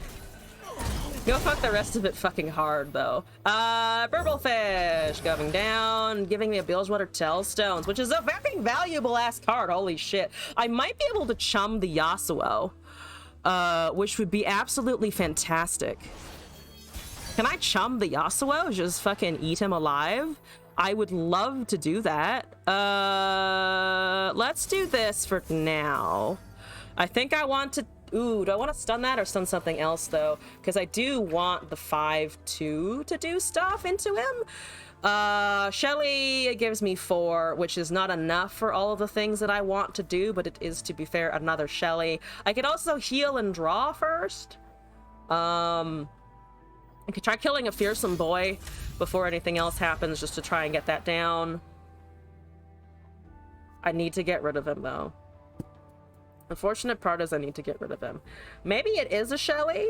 Go fuck the rest of it fucking hard, though. Burblefish going down, giving me a Bilgewater Tellstones, which is a very valuable-ass card, holy shit. I might be able to chum the Yasuo, which would be absolutely fantastic. Can I chum the Yasuo? Just fucking eat him alive? I would love to do that. Let's do this for now. I think I want to... Ooh, do I want to stun that or stun something else, though? Because I do want the 5-2 to do stuff into him. Shelly gives me 4, which is not enough for all of the things that I want to do, but it is, to be fair, another Shelly. I could also heal and draw first. I could try killing a fearsome boy before anything else happens, just to try and get that down. I need to get rid of him, though. Unfortunate part is I need to get rid of him. Maybe it is a Shelly,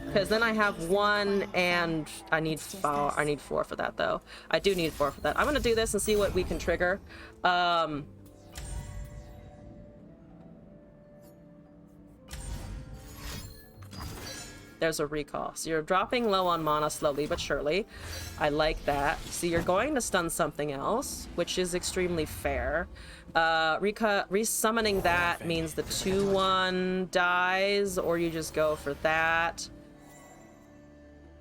because then I have 1 and I need 4 for that, though. I do need 4 for that. I'm gonna do this and see what we can trigger. There's a recall. So you're dropping low on mana slowly but surely. I like that. So you're going to stun something else, which is extremely fair. Resummoning that means the 2-1 dies, or you just go for that.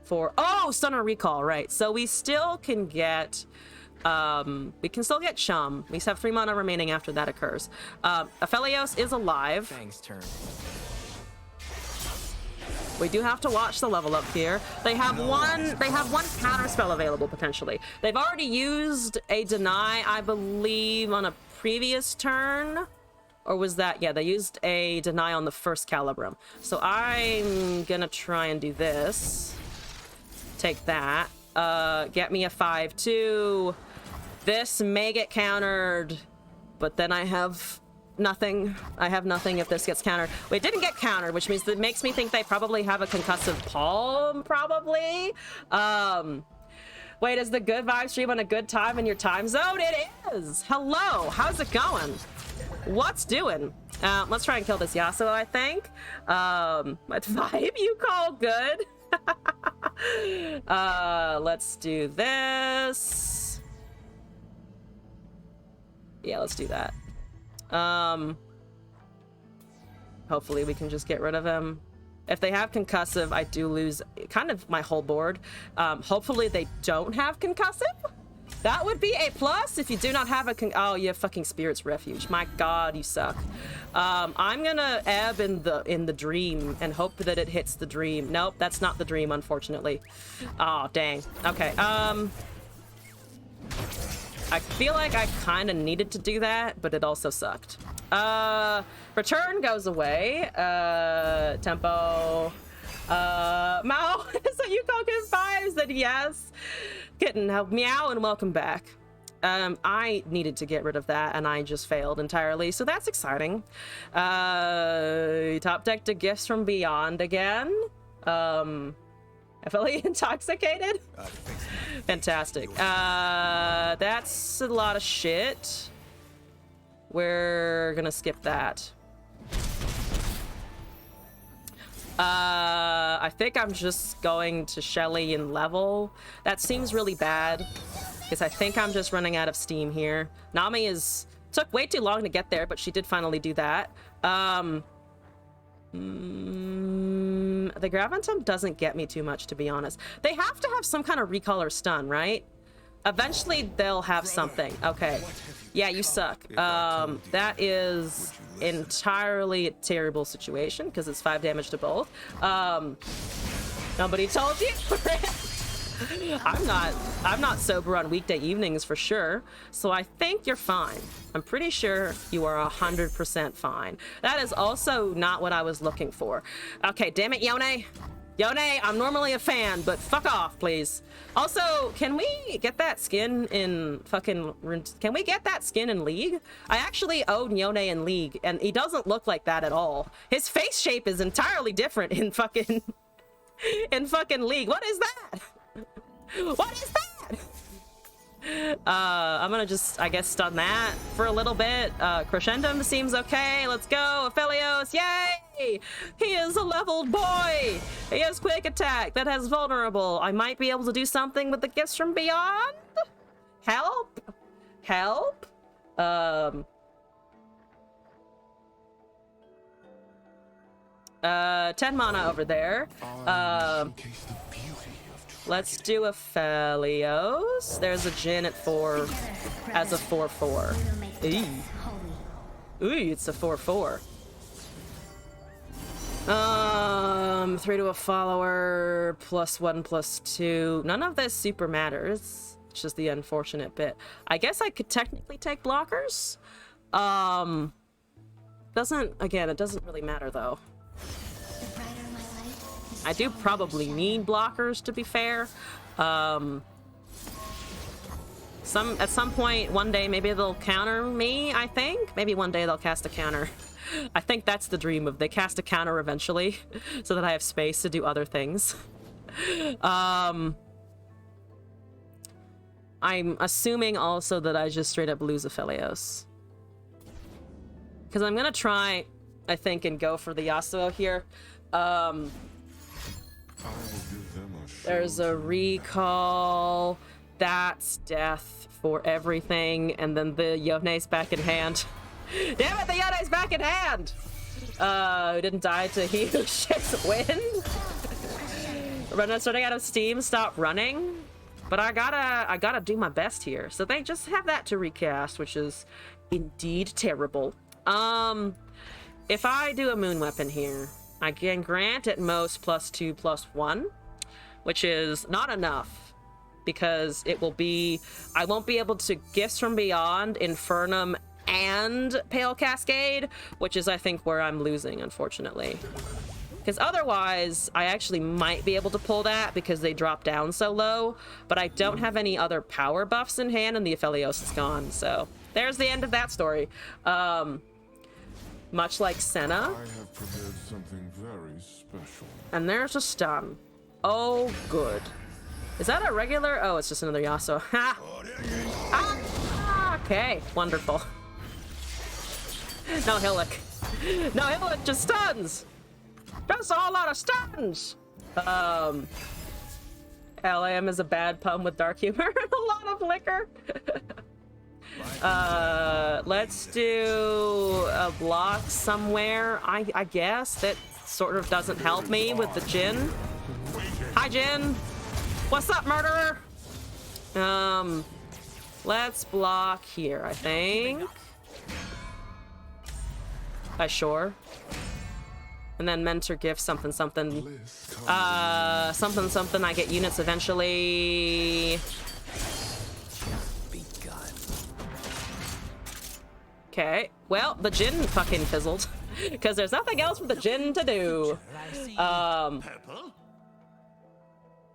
Oh, stun or recall, right. So we still can get... we can still get Chum. We have 3 mana remaining after that occurs. Aphelios is alive. Fang's turn. We do have to watch the level up here. They have one counter spell available potentially. They've already used a deny, I believe, on a previous turn. Or was that, yeah, they used a deny on the first Calibrum. So I'm gonna try and do this. Take that. Get me a 5-2. This may get countered, but then I have nothing. I have nothing if this gets countered. Wait, it didn't get countered, which means that makes me think they probably have a concussive palm, probably. Wait, is the good vibe stream on a good time in your time zone? It is. Hello, how's it going? What's doing? Let's try and kill this Yasuo, I think. What vibe you call good? Let's do this. Yeah, let's do that. Hopefully we can just get rid of him. If they have concussive, I do lose kind of my whole board. Hopefully they don't have concussive. That would be a plus if you do not have a oh, you have fucking Spirit's Refuge. My god, you suck. I'm gonna ebb in the dream and hope that it hits the dream. Nope, that's not the dream, unfortunately. Oh, dang. Okay, I feel like I kind of needed to do that, but it also sucked. Return goes away. Tempo. Mao, so you call good vibes? Then yes. Kitten, meow and welcome back. I needed to get rid of that, and I just failed entirely, so that's exciting. Top deck to Gifts from Beyond again. Fully intoxicated? Fantastic. That's a lot of shit. We're gonna skip that. I think I'm just going to Shelly and level. That seems really bad, because I think I'm just running out of steam here. Nami took way too long to get there, but she did finally do that. The Gravitum doesn't get me too much, to be honest. They have to have some kind of recall or stun, right? Eventually they'll have something. Okay. Yeah, you suck. That is entirely a terrible situation because it's 5 damage to both. Nobody told you. I'm not sober on weekday evenings for sure, so I think you're fine. I'm pretty sure you are 100% fine. That is also not what I was looking for. Okay, damn it, Yone. Yone, I'm normally a fan, but fuck off, please. Also, can we get that skin in Can we get that skin in League? I actually own Yone in League, and he doesn't look like that at all. His face shape is entirely different in fucking League. What is that? What is that? I'm gonna just, I guess, stun that for a little bit. Crescendum seems okay. Let's go, Aphelios, yay! He is a leveled boy! He has quick attack, that has vulnerable. I might be able to do something with the Gifts from Beyond? Help? Help? 10 mana over there. Let's do Aphelios. There's a Jhin at 4 as a 4/4. Ooh, it's a 4/4. 3 to a follower, +1/+2. None of this super matters. It's just the unfortunate bit. I guess I could technically take blockers. It doesn't really matter though. I do probably need blockers, to be fair. At some point, one day, maybe they'll counter me, I think. Maybe one day they'll cast a counter. I think that's the dream, of they cast a counter eventually, so that I have space to do other things. I'm assuming also that I just straight up lose Aphelios. Because I'm gonna try, I think, and go for the Yasuo here. There's a recall. That's death for everything. And then the Yone's back in hand. Damn it, the Yone's back in hand! Who didn't die to he who shakes wind? Running out of steam, stop running. But I gotta do my best here. So they just have that to recast, which is indeed terrible. If I do a moon weapon here, I can grant at most +2/+1, which is not enough because it will be, I won't be able to Gifts from Beyond, Infernum, and Pale Cascade, which is I think where I'm losing, unfortunately. Because otherwise, I actually might be able to pull that because they drop down so low, but I don't have any other power buffs in hand and the Aphelios is gone, so there's the end of that story. Much like Senna. I have prepared something very special. And there's a stun. Oh, good. Is that a regular? Oh, it's just another Yasuo. Ha! Ah! Okay, wonderful. No Hillock. No Hillock, just stuns! Just a whole lot of stuns! LAM is a bad pun with dark humor and a lot of liquor. Let's do a block somewhere. I guess that sort of doesn't help me with the Jhin. Hi, Jhin. What's up, murderer? Let's block here, I think. Sure. And then mentor gift something. Something, I get units eventually. Okay, well, the Jhin fucking fizzled. Because there's nothing else for the Jhin to do.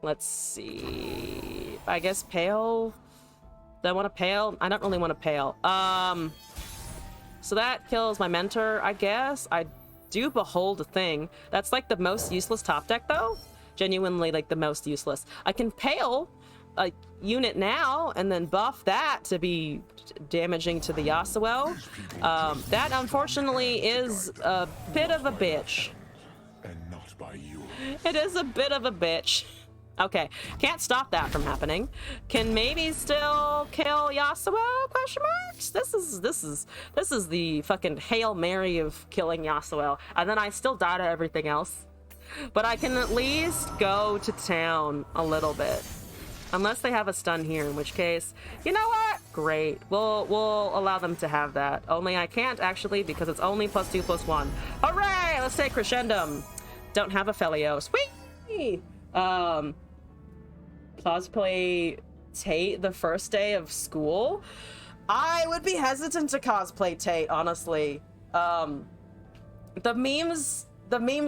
Let's see. I guess Pale. Do I want to Pale? I don't really want to Pale. So that kills my mentor, I guess. I do Behold a thing. That's like the most useless top deck, though. Genuinely, like the most useless. I can Pale a unit now and then buff that to be damaging to the Yasuo. That unfortunately is a bit of a bitch. And not by you. It is a bit of a bitch. Okay, can't stop that from happening. Can maybe still kill Yasuo? Question marks. This is the fucking Hail Mary of killing Yasuo, and then I still die to everything else. But I can at least go to town a little bit. Unless they have a stun here, in which case, you know what? Great. We'll allow them to have that. Only I can't actually because it's only +2/+1. Hooray! Let's take Crescendum. Don't have Aphelios. Whee! Cosplay Tate the first day of school? I would be hesitant to cosplay Tate, honestly. The memes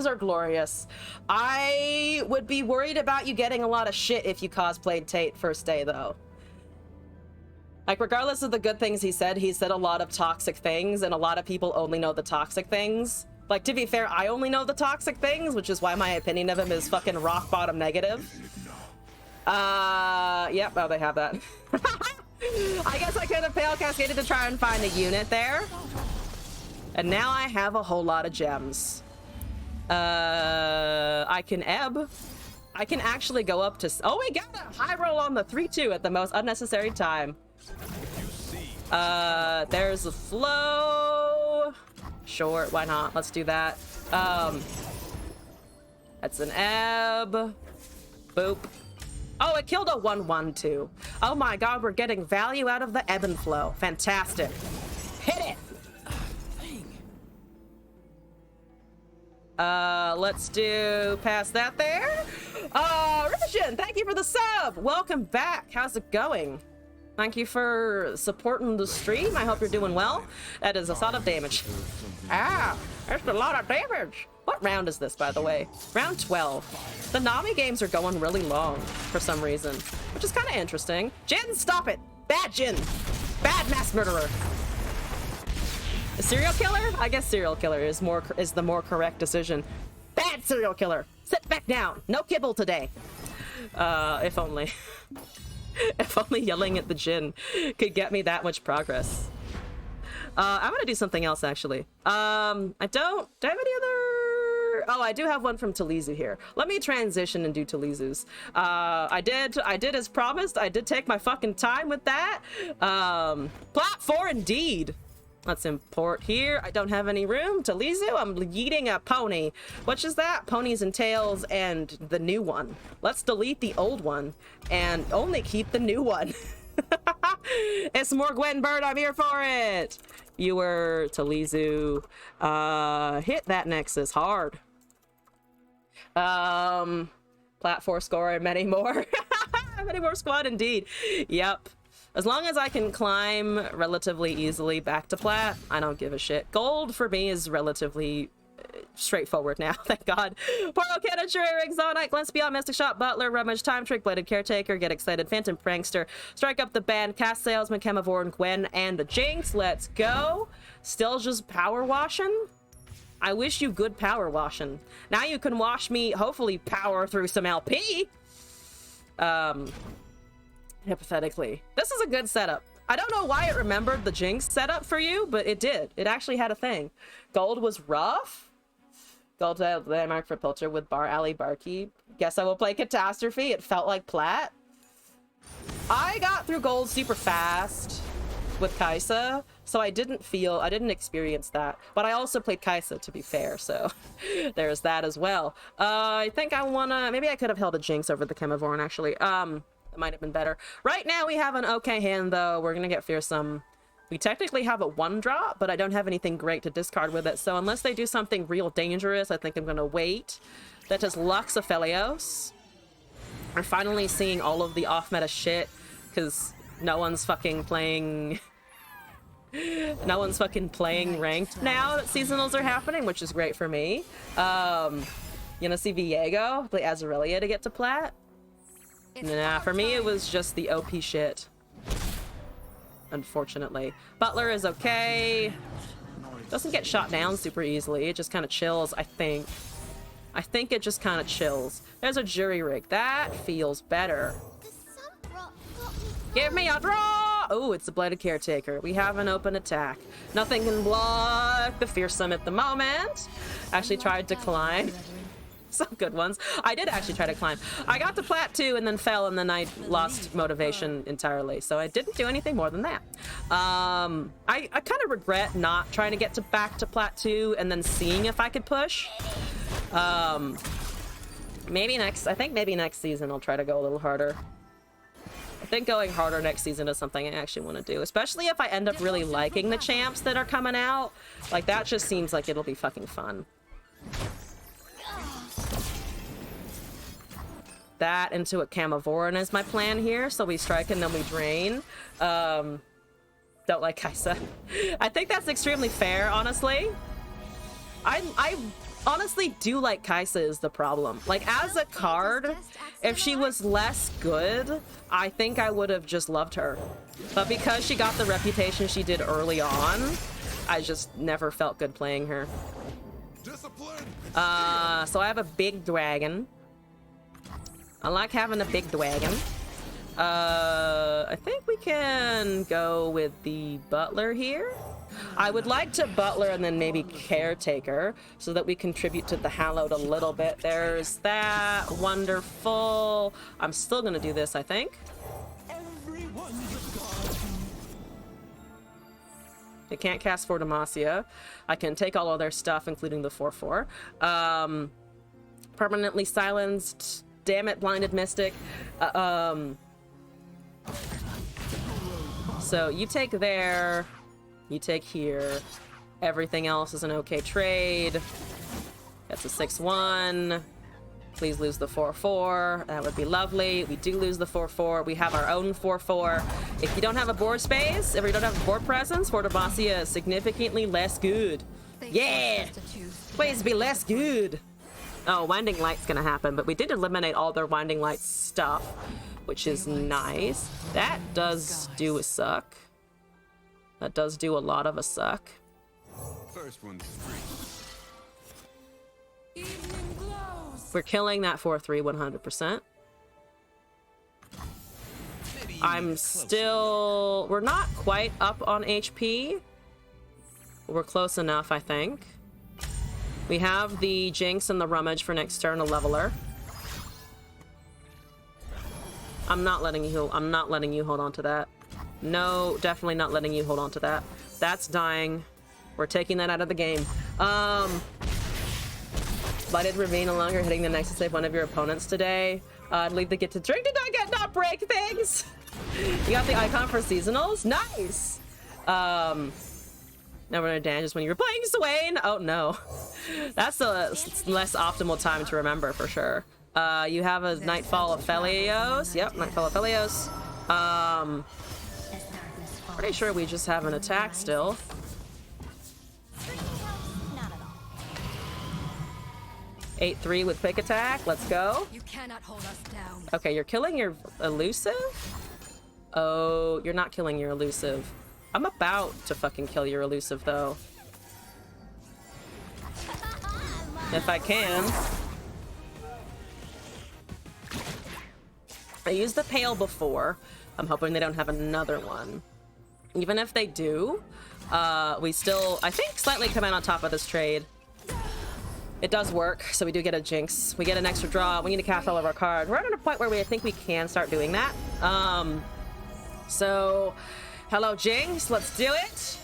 are glorious. I would be worried about you getting a lot of shit if you cosplayed Tate first day, though. Like, regardless of the good things he said a lot of toxic things, and a lot of people only know the toxic things. Like, to be fair, I only know the toxic things, which is why my opinion of him is fucking rock bottom negative. Yep, oh, they have that. I guess I could have Pale Cascaded to try and find a unit there. And now I have a whole lot of gems. I can ebb. I can actually go up to... Oh, we got a high roll on the 3-2 at the most unnecessary time. There's a flow. Sure, why not? Let's do that. That's an ebb. Boop. Oh, it killed a 1/1 Oh my god, we're getting value out of the ebb and flow. Fantastic. Hit it! Let's do past that there. Ripashin, thank you for the sub. Welcome back. How's it going? Thank you for supporting the stream. I hope you're doing well. That is a lot of damage. Ah, that's a lot of damage. What round is this, by the way? Round 12. The Nami games are going really long for some reason, which is kind of interesting. Jin, stop it. Bad Jin. Bad mass murderer. A serial killer? I guess serial killer is the more correct decision. Bad serial killer. Sit back down. No kibble today. If only. If only yelling at the Jin could get me that much progress. I'm gonna do something else, actually. Do I have any other... Oh, I do have one from Talizu here. Let me transition and do Talizu's. I did as promised. I did take my fucking time with that. Plot 4 indeed. Let's import here. I don't have any room. Talizu, I'm yeeting a pony. Which is that? Ponies and tails and the new one. Let's delete the old one and only keep the new one. It's more Gwen Bird. I'm here for it. Viewer, Talizu. Hit that Nexus hard. Plat 4 score and many more. Many more squad indeed. Yep. As long as I can climb relatively easily back to plat, I don't give a shit. Gold for me is relatively straightforward now, thank God. Portal Cannon, Cherry Ring, Zonite, Glance Beyond, Mystic Shot, Butler, Rummage, Time Trick, Bladed Caretaker, Get Excited, Phantom Prankster, Strike Up the Band, Cast Salesman, Chemivore, Gwen, and the Jinx. Let's go. Still just power washing? I wish you good power washing. Now you can wash me, hopefully power through some LP. Hypothetically. This is a good setup. I don't know why it remembered the Jinx setup for you, but it did. It actually had a thing. Gold was rough. Gold landmark for Pilcher with Bar Alley Barkeep. Guess I will play Catastrophe. It felt like plat. I got through gold super fast with Kaisa, so I didn't experience that. But I also played Kaisa, to be fair, so there's that as well. I think I wanna... Maybe I could have held a Jinx over the Chemivorn, actually. It might have been better. Right now we have an okay hand, though. We're gonna get Fearsome. We technically have a 1-drop, but I don't have anything great to discard with it. So unless they do something real dangerous, I think I'm gonna wait. That is Lux Aphelios. We're finally seeing all of the off-meta shit, because no one's fucking playing... no one's fucking playing ranked now that seasonals are happening, which is great for me. You know, see Viego play Azarelia to get to plat? Nah, for me it was just the OP shit. Unfortunately. Butler is okay. Doesn't get shot down super easily. It just kind of chills, I think. I think it just kind of chills. There's a jury rig. That feels better. Give me a draw! Oh, it's the Bladed Caretaker. We have an open attack. Nothing can block the Fearsome at the moment. Actually tried to climb. Some good ones. I did actually try to climb. I got to plat 2 and then fell, and then I lost motivation entirely. So I didn't do anything more than that. I kind of regret not trying to get back to plat 2 and then seeing if I could push. I think maybe next season I'll try to go a little harder. I think going harder next season is something I actually want to do, especially if I end up really liking the champs that are coming out. Like, that just seems like it'll be fucking fun. That into a Chemivoran is my plan here, so we strike and then we drain. Don't like Kaisa. I think that's extremely fair, honestly. I honestly do like Kaisa is the problem. Like, as a card, if she was less good, I think I would have just loved her. But because she got the reputation she did early on, I just never felt good playing her. So I have a big dragon. I like having a big dragon. I think we can go with the Butler here. I would like to Butler and then maybe Caretaker so that we contribute to the Hallowed a little bit. There's that. Wonderful. I'm still gonna do this, I think. They can't cast for Demacia. I can take all of their stuff, including the 4/4. Permanently silenced. Damn it, Blinded Mystic. So you take there, you take here. Everything else is an okay trade. That's a 6-1. Please lose the 4-4. That would be lovely. We do lose the 4-4. We have our own 4-4. If you don't have a board space, if you don't have board presence, for Demacia is significantly less good. Yeah! Ways to be less good. Oh, Winding Light's gonna happen, but we did eliminate all their Winding Light stuff, which is nice. That does do a suck. That does do a lot of a suck. First one's free. We're killing that 4-3 100%. I'm still... We're not quite up on HP. But we're close enough, I think. We have the Jinx and the Rummage for an external leveler. I'm not letting you hold on to that. No, definitely not letting you hold on to that. That's dying. We're taking that out of the game. Blooded Ravine no longer hitting the Nexus save one of your opponents today. Leave the get to drink. Did I get not break things? You got the icon for seasonals? Nice! Never know damages when you were playing Swain. Oh no. That's a less optimal time to remember for sure. You have a Nightfall of Felios. Yep, Nightfall of Felios. Pretty sure we just have an attack still. Not at all. 8-3 with quick attack. Let's go. You cannot hold us down. Okay, you're killing your elusive? Oh, you're not killing your elusive. I'm about to fucking kill your elusive, though. If I can. I used the pail before. I'm hoping they don't have another one. Even if they do, we still, I think, slightly come out on top of this trade. It does work, so we do get a Jinx. We get an extra draw. We need to cast all of our cards. We're at a point where I think we can start doing that. So, hello Jinx, let's do it.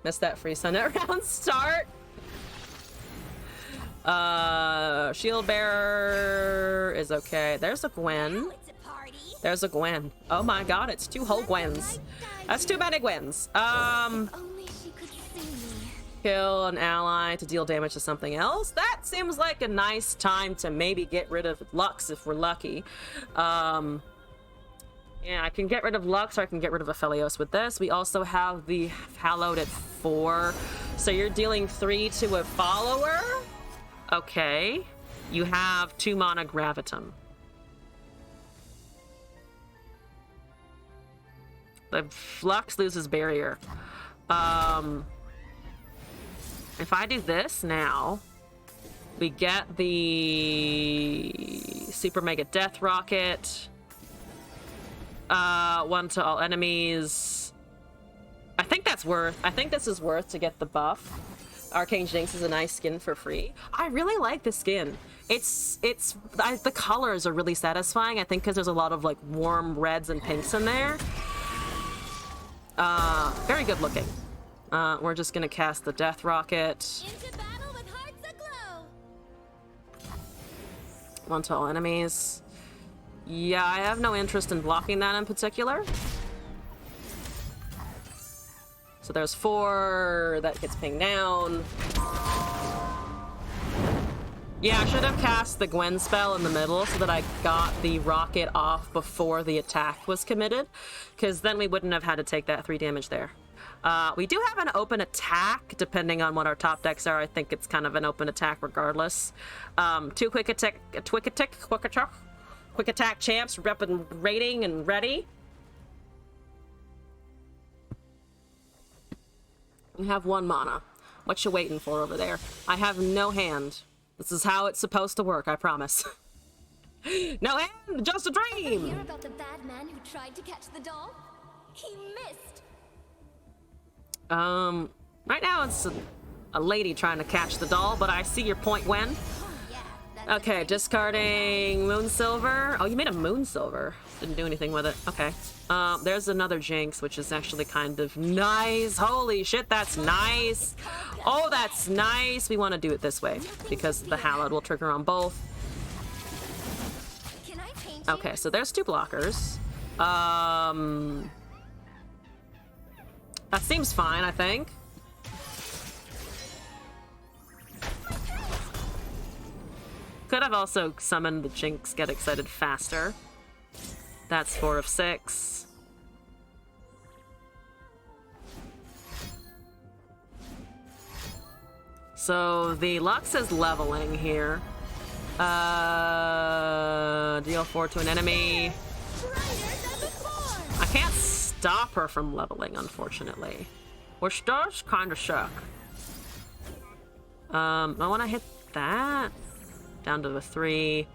Missed that free Sunnet round start. Shield Bearer is okay. There's a Gwen. Now it's a party. There's a Gwen. Oh my god, it's 2 whole Gwens. That's too many Gwens. Only she could see me. Kill an ally to deal damage to something else. That seems like a nice time to maybe get rid of Lux if we're lucky. Yeah, I can get rid of Lux or I can get rid of Aphelios with this. We also have the Hallowed at 4. So you're dealing 3 to a follower? Okay. You have 2 mana Gravitum. The Flux loses barrier. If I do this now, we get the Super Mega Death Rocket. 1 to all enemies. I think that's worth. I think this is worth to get the buff. Arcane Jinx is a nice skin for free. I really like the skin. The colors are really satisfying. I think because there's a lot of like warm reds and pinks in there. Very good looking. We're just gonna cast the Death Rocket. Into battle with hearts aglow. 1 to all enemies. Yeah, I have no interest in blocking that in particular. So there's 4 that gets pinged down. Yeah, I should have cast the Gwen spell in the middle so that I got the rocket off before the attack was committed, because then we wouldn't have had to take that 3 damage there. We do have an open attack, depending on what our top decks are. I think it's kind of an open attack regardless. 2 quick attack champs, rep and rating and ready. We have 1 mana. What you waiting for over there? I have no hand. This is how it's supposed to work, I promise. No hand, just a dream! Hear about the bad man who tried to catch the doll? He missed. Right now it's a lady trying to catch the doll, but I see your point, Gwen. Oh yeah. That's Okay, discarding Moonsilver. Oh, you made a Moonsilver. Didn't do anything with it. Okay. There's another Jinx, which is actually kind of nice. Holy shit, that's nice. Oh, that's nice. We want to do it this way because the Hallowed will trigger on both. Can I paint you? Okay, so there's 2 blockers. That seems fine, I think. Could have also summoned the Jinx Get Excited faster. That's 4 of 6. So the Lux is leveling here. Deal 4 to an enemy. I can't stop her from leveling, unfortunately. Which does kind of suck. I want to hit that. Down to the 3.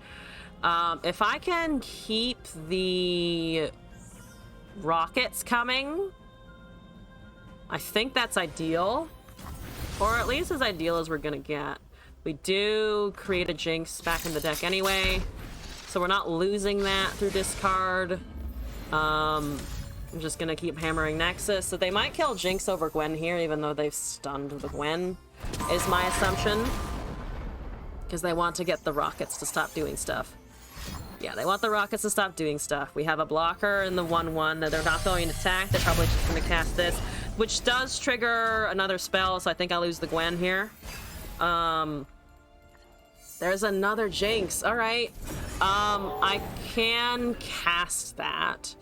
If I can keep the rockets coming, I think that's ideal. Or at least as ideal as we're gonna get. We do create a Jinx back in the deck anyway, so we're not losing that through discard. I'm just gonna keep hammering Nexus. So they might kill Jinx over Gwen here, even though they've stunned the Gwen, is my assumption. Because they want to get the rockets to stop doing stuff. Yeah, they want the rockets to stop doing stuff. We have a blocker in the 1/1 that they're not going to attack. They're probably just going to cast this, which does trigger another spell, so I think I'll lose the Gwen here. There's another Jinx. All right. I can cast that.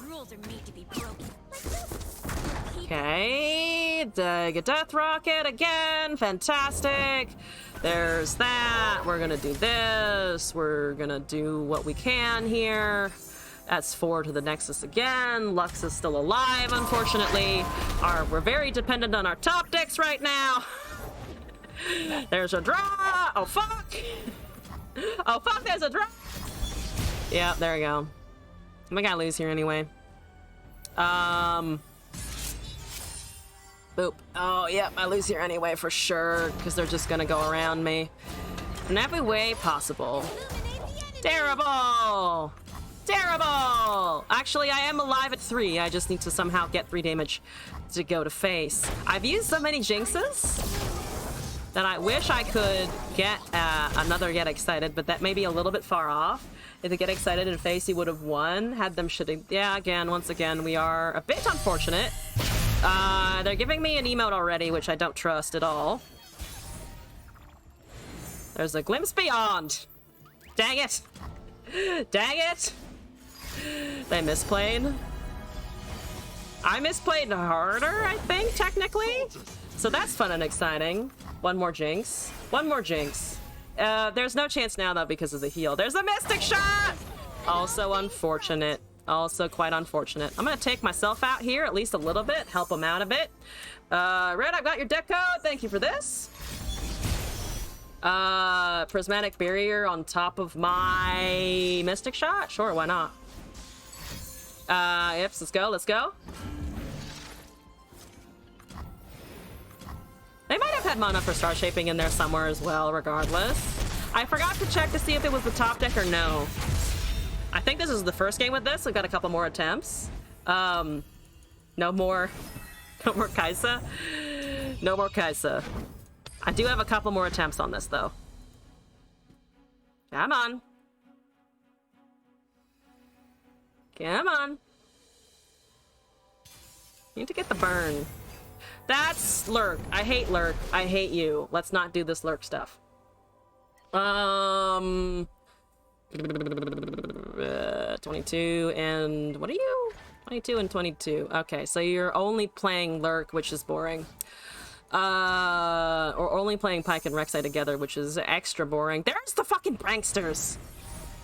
Rules are made to be broken. Okay, the Death Rocket again, fantastic. There's that. We're gonna do this. We're gonna do what we can here. That's 4 to the Nexus again. Lux is still alive, unfortunately. We're very dependent on our top decks right now. There's a draw. Oh, fuck. Oh, fuck, there's a draw. Yeah, there we go. We gotta lose here anyway. Boop. Oh, yeah, I lose here anyway for sure, because they're just gonna go around me in every way possible. Terrible! Terrible! Actually, I am alive at 3. I just need to somehow get 3 damage to go to face. I've used so many Jinxes that I wish I could get another Get Excited, but that may be a little bit far off. If they Get Excited and face, he would have won. Had them shitting. Yeah, once again, we are a bit unfortunate. They're giving me an emote already, which I don't trust at all. There's a glimpse beyond. Dang it. Dang it. They misplayed. I misplayed harder, I think, technically. So that's fun and exciting. One more Jinx. One more Jinx. There's no chance now, though, because of the heal. There's a Mystic Shot! Also unfortunate. Also quite unfortunate. I'm gonna take myself out here at least a little bit, help them out a bit. Red, I've got your deck code. Thank you for this. Prismatic Barrier on top of my Mystic Shot? Sure, why not? Yep, let's go, let's go. They might have had mana for Star Shaping in there somewhere as well, regardless. I forgot to check to see if it was the top deck or no. I think this is the first game with this. We've got a couple more attempts. No more Kaisa. No more Kaisa. I do have a couple more attempts on this, though. Come on. Come on. Need to get the burn. That's Lurk. I hate Lurk. I hate you. Let's not do this Lurk stuff. 22 and... what are you? 22 and 22. Okay, so you're only playing Lurk, which is boring. Or only playing Pike and Rek'Sai together, which is extra boring. There's the fucking pranksters!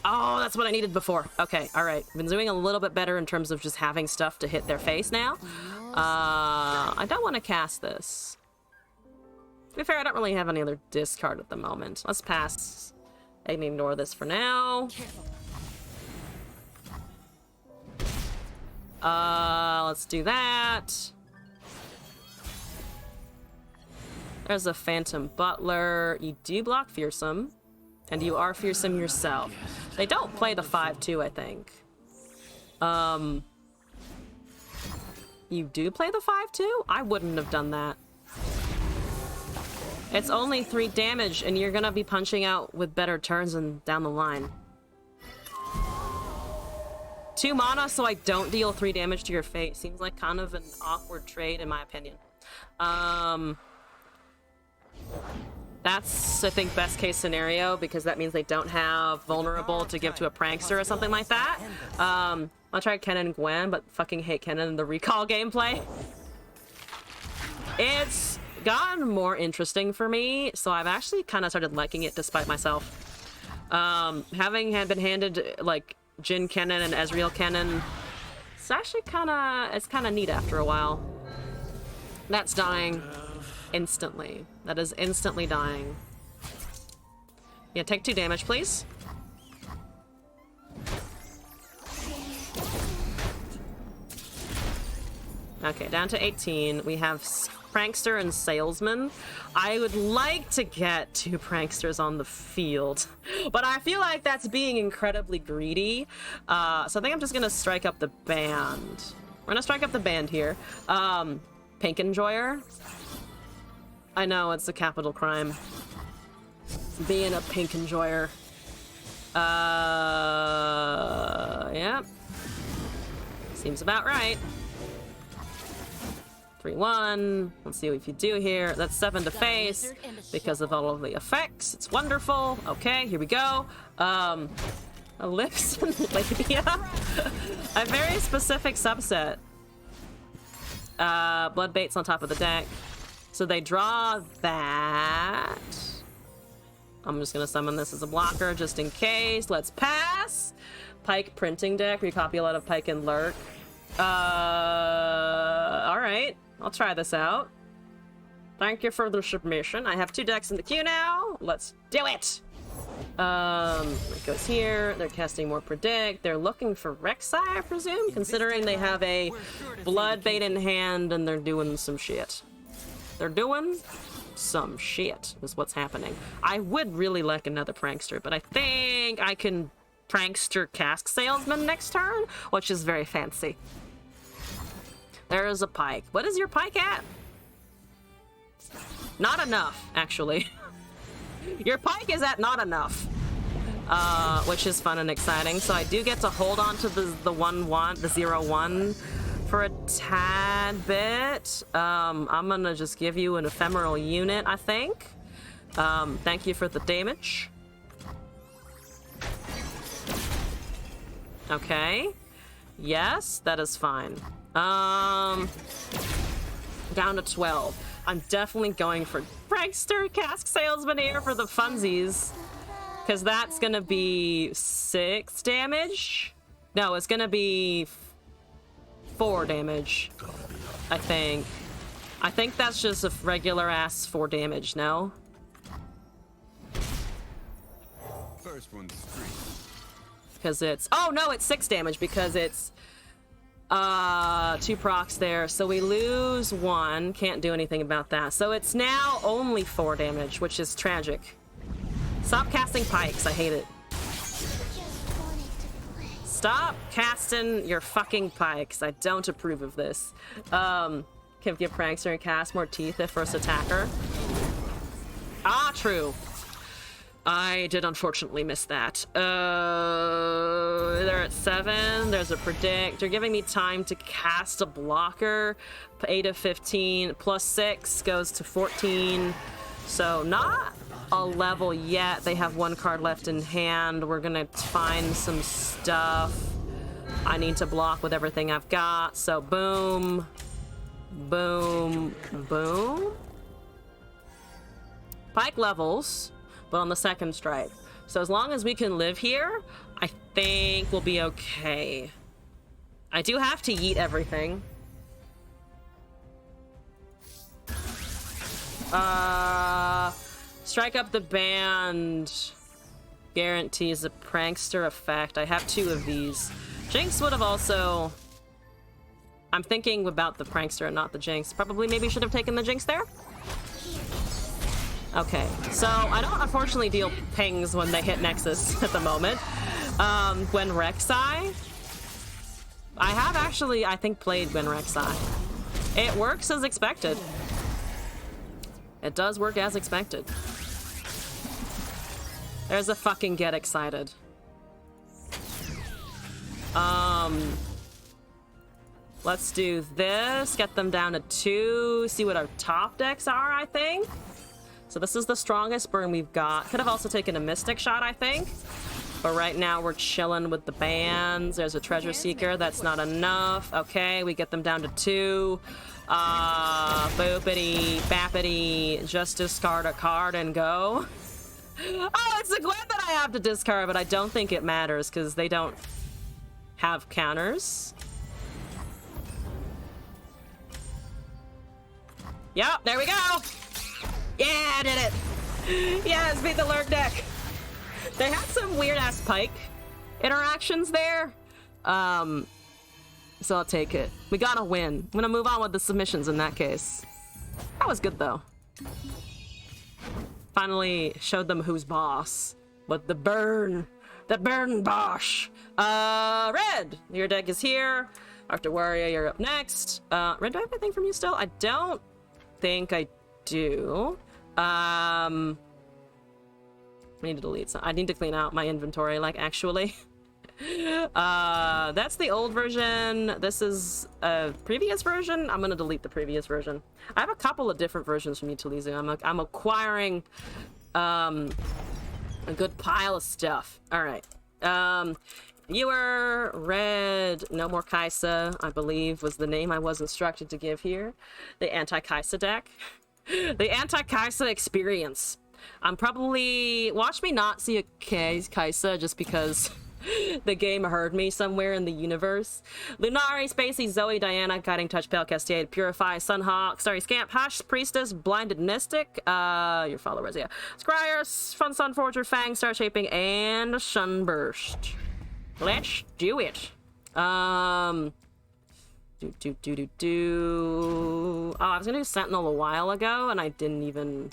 Oh, that's what I needed before. Okay, alright. Been doing a little bit better in terms of just having stuff to hit their face now. I don't want to cast this. To be fair, I don't really have any other discard at the moment. Let's pass. I can ignore this for now. Let's do that. There's a Phantom Butler. You do block Fearsome, and you are Fearsome yourself. They don't play the 5-2, I think. You do play the 5-2? I wouldn't have done that. It's only 3 damage, and you're gonna be punching out with better turns and down the line. 2 mana, so I don't deal 3 damage to your face. Seems like kind of an awkward trade, in my opinion. That's, I think, best case scenario, because that means they don't have vulnerable to give to a prankster or something like that. I'll try Kennen and Gwen, but fucking hate Kennen and the recall gameplay. It's gotten more interesting for me, so I've actually kind of started liking it despite myself. Having been handed, like, Jin Kennen and Ezreal Kennen, it's actually kind of neat after a while. That's dying instantly. That is instantly dying. Yeah, take 2 damage, please. Okay, down to 18. We have Prankster and Salesman. I would like to get 2 Pranksters on the field, but I feel like that's being incredibly greedy. So I think I'm just gonna strike up the band. We're gonna strike up the band here. Pink Enjoyer. I know, it's a capital crime. Being a pink enjoyer. Yeah. Seems about right. 3-1. Let's see what you do here. That's 7 to face because of all of the effects. It's wonderful. Okay, here we go. Ellipse and labia. A very specific subset. Blood bait's on top of the deck. So they draw that. I'm just gonna summon this as a blocker just in case. Let's pass. Pike printing deck. We copy a lot of Pike and Lurk. Alright. I'll try this out. Thank you for the submission. I have 2 decks in the queue now. Let's do it! It goes here. They're casting more predict. They're looking for Rek'Sai, I presume, considering they have a blood bait in hand and they're doing some shit. They're doing some shit is what's happening. I would really like another prankster, but I think I can prankster cask salesman next turn, which is very fancy. There's a Pike. What is your Pike at? Not enough, actually. Your Pike is at not enough. Which is fun and exciting. So I do get to hold on to the 1-1, the 0-1 for a tad bit. I'm gonna just give you an ephemeral unit, I think. Thank you for the damage. Okay. Yes, that is fine. Down to 12. I'm definitely going for Prankster Cask Salesman here for the funsies. Because that's gonna be 6 damage? No, it's gonna be 4 damage, I think. I think that's just a regular ass 4 damage, no? First one's free. Because it's... Oh, no, it's 6 damage because it's 2 procs there. So we lose 1. Can't do anything about that. So it's now only 4 damage, which is tragic. Stop casting pikes. I hate it. Stop casting your fucking pikes. I don't approve of this. Can give Prankster and cast more teeth if first attacker. Ah, true. I did unfortunately miss that. They're at 7. There's a predict. They're giving me time to cast a blocker. 8 of 15 plus 6 goes to 14. So not a level yet. They have 1 card left in hand. We're gonna find some stuff. I need to block with everything I've got. So boom, boom, boom. Pike levels, but on the second strike. So as long as we can live here, I think we'll be okay. I do have to yeet everything. Strike up the band guarantees a prankster effect. I have 2 of these. Jinx would have also... I'm thinking about the prankster and not the Jinx. Probably maybe should have taken the Jinx there. Okay, so I don't unfortunately deal pings when they hit Nexus at the moment. Gwen Rek'Sai. I have actually, I think, played Gwen Rek'Sai. It works as expected. It does work as expected. There's a fucking get excited. Let's do this. Get them down to 2. See what our top decks are, I think. So this is the strongest burn we've got. Could have also taken a mystic shot, I think. But right now we're chilling with the bands. There's a treasure seeker. That's not enough. Okay, we get them down to 2. Boopity, bappity. Just discard a card and go. Oh, it's a Gwen that I have to discard, but I don't think it matters because they don't have counters. Yep, there we go. Yeah, I did it. Yes, beat the lurk deck. They had some weird ass pike interactions there. So I'll take it. We gotta win. I'm gonna move on with the submissions in that case. That was good though. Finally showed them who's boss. But the burn bosh. Red, your deck is here. After Warrior, you're up next. Red, do I have anything from you still? I don't think I do. I need to delete some. I need to clean out my inventory, like, actually. That's the old version. This is a previous version. I'm gonna delete the previous version. I have a couple of different versions from Utilizu. I'm acquiring a good pile of stuff. All right. Viewer, Red, no more Kaisa, I believe was the name I was instructed to give here. The anti-Kaisa deck. The anti-Kaisa experience. I'm probably... Watch me not see a Kaisa just because the game heard me somewhere in the universe. Lunari, Spacey, Zoe, Diana, Guiding Touch, Pale Cascade, Purify, Sunhawk, Starry Scamp, Hush, Priestess, Blinded Mystic, your followers, yeah. Scryer, Fun Sun Forger, Fang, Star Shaping, and Sunburst. Let's do it. Oh, I was gonna do Sentinel a while ago, and I didn't even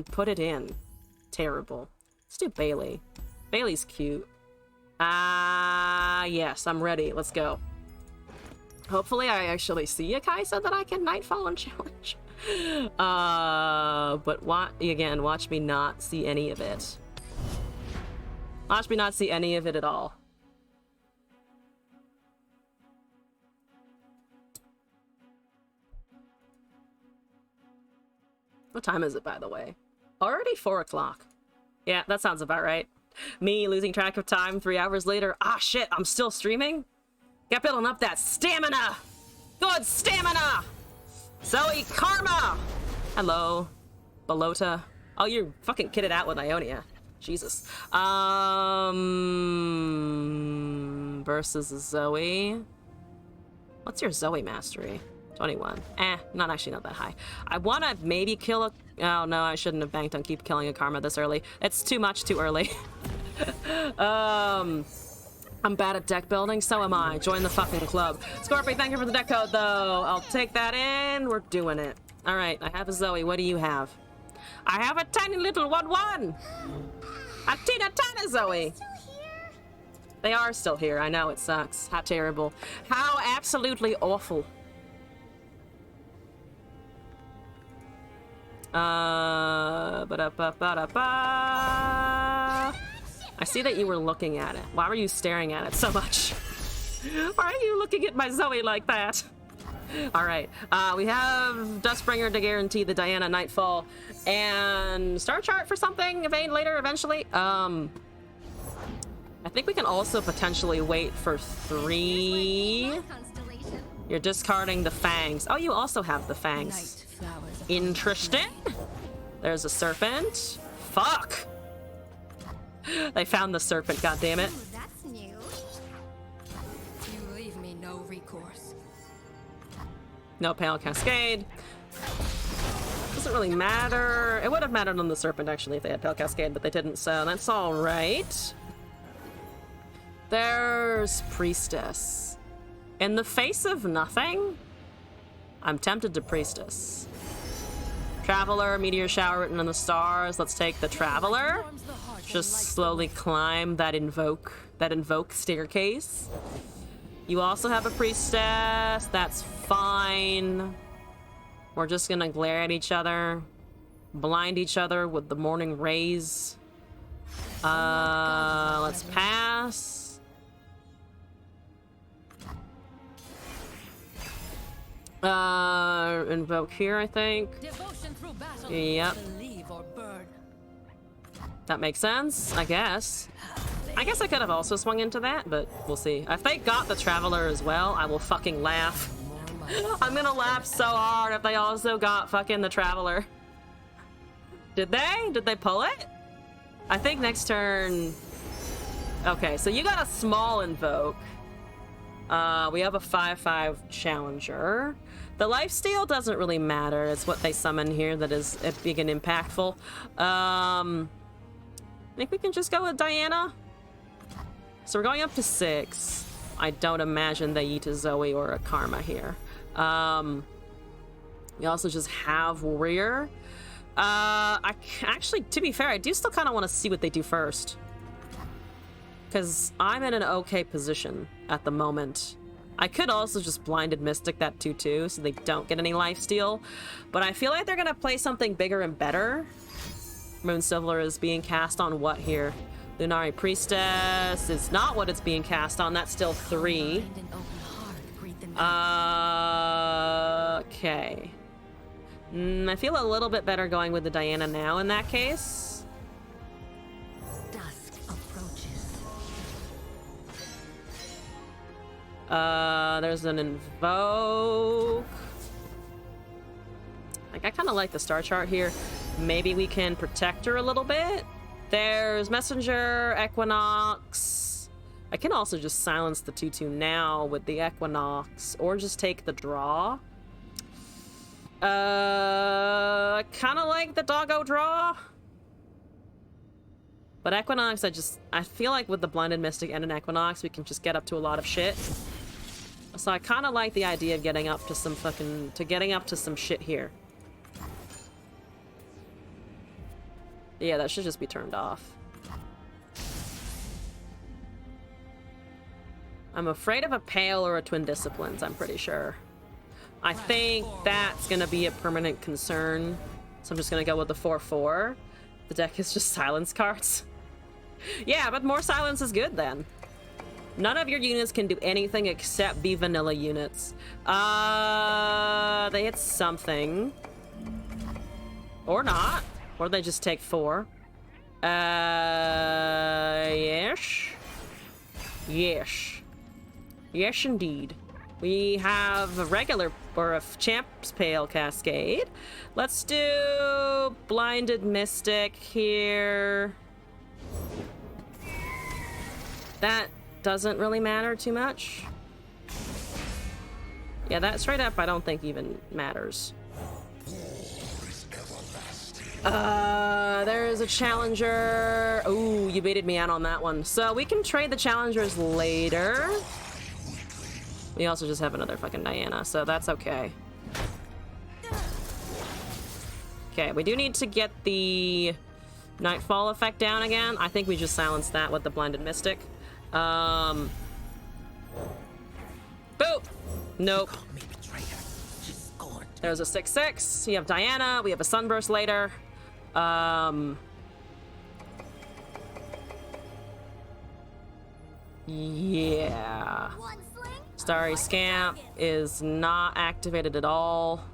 put it in. Terrible. Let's do Bailey. Bailey's cute. Yes, I'm ready. Let's go. Hopefully I actually see a Kaisa that I can Nightfall and challenge. But watch me not see any of it. Watch me not see any of it at all. What time is it, by the way? Already 4 o'clock. Yeah, that sounds about right. Me losing track of time 3 hours later. Ah, shit, I'm still streaming? Get building up that stamina! Good stamina! Zoe Karma! Hello. Balota. Oh, you're fucking kitted out with Ionia. Jesus. Versus Zoe. What's your Zoe mastery? 21. Not that high. I want to maybe kill a... Oh, no, I shouldn't have banked on keep killing a Karma this early. It's too much too early. I'm bad at deck building, so am I. Join the fucking club. Scorpio, thank you for the deck code, though. I'll take that in. We're doing it. All right, I have a Zoe. What do you have? I have a tiny little 1-1. A teeny tiny Zoe. They are still here. I know, it sucks. How terrible. How absolutely awful. I see that you were looking at it. Why were you staring at it so much? Why are you looking at my Zoe like that? All right, we have Dustbringer to guarantee the Diana Nightfall and Star Chart for something later eventually. I think we can also potentially wait for 3. You're discarding the Fangs. Oh, you also have the Fangs. Interesting. There's a serpent. Fuck. They found the serpent, goddammit. Ooh, that's new. You leave me no recourse. No Pale Cascade. Doesn't really matter. It would have mattered on the serpent actually if they had Pale Cascade, but they didn't, so that's all right. There's Priestess. In the face of nothing, I'm tempted to Priestess. Traveler, Meteor Shower written in the stars. Let's take the Traveler. Just slowly climb that invoke staircase. You also have a Priestess. That's fine. We're just gonna glare at each other, blind each other with the morning rays. Let's pass. Invoke here, I think. Devotion through battle. Yep. Believe or burn. That makes sense, I guess. I guess I could have also swung into that, but we'll see. If they got the Traveler as well, I will fucking laugh. I'm gonna laugh so hard if they also got fucking the Traveler. Did they? Did they pull it? I think next turn... Okay, so you got a small invoke. We have a 5/5 Challenger. The lifesteal doesn't really matter. It's what they summon here that is big and impactful. I think we can just go with Diana. So we're going up to 6. I don't imagine they eat a Zoe or a Karma here. We also just have Warrior. Actually, to be fair, I do still kind of want to see what they do first. Because I'm in an okay position at the moment. I could also just Blinded Mystic that 2/2 so they don't get any lifesteal. But I feel like they're going to play something bigger and better. Moonsilver is being cast on what here? Lunari Priestess is not what it's being cast on. That's still 3. Mind and open heart, greet the night. Okay. I feel a little bit better going with the Diana now in that case. Dusk approaches. There's an Invoke. Like, I kind of like the star chart here. Maybe we can protect her a little bit. There's Messenger, Equinox. I can also just silence the 2/2 now with the Equinox, or just take the draw. I kind of like the doggo draw. But Equinox, I feel like with the Blinded Mystic and an Equinox, we can just get up to a lot of shit. So I kind of like the idea of getting up to some some shit here. Yeah, that should just be turned off. I'm afraid of a Pale or a Twin Disciplines, I'm pretty sure. I think that's gonna be a permanent concern. So I'm just gonna go with the 4/4. The deck is just silence cards. Yeah, but more silence is good then. None of your units can do anything except be vanilla units. They hit something. Or not. Or they just take 4. Yes. Yes. Yes, indeed. We have a regular, or a Champ's Pale Cascade. Let's do Blinded Mystic here. That doesn't really matter too much. Yeah, that straight up I don't think even matters. There's a Challenger. Ooh, you baited me out on that one. So we can trade the Challengers later. We also just have another fucking Diana, so that's okay. Okay, we do need to get the Nightfall effect down again. I think we just silenced that with the Blinded Mystic. Boop! Nope. There's a 6/6. You have Diana. We have a Sunburst later. Yeah. Starry Scamp is not activated at all.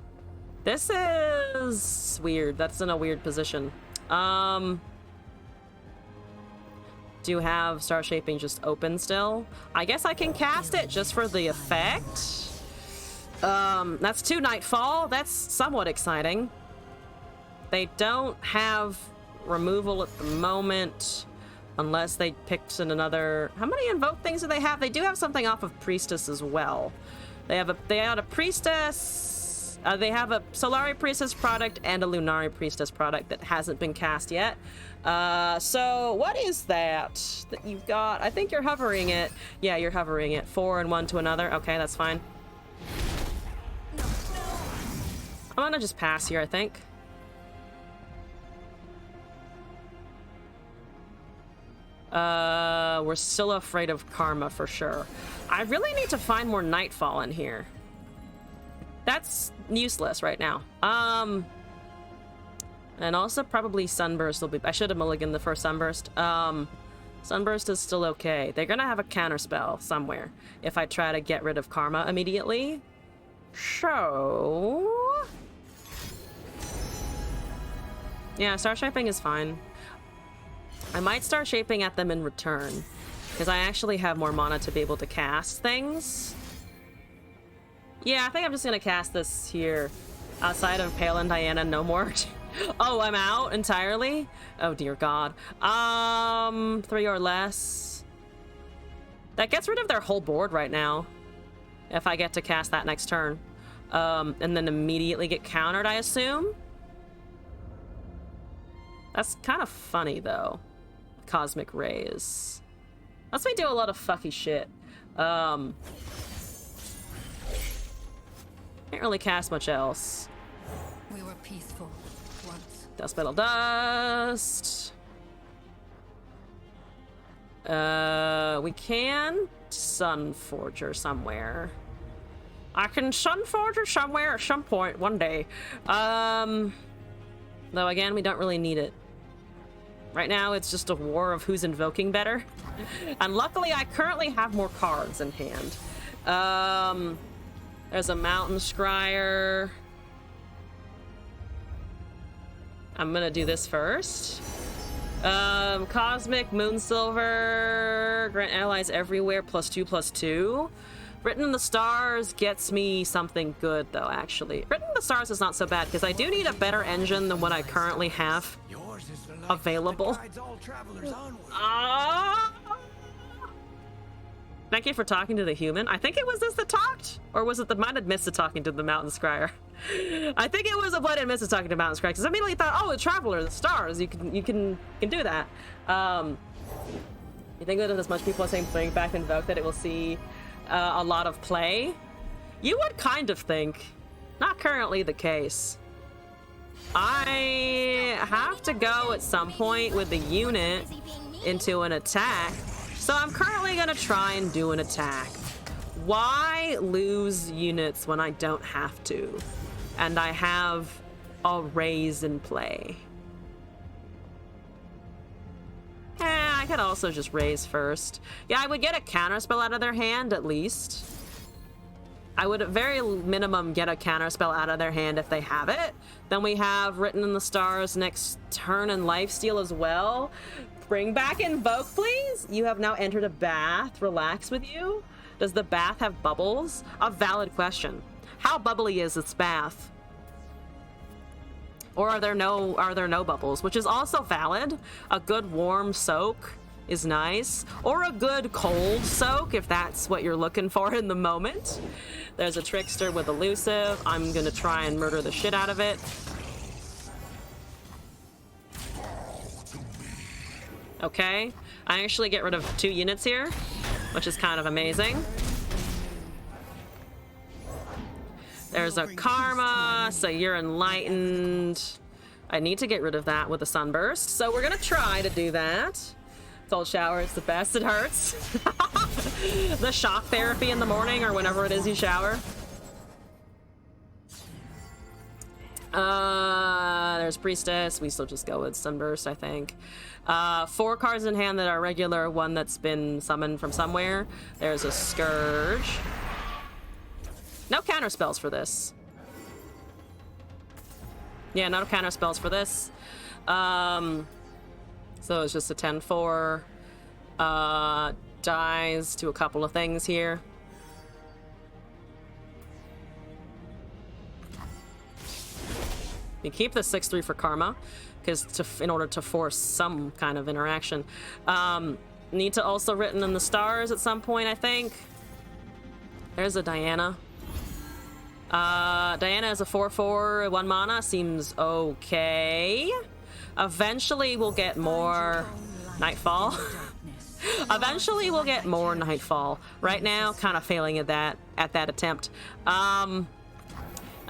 This is weird. That's in a weird position. Do have Star Shaping just open still? I guess I can cast it just for the effect. That's 2 Nightfall. That's somewhat exciting. They don't have removal at the moment. Unless they picked in another... How many invoke things do they have? They do have something off of Priestess as well. They had a Priestess... they have a Solari Priestess product and a Lunari Priestess product that hasn't been cast yet. So what is that you've got? I think you're hovering it. Yeah, you're hovering it. 4 and 1 to another. Okay, that's fine. I'm gonna just pass here, I think. We're still afraid of Karma for sure. I really need to find more Nightfall in here. That's useless right now. And also probably Sunburst will be... I should have mulliganed the first Sunburst. Sunburst is still okay. They're gonna have a counterspell somewhere if I try to get rid of Karma immediately. So... Yeah, star shaping is fine. I might start shaping at them in return, because I actually have more mana to be able to cast things. Yeah, I think I'm just gonna cast this here. Outside of Pale and Diana, no more. Oh, I'm out entirely? Oh dear god. 3 or less. That gets rid of their whole board right now. If I get to cast that next turn. And then immediately get countered, I assume? That's kind of funny, though. Cosmic Rays. Lets me do a lot of fucky shit. Can't really cast much else. We were peaceful once. Dust Metal Dust. We can Sunforger somewhere. I can Sunforger somewhere at some point one day. Though again, we don't really need it. Right now, it's just a war of who's invoking better. And luckily, I currently have more cards in hand. There's a Mountain Scryer. I'm gonna do this first. Cosmic Moonsilver. Grant allies everywhere +2/+2. Written in the Stars gets me something good, though, actually. Written in the Stars is not so bad, because I do need a better engine than what I currently have available. Thank you for talking to the human. I think it was this that talked? Or was it the might have missed it talking to the Mountain Scryer? I think it was a blood and missed it talking to Mountain Scryer, because I immediately thought, oh, a Traveler, the stars, you can do that. You think that as much people are saying bring back Invoke that it will see a lot of play? You would kind of think. Not currently the case. I have to go at some point with the unit into an attack, so I'm currently gonna try and do an attack. Why lose units when I don't have to? And I have a raise in play. I could also just raise first. Yeah, I would get a counterspell out of their hand at least. I would at very minimum get a counterspell out of their hand if they have it. Then we have Written in the Stars next turn and Lifesteal as well. Bring back Invoke, please. You have now entered a bath. Relax with you. Does the bath have bubbles? A valid question. How bubbly is its bath? Or are there no bubbles? Which is also valid. A good warm soak is nice. Or a good cold soak, if that's what you're looking for in the moment. There's a Trickster with Elusive. I'm gonna try and murder the shit out of it. Okay. I actually get rid of 2 units here, which is kind of amazing. There's a Karma, so you're enlightened. I need to get rid of that with a Sunburst, so we're gonna try to do that. Cold shower is the best, it hurts. The shock therapy in the morning or whenever it is you shower. There's Priestess. We still just go with Sunburst, I think. 4 cards in hand that are regular, 1 that's been summoned from somewhere. There's a Scourge. No counter spells for this. Yeah, no counter spells for this. So it's just a 10-4. Dies to a couple of things here. You keep the 6-3 for Karma, because in order to force some kind of interaction. Need to also Written in the Stars at some point, I think. There's a Diana. Diana is a 4/4, 1 mana. Seems okay. Eventually we'll get more Nightfall. Eventually we'll get more Nightfall. Right now, kind of failing at that attempt.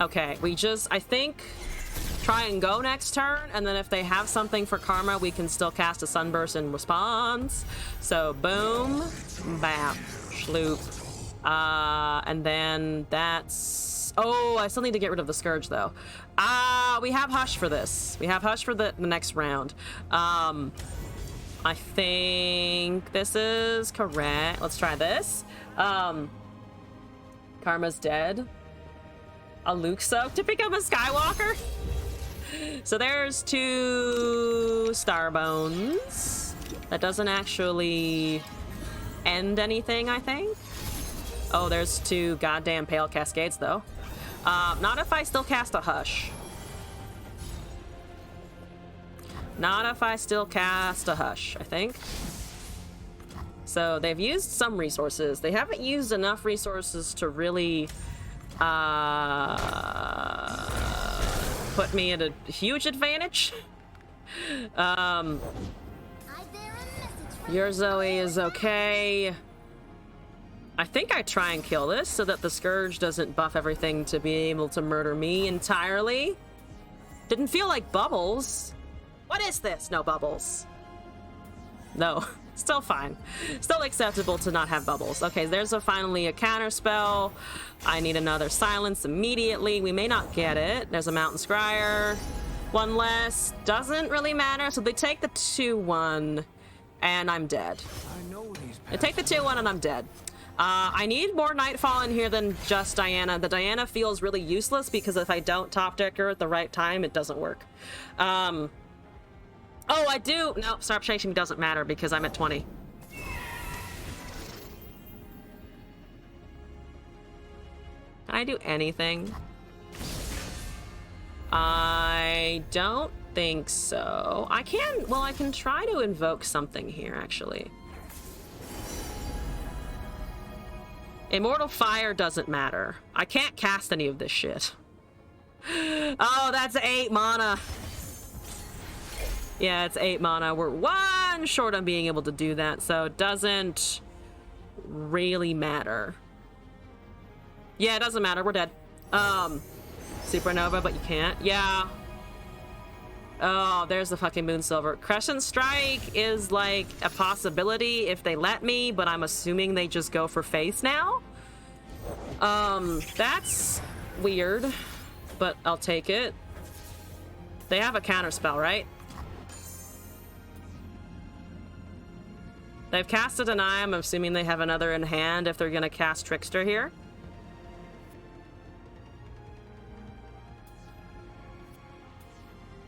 Okay, we just, I think, try and go next turn, and then if they have something for Karma, we can still cast a Sunburst in response. So boom, bam, shloop. And then that's... Oh, I still need to get rid of the Scourge, though. We have Hush for this. We have Hush for the next round. I think this is correct. Let's try this. Karma's dead. A Luke soak to become a Skywalker? So there's 2 star bones. That doesn't actually end anything, I think. Oh, there's 2 goddamn pale cascades, though. Not if I still cast a hush. Not if I still cast a hush, I think. So they've used some resources. They haven't used enough resources to really put me at a huge advantage. Your Zoe is okay. I think I try and kill this so that the Scourge doesn't buff everything to be able to murder me entirely. Didn't feel like bubbles. What is this? No bubbles. No, still fine. Still acceptable to not have bubbles. Okay, there's finally a counter spell. I need another silence immediately. We may not get it. There's a Mountain Scryer. 1 less. Doesn't really matter. So they take the 2-1 and I'm dead. They take the 2-1 and I'm dead. I need more Nightfall in here than just Diana. The Diana feels really useless because if I don't top deck her at the right time, it doesn't work. Oh, I do. No, Stop Chasing doesn't matter because I'm at 20. Can I do anything? I don't think so. I can, well, I can try to invoke something here, actually. Immortal Fire doesn't matter. I can't cast any of this shit. Oh, that's 8 mana. Yeah, it's 8 mana. We're 1 short on being able to do that, so it doesn't really matter. Yeah, it doesn't matter. We're dead. Supernova, but you can't. Yeah. Oh, there's the fucking Moonsilver. Crescent Strike is like a possibility if they let me, but I'm assuming they just go for face now. That's weird, but I'll take it. They have a counterspell, right? They've cast a Deny. I'm assuming they have another in hand if they're gonna cast Trickster here.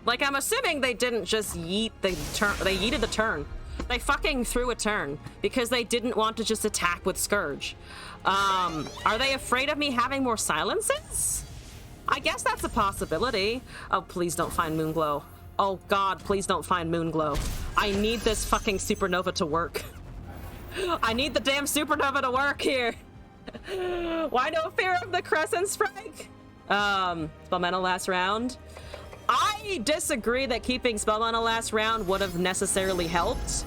Like, I'm assuming they didn't just yeet the turn. They yeeted the turn. They fucking threw a turn because they didn't want to just attack with Scourge. Are they afraid of me having more silences? I guess that's a possibility. Oh, please don't find Moonglow. Oh god, please don't find Moonglow. I need this fucking supernova to work. I need the damn supernova to work here. Why no fear of the Crescent Strike? Spellmantle last round. I disagree that keeping Spellmantle last round would have necessarily helped.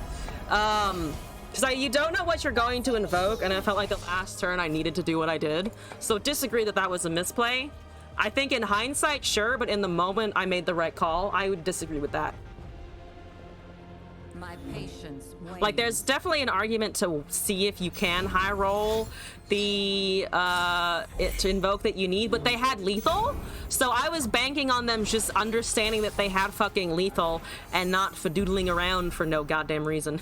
Because you don't know what you're going to invoke, and I felt like the last turn I needed to do what I did. So disagree that that was a misplay. I think in hindsight, sure, but in the moment I made the right call. I would disagree with that. My patience wanes. Like, there's definitely an argument to see if you can high roll the to invoke that you need, but they had lethal, so I was banking on them just understanding that they had fucking lethal and not fadoodling around for no goddamn reason.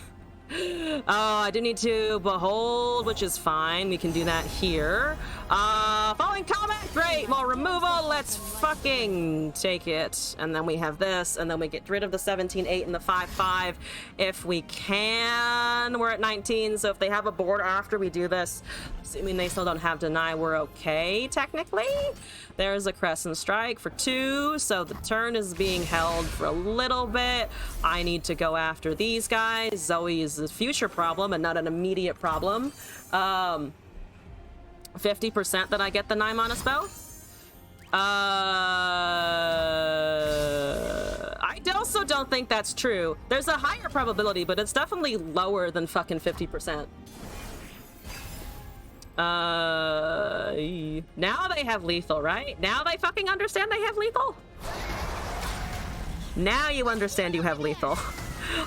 Oh, I do need to behold, which is fine. We can do that here. Falling Comet, great. More removal. Let's fucking take it. And then we have this, and then we get rid of the 17-8 and the 5-5 if we can. We're at 19, so if they have a board after we do this, assuming they still don't have Deny, we're okay, technically. There's a Crescent Strike for 2, so the turn is being held for a little bit. I need to go after these guys. Zoe is a future problem and not an immediate problem. 50% that I get the 9 mana spell. I also don't think that's true. There's a higher probability, but it's definitely lower than fucking 50%. Now they have lethal, right? Now they fucking understand they have lethal? Now you understand you have lethal.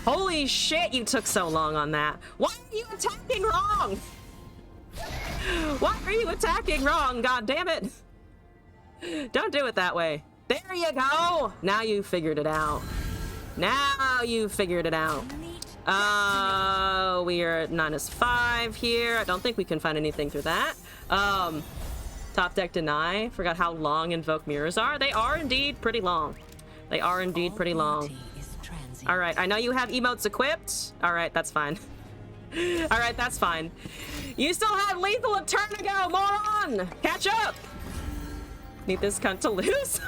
Holy shit, you took so long on that. Why are you attacking wrong? Why are you attacking wrong? God damn it. Don't do it that way. There you go. Now you figured it out. Now you figured it out. We are at -5 here. I don't think we can find anything through that. Top deck Deny. Forgot how long Invoke Mirrors are. They are indeed pretty long. They are indeed pretty long. All right, I know you have emotes equipped. All right, that's fine. All right, that's fine. You still have lethal a turn to go, moron! Catch up! Need this cunt to lose?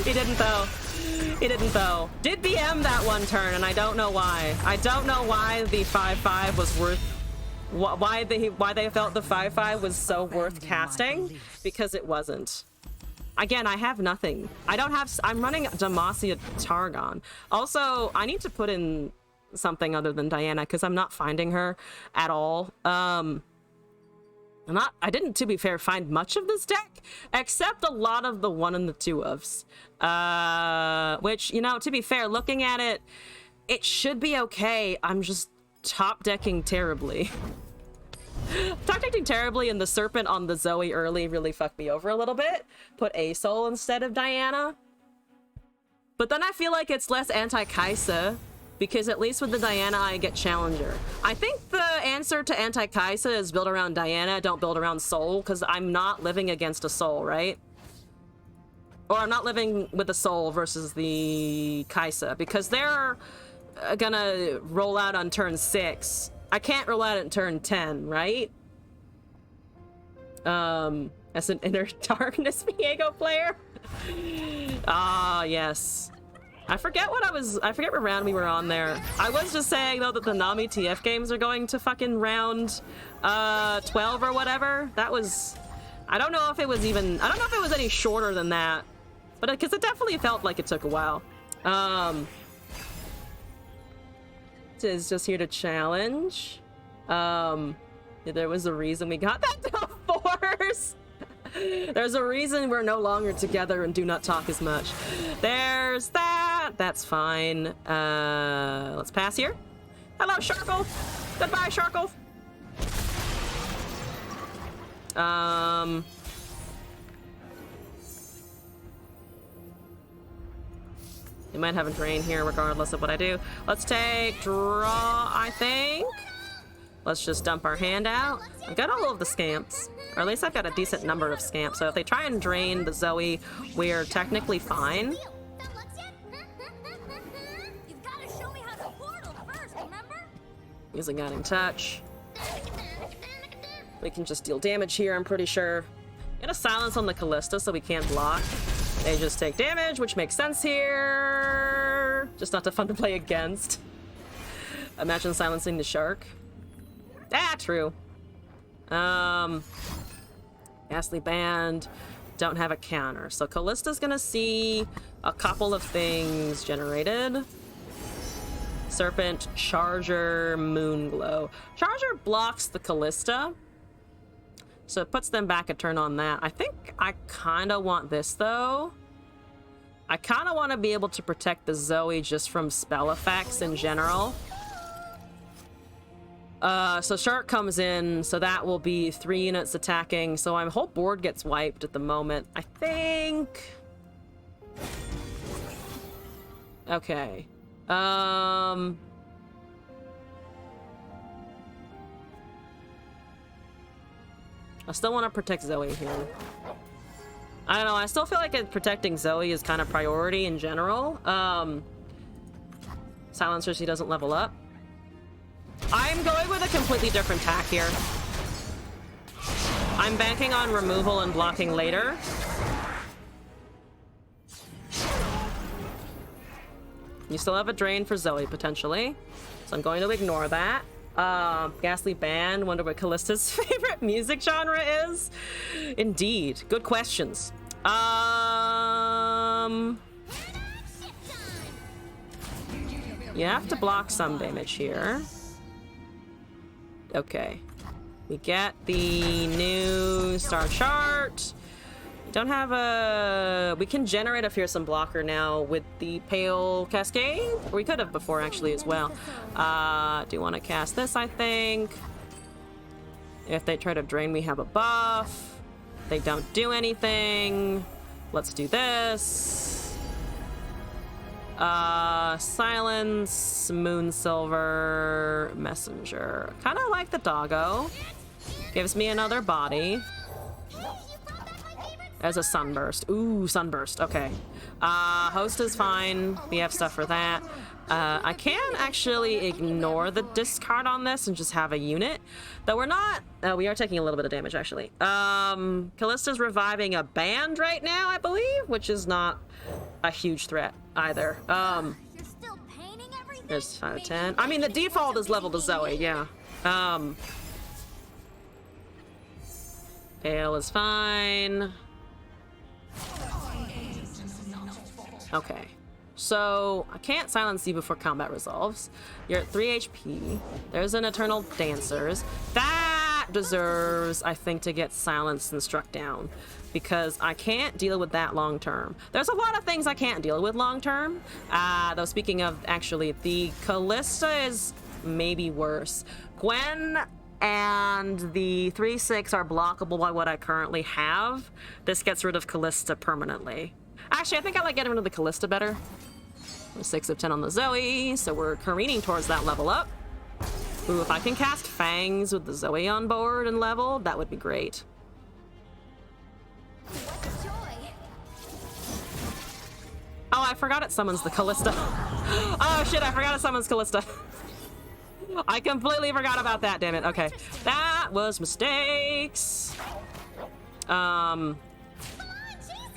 He didn't though. He didn't though. Did BM that one turn, and I don't know why. I don't know why the 5-5 was worth. Why they felt the 5-5 was so worth casting, because it wasn't. Again, I have nothing. I don't have. I'm running Demacia Targon. Also, I need to put in something other than Diana because I'm not finding her at all. I didn't, to be fair, find much of this deck except a lot of the 1 and the 2 ofs. Which, you know, to be fair, looking at it, it should be okay. I'm just top decking terribly. Top decking terribly, and the Serpent on the Zoe early really fucked me over a little bit. Put A-Soul instead of Diana. But then I feel like it's less anti-Kaisa, because at least with the Diana, I get Challenger. I think the answer to anti-Kaisa is build around Diana, don't build around Soul, because I'm not living against a Soul, right? Or I'm not living with the Soul versus the Kaisa, because they're gonna roll out on turn 6. I can't roll out on turn 10, right? As an Inner Darkness Viego player? Ah, yes. I forget what round we were on there. I was just saying, though, that the Nami TF games are going to fucking round 12 or whatever. That was... I don't know if it was even... I don't know if it was any shorter than that. But because it definitely felt like it took a while. Is just here to challenge. There was a reason we got that to force. There's a reason we're no longer together and do not talk as much. There's that. That's fine. Let's pass here. Hello, Sharkle. Goodbye, Sharkle. You might have a drain here regardless of what I do. Let's take draw, I think. Let's just dump our hand out. I've got all of the scamps. Or at least I've got a decent number of scamps. So if they try and drain the Zoe, we're technically fine. Using Guiding Touch. We can just deal damage here, I'm pretty sure. Get a silence on the Callista so we can't block. They just take damage, which makes sense here. Just not fun to play against. Imagine silencing the shark. Ah, true. Ghastly Band. Don't have a counter. So Callista's gonna see a couple of things generated. Serpent, Charger, Moonglow. Charger blocks the Callista. So it puts them back a turn on that. I think I kind of want this, though. I kind of want to be able to protect the Zoe just from spell effects in general. So Shark comes in, so that will be 3 units attacking. So my whole board gets wiped at the moment, I think. Okay. I still want to protect Zoe here. I don't know, I still feel like protecting Zoe is kind of priority in general. Silencer, she doesn't level up. I'm going with a completely different tack here. I'm banking on removal and blocking later. You still have a drain for Zoe, potentially. So I'm going to ignore that. Ghastly Band, wonder what Callista's favorite music genre is? Indeed. Good questions. You have to block some damage here. Okay. We get the new star chart. We don't have a... We can generate a fearsome blocker now with the Pale Cascade. We could have before, actually, as well. Do want to cast this, I think. If they try to drain, we have a buff. They don't do anything. Let's do this. Silence, Moonsilver, Messenger. Kind of like the doggo. Gives me another body. As a sunburst. Ooh, sunburst. Okay. Host is fine. We have stuff for that. I can actually ignore the discard on this and just have a unit. Though we're not... we are taking a little bit of damage, actually. Callista's reviving a band right now, I believe, which is not a huge threat either. You're still painting everything? There's 5 of 10. I mean, the default is level to Zoe, yeah. Ale is fine. Okay. So, I can't silence you before combat resolves. You're at 3 HP. There's an Eternal Dancers. That deserves, I think, to get silenced and struck down. Because I can't deal with that long term. There's a lot of things I can't deal with long term. Though speaking of, actually, the Callista is maybe worse. Gwen and the 3/6 are blockable by what I currently have. This gets rid of Callista permanently. Actually, I think I like getting rid of the Callista better. 6 of 10 on the Zoe, so we're careening towards that level up. Ooh, if I can cast Fangs with the Zoe on board and level, that would be great. What a joy. Oh, I forgot it summons the Callista. Oh shit, I forgot it summons Callista. I completely forgot about that, damn it. Okay, that was mistakes.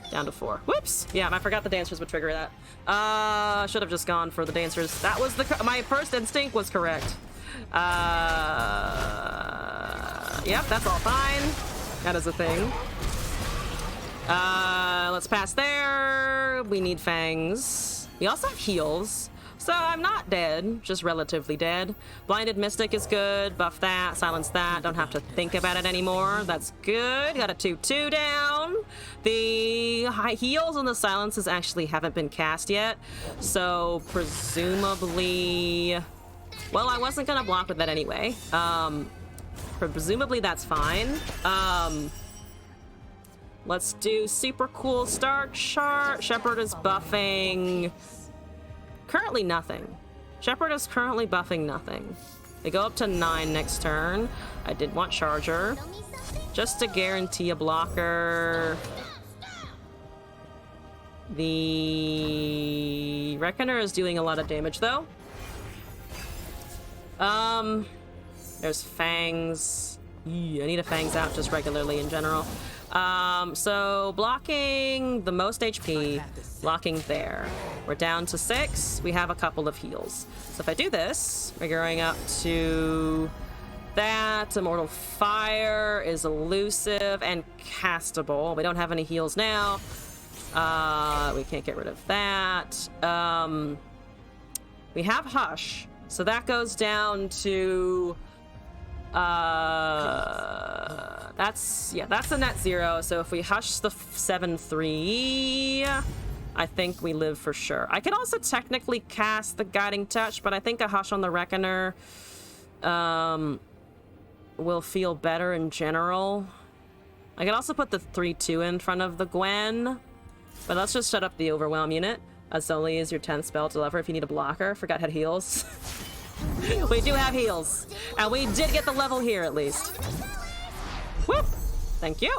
Down to 4. Whoops. Yeah, I forgot the dancers would trigger that. Should have just gone for the dancers. That was my first instinct was correct. Yep, that's all fine. That is a thing. Let's pass there. We need fangs. We also have heals. So I'm not dead, just relatively dead. Blinded Mystic is good. Buff that, silence that. Don't have to think about it anymore. That's good. Got a 2/2 down. The high heals and the silences actually haven't been cast yet. So presumably... Well, I wasn't gonna block with that anyway. Presumably that's fine. Let's do super cool start chart. Shepherd is buffing... Currently nothing. Shepherd is currently buffing nothing. They go up to 9 next turn. I did want Charger. Just to guarantee a blocker. The Reckoner is doing a lot of damage though. There's Fangs. I need a Fangs out just regularly in general. So blocking the most HP, blocking there. We're down to 6. We have a couple of heals. So if I do this, we're going up to that. Immortal Fire is elusive and castable. We don't have any heals now. We can't get rid of that. We have Hush. So that goes down to... that's a net 0. So if we hush the 7/3, I think we live for sure. I could also technically cast the Guiding Touch, but I think a hush on the Reckoner will feel better in general. I could also put the 3/2 in front of the Gwen, but let's just shut up the Overwhelm unit. Azoli is your 10th spell to lever if you need a blocker. Forgot had heals. We do have heals, and we did get the level here at least. Woo! Thank you.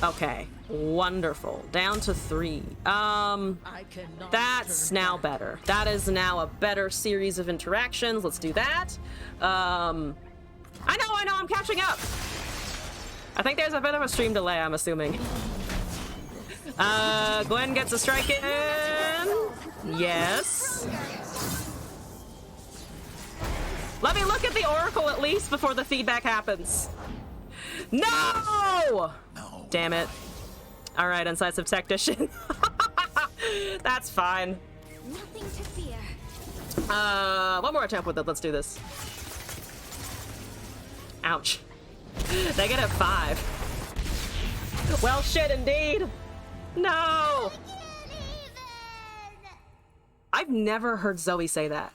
Okay, wonderful. Down to 3. That's now better. That is now a better series of interactions. Let's do that. I know, I'm catching up. I think there's a bit of a stream delay, I'm assuming. Gwen gets a strike in. Yes. Let me look at the Oracle at least before the feedback happens. No! Damn it. All right, Incisive Tactician. That's fine. Nothing to fear. One more attempt with it. Let's do this. Ouch. -5. Well, shit, indeed. No! I've never heard Zoe say that.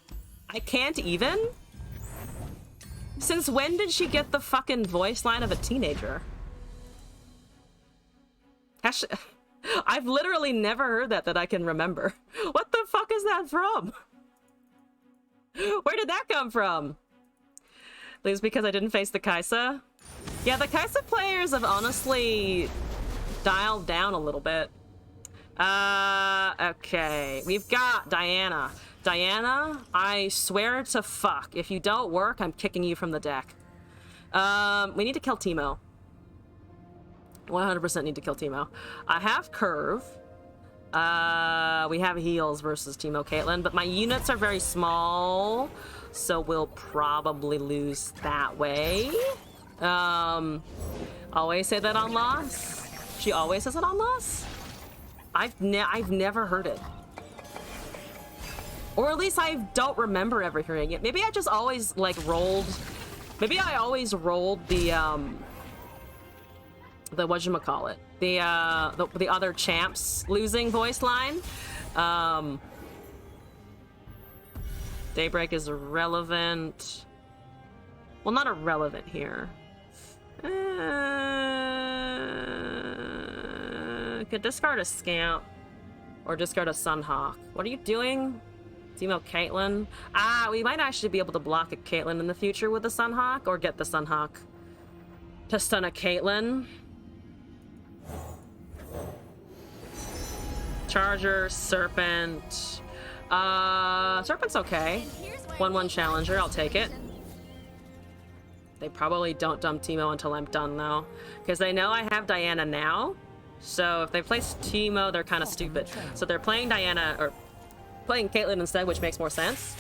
I can't even? Since when did she get the fucking voice line of a teenager? I've literally never heard that I can remember. What the fuck is that from? Where did that come from? Lose because I didn't face the Kaisa? Yeah, the Kaisa players have honestly dialed down a little bit. Okay. We've got Diana. Diana, I swear to fuck, if you don't work, I'm kicking you from the deck. We need to kill Teemo. 100% need to kill Teemo. I have Curve. We have heals versus Teemo Caitlyn, but my units are very small, so we'll probably lose that way. Always say that on loss. She always says it on loss. I've never heard it, or at least I don't remember ever hearing it. Maybe I just always like rolled. Maybe I always rolled the whatchamacallit, the other champs losing voice line. Daybreak is irrelevant. Well, not irrelevant here. Could discard a Scamp or discard a Sunhawk. What are you doing? Teemo Caitlyn. We might actually be able to block a Caitlyn in the future with the Sunhawk, or get the Sunhawk to stun a Caitlyn. Charger, Serpent. Serpent's okay. 1/1 Challenger, I'll take it. They probably don't dump Teemo until I'm done, though, because they know I have Diana now. So if they place Teemo, they're kind of stupid. So they're playing Diana, or playing Caitlyn instead, which makes more sense.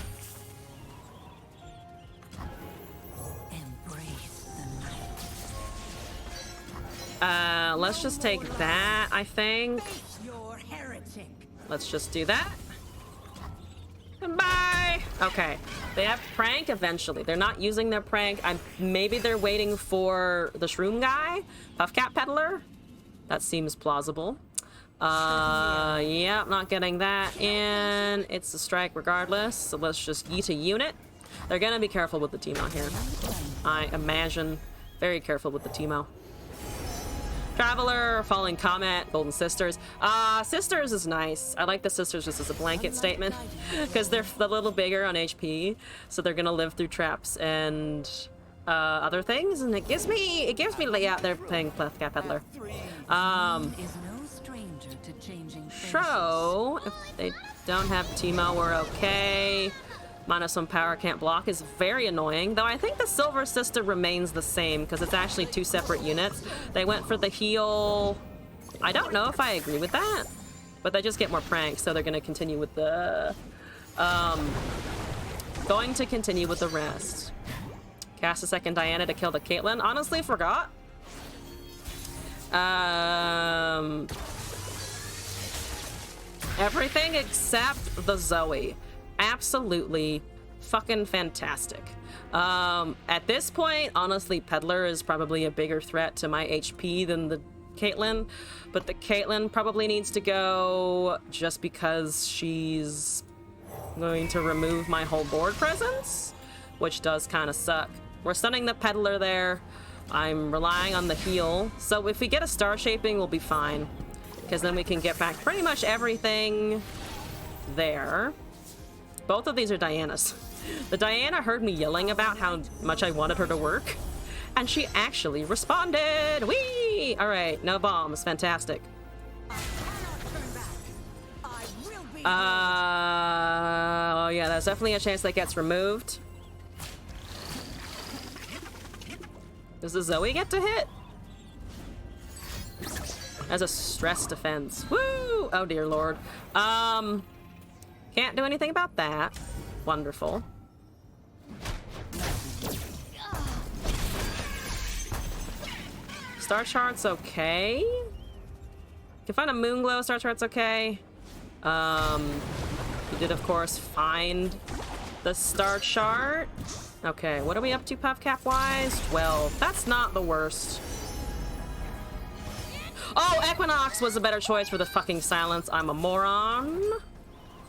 Embrace the night. Let's just take that, I think. Your heretic. Let's just do that. Bye! Okay. They have prank eventually. They're not using their prank. Maybe they're waiting for the shroom guy? Puffcat Peddler? That seems plausible. Yeah, I'm not getting that in. It's a strike regardless, so let's just yeet a unit. They're gonna be careful with the Teemo here. I imagine. Very careful with the Teemo. Traveler, Falling Comet, Golden Sisters. Sisters is nice. I like the Sisters just as a blanket statement, because they're a little bigger on HP, so they're gonna live through traps and other things, and it gives me yeah, they're playing Puffcat Peddler. Is no stranger to changing So if they don't have Teemo, we're okay. -1 power, can't block is very annoying, though I think the Silver Sister remains the same because it's actually 2 separate units. They went for the heal. I don't know if I agree with that, but they just get more pranks, so they're going to continue with the rest. Cast a second Diana to kill the Caitlyn. Honestly, forgot. Everything except the Zoe. Absolutely fucking fantastic. At this point, honestly, Peddler is probably a bigger threat to my HP than the Caitlyn, but the Caitlyn probably needs to go just because she's going to remove my whole board presence, which does kind of suck. We're stunning the Peddler there. I'm relying on the heal. So if we get a star shaping, we'll be fine, because then we can get back pretty much everything there. Both of these are Dianas. The Diana heard me yelling about how much I wanted her to work, and she actually responded. Whee! All right, no bombs. Fantastic. Oh yeah, there's definitely a chance that gets removed. Does the Zoe get to hit? As a stress defense. Woo! Oh dear lord. Can't do anything about that. Wonderful. Star chart's okay. Can find a Moonglow. Star chart's okay. You did, of course, find the star chart. Okay, what are we up to Puffcap wise? 12. That's not the worst. Oh, Equinox was a better choice for the fucking silence. I'm a moron.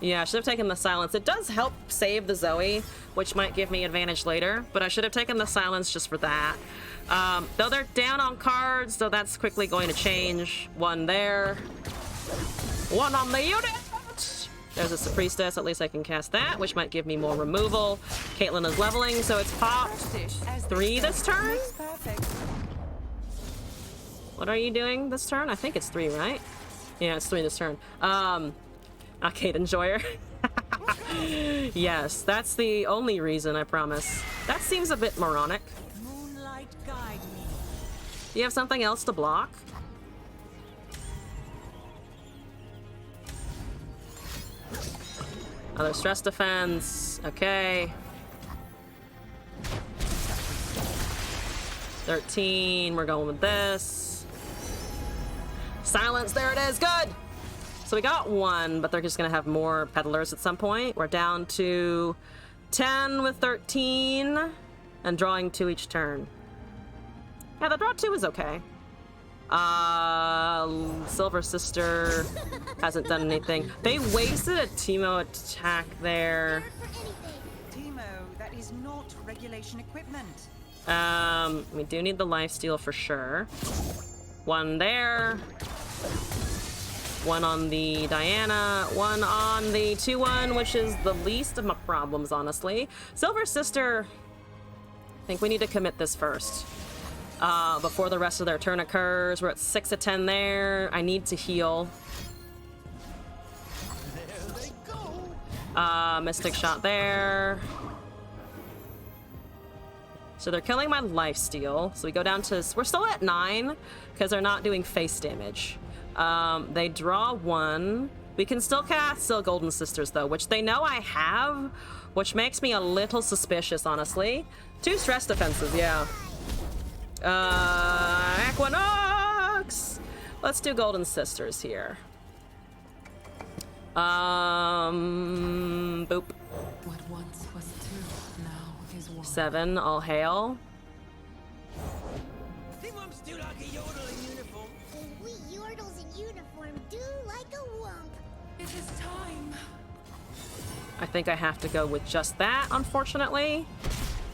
Yeah, I should have taken the silence. It does help save the Zoe, which might give me advantage later, but I should have taken the silence just for that. Though they're down on cards, so that's quickly going to change. 1 there. 1 on the unit! There's a Priestess, at least I can cast that, which might give me more removal. Caitlyn is leveling, so it's popped 3 this turn? What are you doing this turn? I think it's 3, right? Yeah, it's 3 this turn. Arcade enjoyer. Yes, that's the only reason, I promise. That seems a bit moronic. Moonlight guide me. Do you have something else to block? Other stress defense. Okay. 13. We're going with this. Silence. There it is. Good. So we got 1, but they're just going to have more peddlers at some point. We're down to 10 with 13 and drawing 2 each turn. Yeah, the draw 2 is okay. Silver Sister hasn't done anything. They wasted a Teemo attack there. Teemo, that is not regulation equipment. We do need the lifesteal for sure. 1 there. 1 on the Diana. 1 on the 2-1, which is the least of my problems, honestly. Silver Sister, I think we need to commit this first. Before the rest of their turn occurs. We're at 6 of 10 there. I need to heal. Mystic shot there. So they're killing my lifesteal. So we go down to... We're still at 9 because they're not doing face damage. They draw 1. We can still cast Still Golden Sisters, though, which they know I have, which makes me a little suspicious, honestly. 2 stress defenses, yeah. Equinox! Let's do Golden Sisters here. Boop. What once was 2 now is 1. 7, all hail. Think I'm still like a yodel in uniform. And we yordles in uniform do like a wump. It is time. I think I have to go with just that, unfortunately.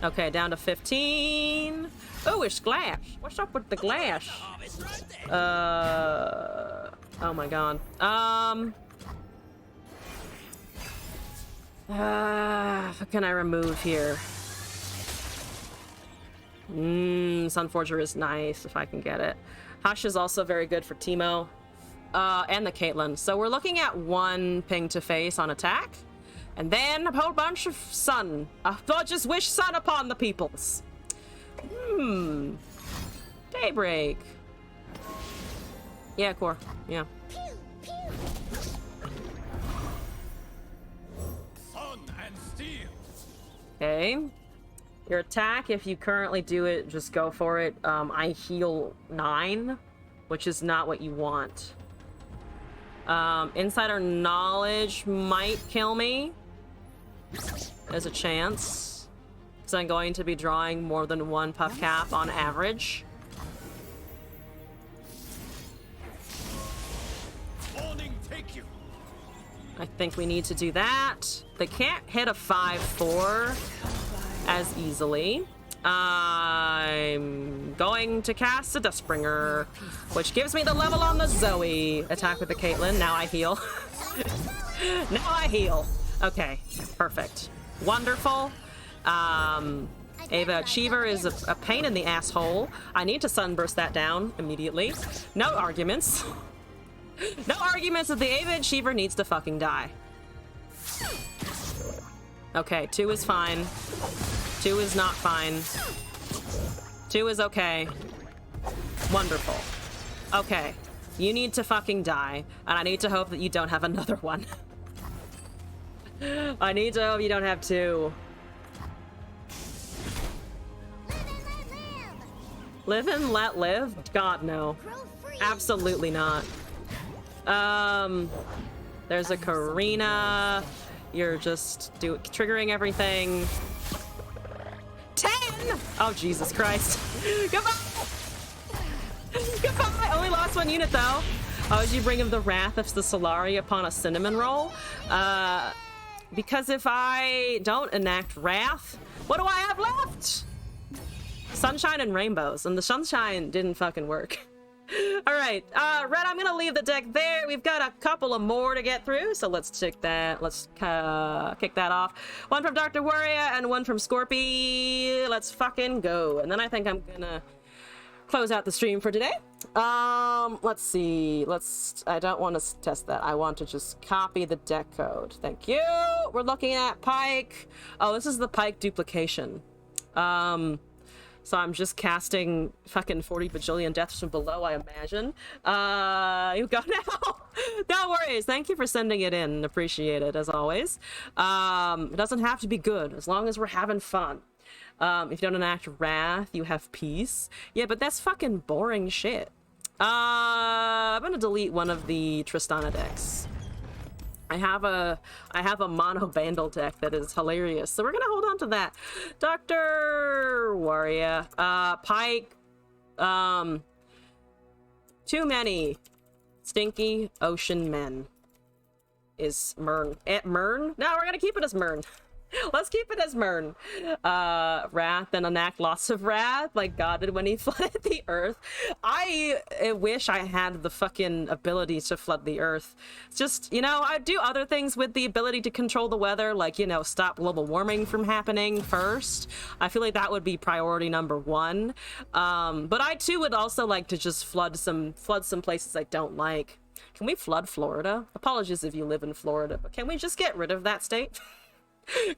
Okay, down to 15. Oh, it's glass. What's up with the glass? Oh my god. What can I remove here? Sunforger is nice if I can get it. Hush is also very good for Teemo. And the Caitlyn. So we're looking at 1 ping to face on attack. And then a whole bunch of sun. I'll just wish sun upon the peoples. Daybreak. Yeah, core. Yeah. Sun and steel. Okay. Your attack, if you currently do it, just go for it. I heal 9, which is not what you want. Insider knowledge might kill me. There's a chance. So I'm going to be drawing more than 1 puff cap on average. Warning, take you. I think we need to do that. They can't hit a 5-4 as easily. I'm going to cast a Dustbringer, which gives me the level on the Zoe. Attack with the Caitlyn. Now I heal. Now I heal. Okay, perfect. Wonderful. Ava Achiever is a pain in the asshole. I need to sunburst that down immediately. No arguments. No arguments that the Ava Achiever needs to fucking die. Okay, 2 is fine. 2 is not fine. 2 is okay. Wonderful. Okay, you need to fucking die, and I need to hope that you don't have another one. I need to hope you don't have 2. Live and let live? God, no. Absolutely not. There's a Karina. You're just triggering everything. 10! Oh, Jesus Christ. Goodbye! Goodbye! I only lost 1 unit, though. Oh, did you bring him the Wrath of the Solari upon a cinnamon roll? Because if I don't enact Wrath, what do I have left? Sunshine and rainbows, and the sunshine didn't fucking work. All right, Red, I'm gonna leave the deck there. We've got a couple of more to get through, so let's check that. Let's kick that off. 1 from Dr. Warrior and 1 from Scorpy. Let's fucking go. And then I think I'm gonna close out the stream for today. Let's see. I don't want to test that. I want to just copy the deck code. Thank you. We're looking at Pike. Oh, this is the Pike duplication. So I'm just casting fucking 40 bajillion deaths from below, I imagine. You go now. No worries. Thank you for sending it in. Appreciate it, as always. It doesn't have to be good, as long as we're having fun. If you don't enact wrath, you have peace. Yeah, but that's fucking boring shit. I'm gonna delete one of the Tristana decks. I have a mono Vandal deck that is hilarious, so we're gonna hold on to that. Dr. Warrior, Pike, too many stinky ocean men. Is Mern at Mern? No, we're gonna keep it as Mern. Let's keep it as Mern. Wrath and enact lots of wrath like God did when he flooded the earth. I wish I had the fucking ability to flood the earth. It's just, you know, I do other things with the ability to control the weather, like, you know, stop global warming from happening first. I feel like that would be priority number one. But I too would also like to just flood some places I don't like. Can we flood Florida? Apologies if you live in Florida, but can we just get rid of that state?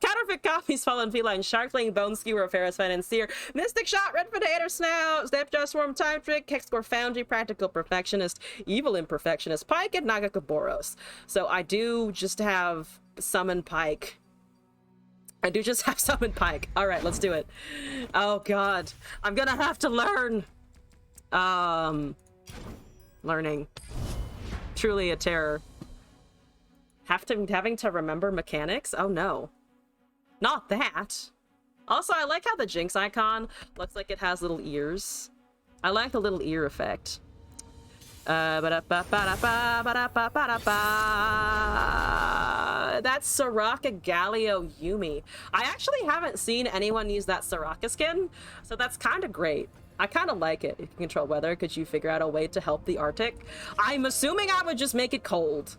Counterfeit copies, fallen feline, sharkling, bone skewer, Ferris financier, mystic shot, red potato snout, snapjaw swarm, time trick, hexcore foundry, practical perfectionist, evil imperfectionist, Pike, and Nagakaboros. So I do just have summon Pike. All right, let's do it. Oh god, I'm gonna have to learn. Learning. Truly a terror. Having to remember mechanics? Oh no. Not that. Also, I like how the Jinx icon looks like it has little ears. I like the little ear effect. That's Soraka Galio Yumi. I actually haven't seen anyone use that Soraka skin, so that's kind of great. I kind of like it. If you control weather, could you figure out a way to help the Arctic? I'm assuming I would just make it cold.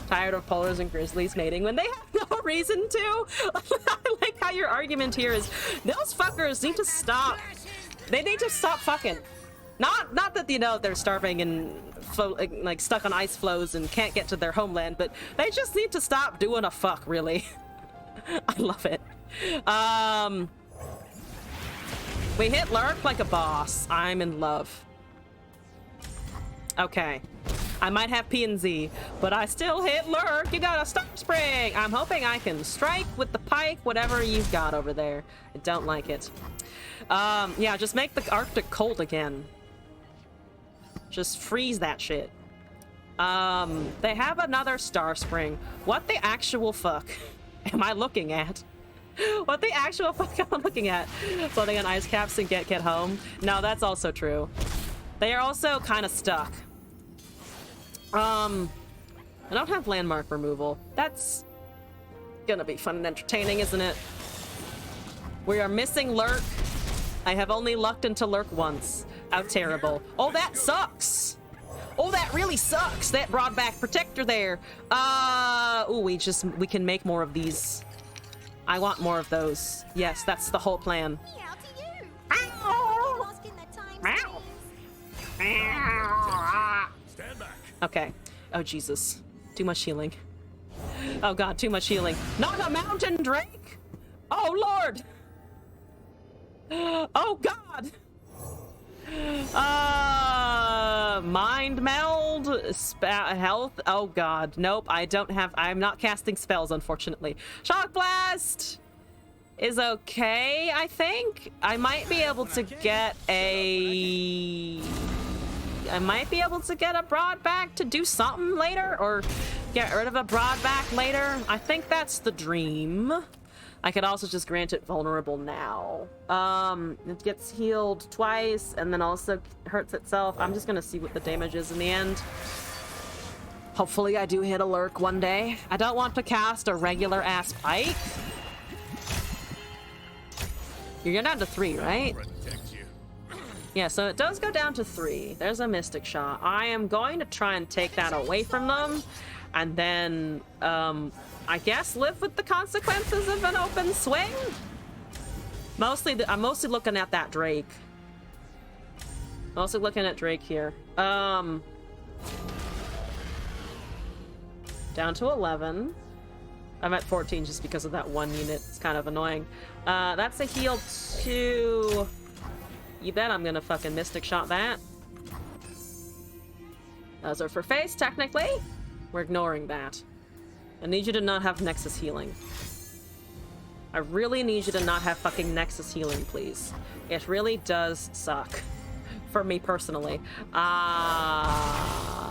Tired of polars and grizzlies mating when they have no reason to. I like how your argument here is those fuckers need to stop. They need to stop fucking. Not that, you know, they're starving and like stuck on ice floes and can't get to their homeland, but they just need to stop doing a fuck, really. I love it. We hit Lurk like a boss. I'm in love. Okay. I might have P and Z, but I still hit Lurk. You got a Star Spring. I'm hoping I can strike with the Pike, whatever you've got over there. I don't like it. Yeah, just make the Arctic cold again. Just freeze that shit. They have another Star Spring. What the actual fuck am I looking at? What the actual fuck am I looking at? Floating on ice caps and get home? No, that's also true. They are also kind of stuck. I don't have landmark removal. That's gonna be fun and entertaining, isn't it? We are missing Lurk. I have only lucked into Lurk once. How terrible. Oh, that sucks. Oh, that really sucks. That broadback protector there. Ooh, we can make more of these. I want more of those. Yes, that's the whole plan. Meow to you. Ow! Lost in the time Meow. Stand back. Okay. Oh, Jesus. Too much healing. Oh, God, too much healing. Not a mountain drake! Oh, Lord! Oh, God! Mind meld? Health? Oh, God. Nope, I'm not casting spells, unfortunately. Shock Blast is okay, I think. I might be able to get a broadback to do something later, or get rid of a broadback later. I think that's the dream. I could also just grant it vulnerable now. It gets healed twice and then also hurts itself. I'm just gonna see what the damage is in the end. Hopefully I do hit a Lurk one day. I don't want to cast a regular ass Pike. You're down to 3, right? Protect you. Yeah, so it does go down to 3. There's a Mystic Shot. I am going to try and take that away from them, and then, I guess live with the consequences of an open swing? I'm mostly looking at that Drake. I'm also looking at Drake here. Down to 11. I'm at 14 just because of that one unit. It's kind of annoying. That's a heal 2. You bet I'm gonna fucking Mystic Shot that. Those are for face, technically. We're ignoring that. I need you to not have Nexus healing. I really need you to not have fucking Nexus healing, please. It really does suck. For me personally. How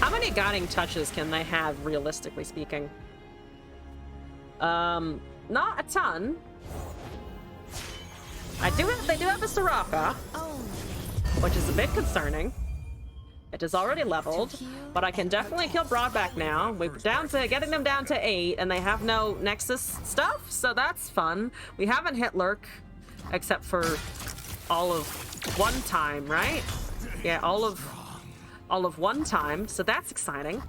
many guiding touches can they have, realistically speaking? Not a ton. They do have a Soraka, which is a bit concerning. It is already leveled, but I can definitely kill Broadback now. We're down to getting them down to 8, and they have no Nexus stuff, so that's fun. We haven't hit Lurk, except for all of one time, right? Yeah, all of one time, so that's exciting.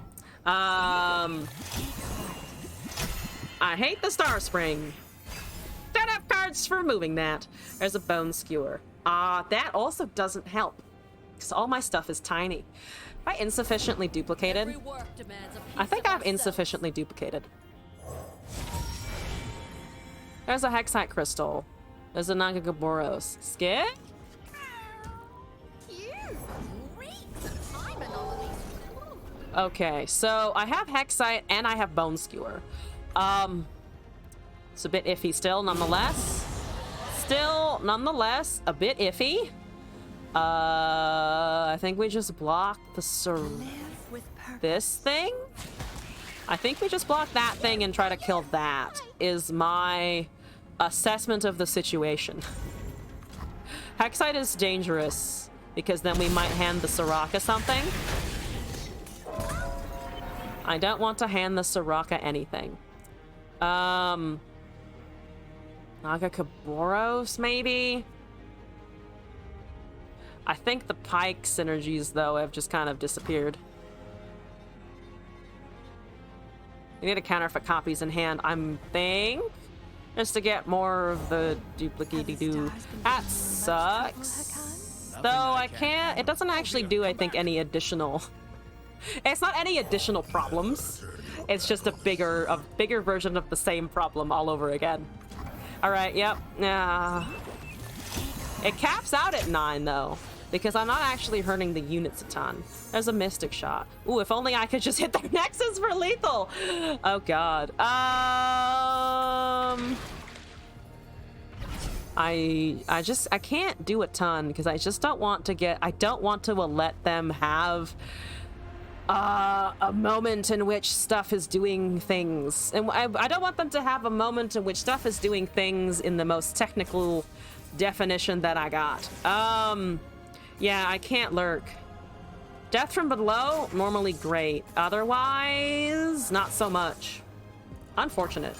I hate the Star Spring. Don't have cards for removing that. There's a Bone Skewer. That also doesn't help, because all my stuff is tiny. Am I insufficiently duplicated? I think I'm insufficiently duplicated. There's a Hexite Crystal. There's a Nagagaboros. Skip? Okay, so I have Hexite and I have Bone Skewer. It's a bit iffy still, nonetheless. A bit iffy. I think we just block this thing? I think we just block that thing and try to kill that, is my assessment of the situation. Hexite is dangerous, because then we might hand the Soraka something. I don't want to hand the Soraka anything. Nagakaboros, maybe? I think the Pike synergies, though, have just kind of disappeared. We need a counterfeit copies in hand, I'm think, just to get more of the duplicate-do. That sucks. Though I can't, it doesn't actually do, I think, any additional... It's not any additional problems. It's just a bigger version of the same problem all over again. Alright, yep. It caps out at 9, though, because I'm not actually hurting the units a ton. There's a Mystic Shot. Ooh, if only I could just hit their Nexus for lethal! Oh, God. I can't do a ton, because I just don't want to I don't want to let them have a moment in which stuff is doing things. And I don't want them to have a moment in which stuff is doing things in the most technical definition that I got. Yeah, I can't lurk. Death from below, normally great. Otherwise, not so much. Unfortunate.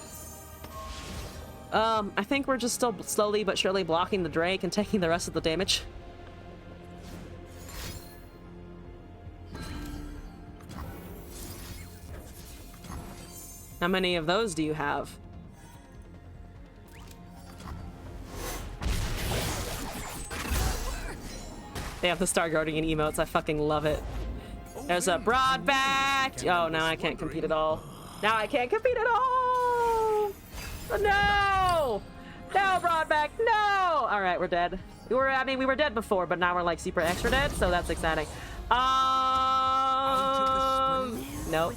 I think we're just still slowly but surely blocking the Drake and taking the rest of the damage. How many of those do you have? They have the Star Guardian emotes. I fucking love it. There's a Broadback. Oh, now I can't compete at all. Now I can't compete at all. No! No, Broadback, no! All right, we're dead. We were dead before, but now we're like super extra dead, so that's exciting. Nope.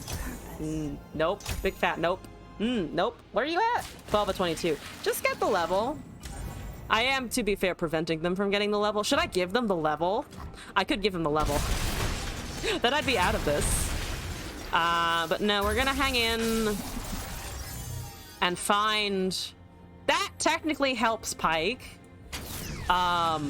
Nope. Big fat nope. Nope. Where are you at? 12 of 22. Just get the level. I am, to be fair, preventing them from getting the level. Should I give them the level? I could give them the level. Then I'd be out of this. But no, we're gonna hang in and find... That technically helps Pike. But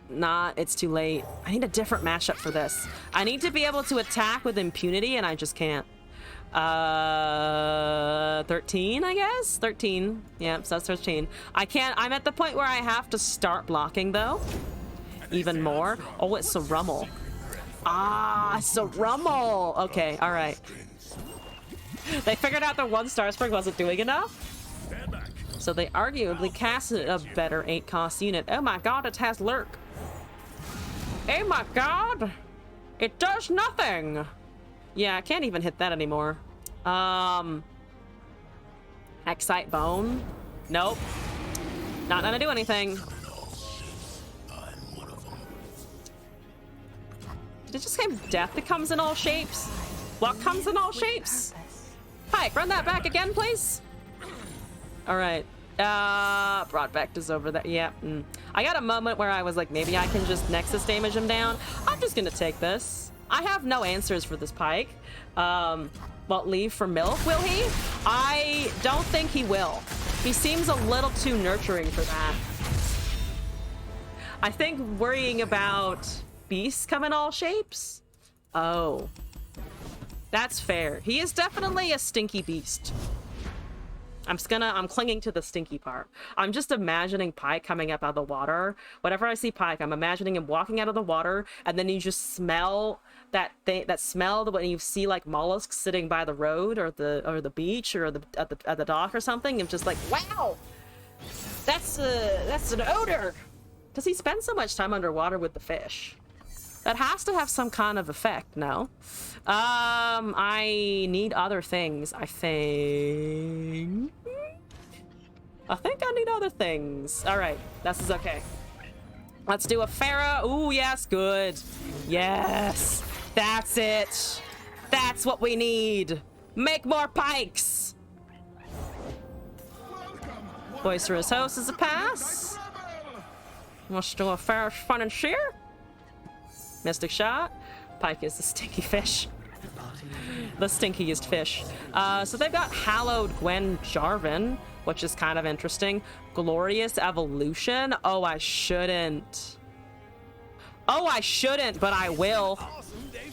not, it's too late. I need a different mashup for this. I need to be able to attack with impunity, and I just can't. 13, I guess? 13. Yeah, so that's 13. I can't, I'm at the point where I have to start blocking, though. Even more. Oh, it's Sarummel. Ah, Sarummel! Okay, alright. They figured out that one Star Spring wasn't doing enough? So they arguably casted a better 8-cost unit. Oh my god, it has lurk. Oh my god! It does nothing! Yeah, I can't even hit that anymore. Excite bone? Nope. Not gonna do anything. Did it just say death that comes in all shapes? What comes in all shapes? Pike, run that back again, please. All right. Broadback is over there. Yeah. I got a moment where I was like, maybe I can just Nexus damage him down. I'm just gonna take this. I have no answers for this Pike. What, leave for milk, will he? I don't think he will. He seems a little too nurturing for that. I think worrying about beasts come in all shapes. Oh. That's fair. He is definitely a stinky beast. I'm clinging to the stinky part. I'm just imagining Pike coming up out of the water. Whenever I see Pike, I'm imagining him walking out of the water, and then you just smell that thing, that smell when you see like mollusks sitting by the road or the beach or at the dock or something. I'm just like, wow, that's an odor. Does he spend so much time underwater with the fish? That has to have some kind of effect, no? I need other things, I think I need other things. All right, this is okay. Let's do a Pharaoh. Ooh, yes, good. Yes, that's it. That's what we need. Make more pikes. Boisterous host is a pass. Let's do a Pharaoh fun and sheer. Mystic shot. Pike is the stinky fish. The stinkiest fish. So they've got Hallowed Gwen Jarvan, which is kind of interesting. Glorious Evolution. Oh, I shouldn't. Oh, I shouldn't, but I will.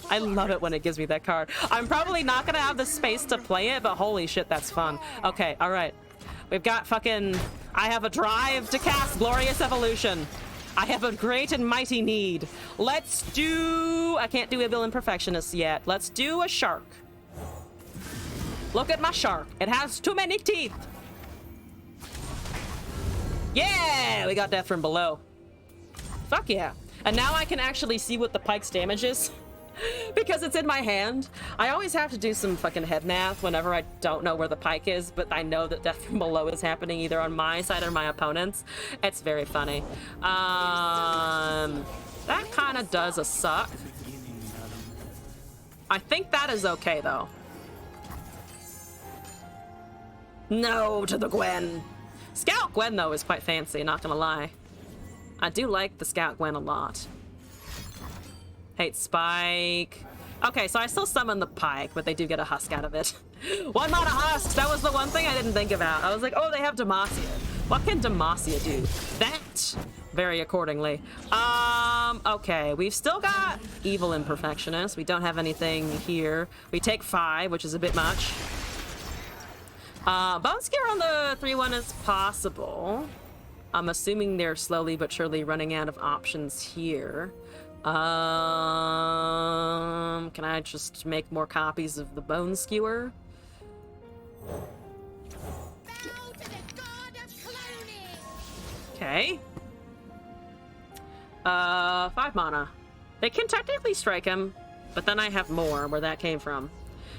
I love it when it gives me that card. I'm probably not gonna have the space to play it, but holy shit, that's fun. Okay, all right. We've got fucking... I have a drive to cast Glorious Evolution. I have a great and mighty need. Let's do... I can't do a Villain Perfectionist yet. Let's do a shark. Look at my shark. It has too many teeth. Yeah! We got death from below. Fuck yeah. And now I can actually see what the Pike's damage is. Because it's in my hand. I always have to do some fucking head math whenever I don't know where the Pike is, but I know that death from below is happening either on my side or my opponent's. It's very funny. That kind of does a suck. I think that is okay, though. No to the Gwen. Scout Gwen, though, is quite fancy, not gonna lie. I do like the Scout Gwen a lot. Hate Spike. Okay, so I still summon the Pike, but they do get a husk out of it. One mana husks! That was the one thing I didn't think about. I was like, oh, they have Demacia. What can Demacia do? That! Very accordingly. Okay, we've still got Evil Imperfectionist. We don't have anything here. We take 5, which is a bit much. Bone Scare on the 3-1 is possible. I'm assuming they're slowly but surely running out of options here. Can I just make more copies of the Bone Skewer? Okay. 5 mana. They can technically strike him, but then I have more where that came from.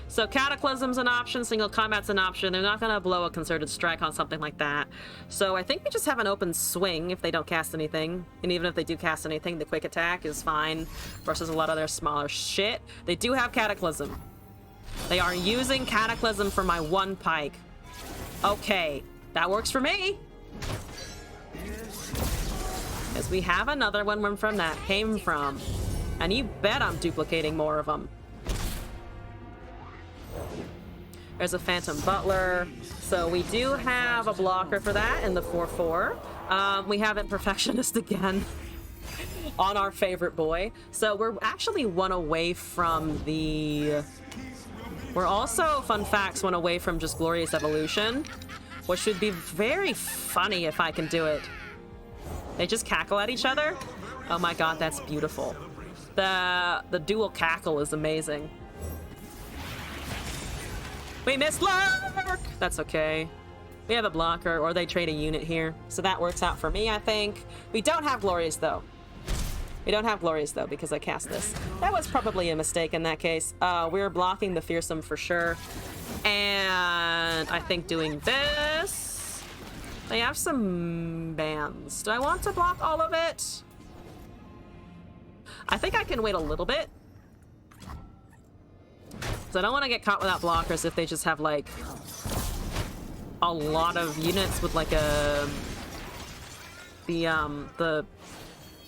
So Cataclysm's an option, Single Combat's an option. They're not gonna blow a Concerted Strike on something like that. So I think we just have an open swing if they don't cast anything. And even if they do cast anything, the Quick Attack is fine versus a lot of their smaller shit. They do have Cataclysm. They are using Cataclysm for my 1 Pike. Okay, that works for me. As we have another one from that came from. And you bet I'm duplicating more of them. There's a Phantom Butler. So we do have a blocker for that in the 4/4. We have Imperfectionist again on our favorite boy. So we're actually 1 away from the... We're also, fun facts, 1 away from just Glorious Evolution, which would be very funny if I can do it. They just cackle at each other. Oh my god, that's beautiful. The dual cackle is amazing. We missed Lurk! That's okay. We have a blocker, or they trade a unit here. So that works out for me, I think. We don't have Glorious, though. We don't have Glorious, though, because I cast this. That was probably a mistake in that case. We're blocking the Fearsome for sure. And I think doing this... They have some bans. Do I want to block all of it? I think I can wait a little bit. So I don't want to get caught without blockers if they just have, like, a lot of units with, like, the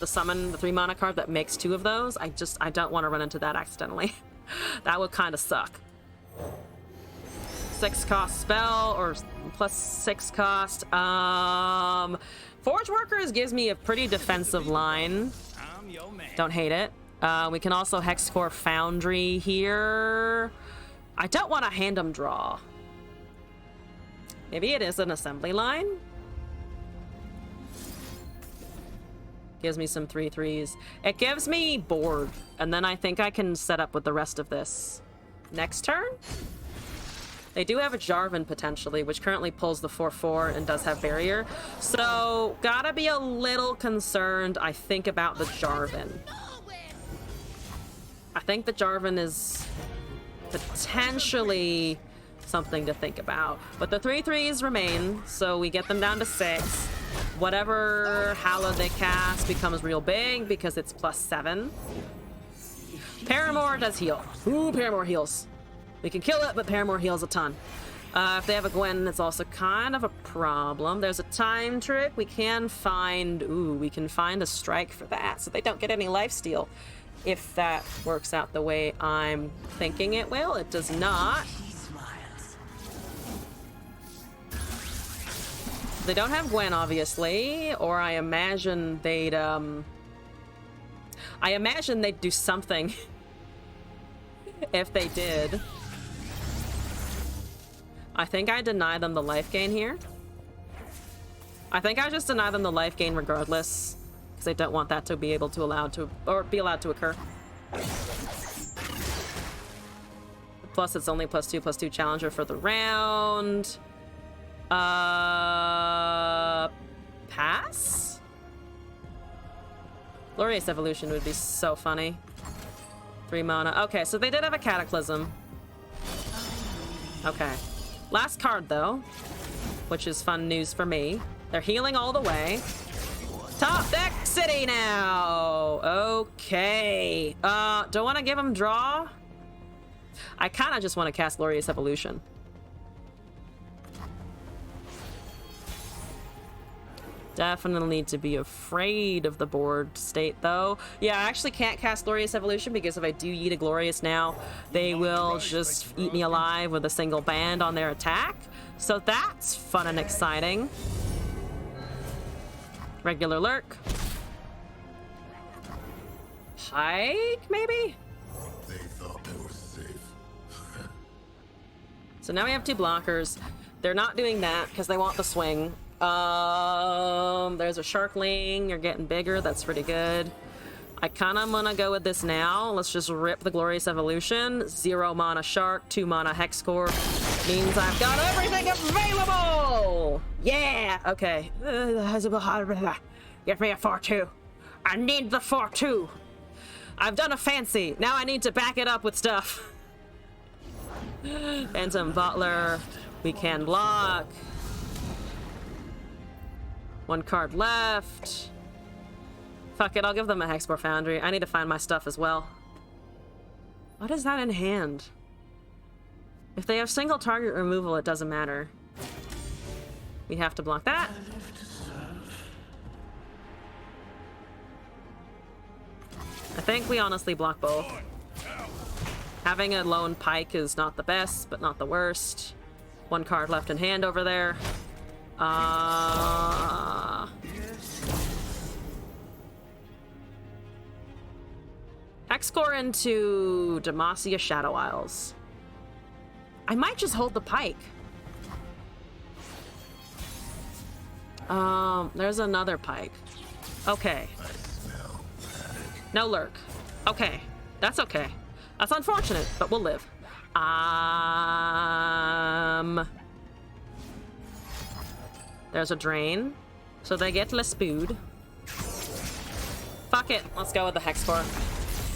summon, the 3 mana card that makes 2 of those. I don't want to run into that accidentally. That would kind of suck. 6 cost spell, or plus 6 cost. Forge Workers gives me a pretty defensive line. I'm your man. Don't hate it. We can also Hexcore Foundry here. I don't want a Hand'em Draw. Maybe it is an assembly line? Gives me some 3/3s. It gives me board, and then I think I can set up with the rest of this. Next turn? They do have a Jarvan potentially, which currently pulls the 4/4 and does have barrier. So, gotta be a little concerned, I think, about the Jarvan. I think the Jarvan is potentially something to think about. But the 3/3s remain, so we get them down to 6. Whatever Hallow they cast becomes real big because it's +7. Paramore does heal. Ooh, Paramore heals. We can kill it, but Paramore heals a ton. If they have a Gwen, it's also kind of a problem. There's a time trick. We can find... Ooh, we can find a strike for that, so they don't get any lifesteal. If that works out the way I'm thinking it will. It does not. They don't have Gwen, obviously, or I imagine they'd do something if they did. I think I deny them the life gain here. I think I just deny them the life gain regardless, because I don't want that to be able to be allowed to occur. Plus, it's only +2/+2 challenger for the round. Pass? Glorious Evolution would be so funny. 3 mana. Okay, so they did have a Cataclysm. Okay. Last card, though, which is fun news for me. They're healing all the way. Top deck city now! Okay. Do I want to give them draw? I kind of just want to cast Glorious Evolution. Definitely need to be afraid of the board state, though. Yeah, I actually can't cast Glorious Evolution because if I do eat a Glorious now, they will just eat me alive with a single band on their attack. So that's fun and exciting. Regular Lurk. Pike, maybe? They thought they were safe. So now we have 2 blockers. They're not doing that because they want the swing. There's a Sharkling. You're getting bigger. That's pretty good. I kind of want to go with this now. Let's just rip the Glorious Evolution. 0 mana Shark, 2 mana Hexcore. Means I've got everything available! Yeah! Okay. Give me a 4/2. I need the 4/2. I've done a fancy. Now I need to back it up with stuff. Phantom Butler. We can block. 1 card left. Fuck it, I'll give them a Hexcore Foundry. I need to find my stuff as well. What is that in hand? If they have single target removal, it doesn't matter. We have to block that. I think we honestly block both. Having a lone Pike is not the best, but not the worst. 1 card left in hand over there. Hexcore into Demacia Shadow Isles. I might just hold the Pike. There's another Pike. Okay. No Lurk. Okay. That's okay. That's unfortunate, but we'll live. There's a drain. So they get less food. Fuck it. Let's go with the Hex Core.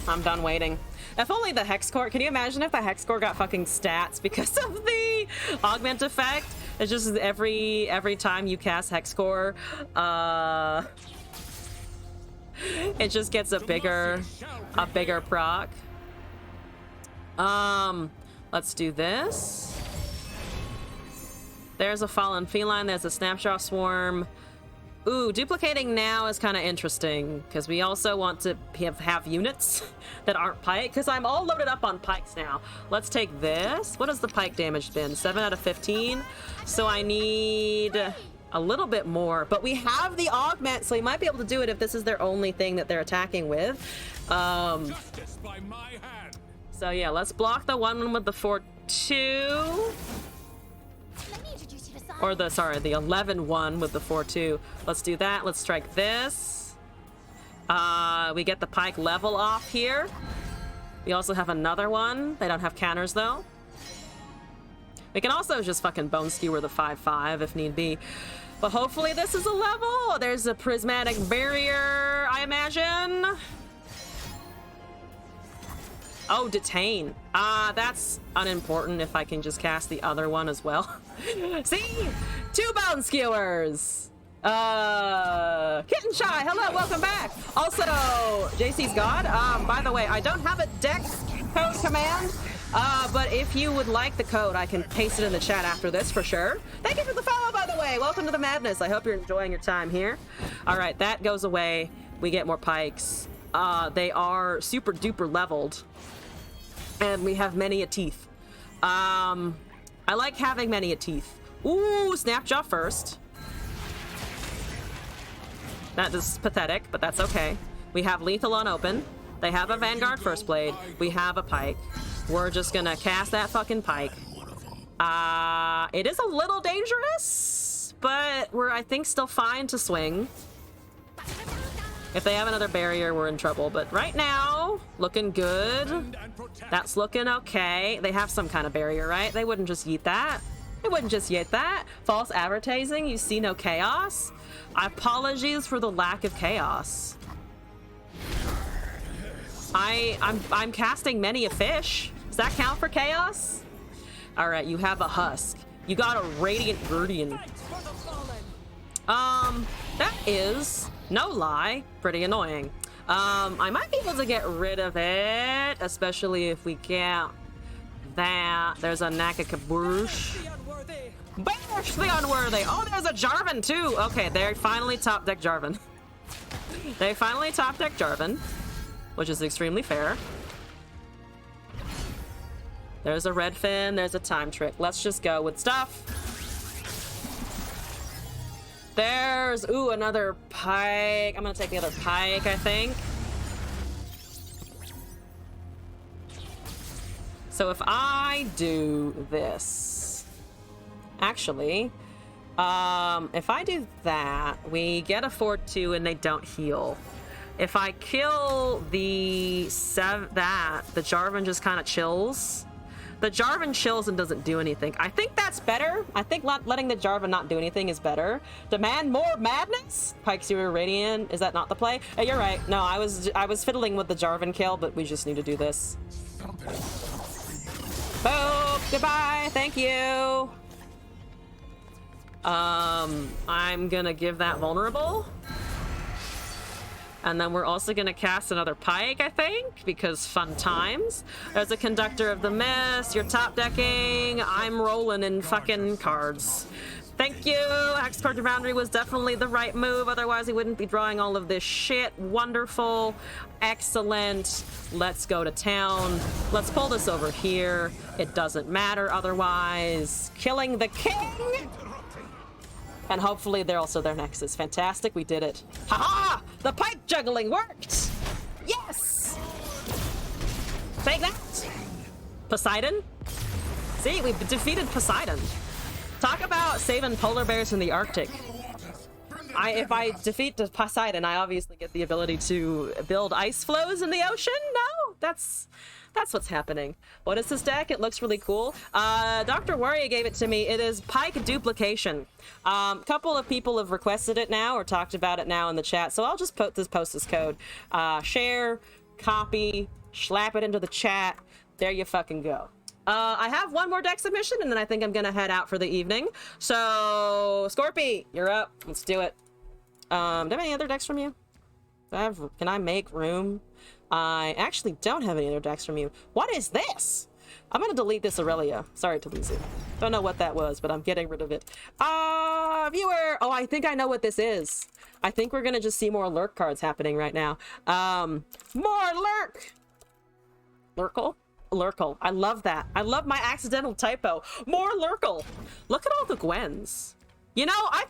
I'm done waiting. If only the Hex Core... Can you imagine if the Hex Core got fucking stats because of the augment effect? It's just every time you cast Hex Core, it just gets a bigger proc. Let's do this. There's a fallen feline. There's a snapshot swarm. Ooh, duplicating now is kind of interesting because we also want to have units that aren't pike because I'm all loaded up on pikes now. Let's take this. What has the pike damage been? 7 out of 15. So I need a little bit more, but we have the augment, so we might be able to do it if this is their only thing that they're attacking with. Justice by my hand. So yeah, let's block the one with the 4-2. Let me introduce you to Son. Or the 11-1 with the 4-2. Let's do that. Let's strike this. We get the pike level off here. We also have another one. They don't have counters though. We can also just fucking bone skewer the 5-5 if need be. But hopefully this is a level. There's a prismatic barrier, I imagine. Oh, detain. That's unimportant if I can just cast the other one as well. See? 2 bone skewers. Kitten Shy, hello, welcome back. Also, JC's God. By the way, I don't have a dex code command, but if you would like the code, I can paste it in the chat after this for sure. Thank you for the follow, by the way. Welcome to the madness. I hope you're enjoying your time here. All right, that goes away. We get more pikes. They are super duper leveled. And we have many a teeth. I like having many a teeth. Ooh, Snapjaw first. That is pathetic, but that's okay. We have lethal on open. They have a Vanguard First Blade. We have a pike. We're just gonna cast that fucking pike. It is a little dangerous, but we're, I think, still fine to swing. If they have another barrier, we're in trouble. But right now, looking good. That's looking okay. They have some kind of barrier, right? They wouldn't just yeet that. They wouldn't just yeet that. False advertising. You see no chaos. Apologies for the lack of chaos. I'm casting many a fish. Does that count for chaos? All right, you have a husk. You got a radiant guardian. That is, no lie, pretty annoying. I might be able to get rid of it, especially if we get that. There's a Nakakabush. Bash the unworthy. Oh, there's a Jarvan too. Okay, they finally top deck Jarvan. They finally top deck Jarvan, which is extremely fair. There's a red fin. There's a time trick. Let's just go with stuff. There's, ooh, another pike. I'm gonna take the other pike, I think. So if I do this, actually, if I do that, we get a 4-2 and they don't heal. If I kill the the Jarvan just kind of chills. The Jarvan chills and doesn't do anything. I think that's better. I think letting the Jarvan not do anything is better. Demand more madness? Pike Sewer Radiant. Is that not the play? Oh, you're right. No, I was fiddling with the Jarvan kill, but we just need to do this. Oh, goodbye. Thank you. I'm gonna give that vulnerable. And then we're also gonna cast another pike, I think, because fun times. There's a Conductor of the Mist. You're top decking. I'm rolling in fucking cards. Thank you. Hex Card to Boundary was definitely the right move. Otherwise, he wouldn't be drawing all of this shit. Wonderful. Excellent. Let's go to town. Let's pull this over here. It doesn't matter otherwise. Killing the king. And hopefully they're also their nexus. Fantastic, we did it. Haha! The pipe juggling worked! Yes! Take that! Poseidon? See, we defeated Poseidon. Talk about saving polar bears in the Arctic. If I defeat the Poseidon, I obviously get the ability to build ice floes in the ocean? No, that's That's what's happening. What is this deck? It looks really cool. Dr. Warrior gave it to me. It is Pike Duplication. Couple of people have requested it now or talked about it now in the chat, so I'll just post this code. Share, copy, slap it into the chat. There you fucking go. I have one more deck submission, and then I think I'm gonna head out for the evening. So, Scorpy, you're up. Let's do it. Do I have any other decks from you? Can I make room? I actually don't have any other decks from you. What is this? I'm gonna delete this Aurelia. Sorry to lose it. Don't know what that was, but I'm getting rid of it. Viewer! Oh, I think I know what this is. I think we're gonna just see more lurk cards happening right now. More lurk! Lurkle? Lurkle. I love that. I love my accidental typo. More Lurkle. Look at all the Gwens. You know, I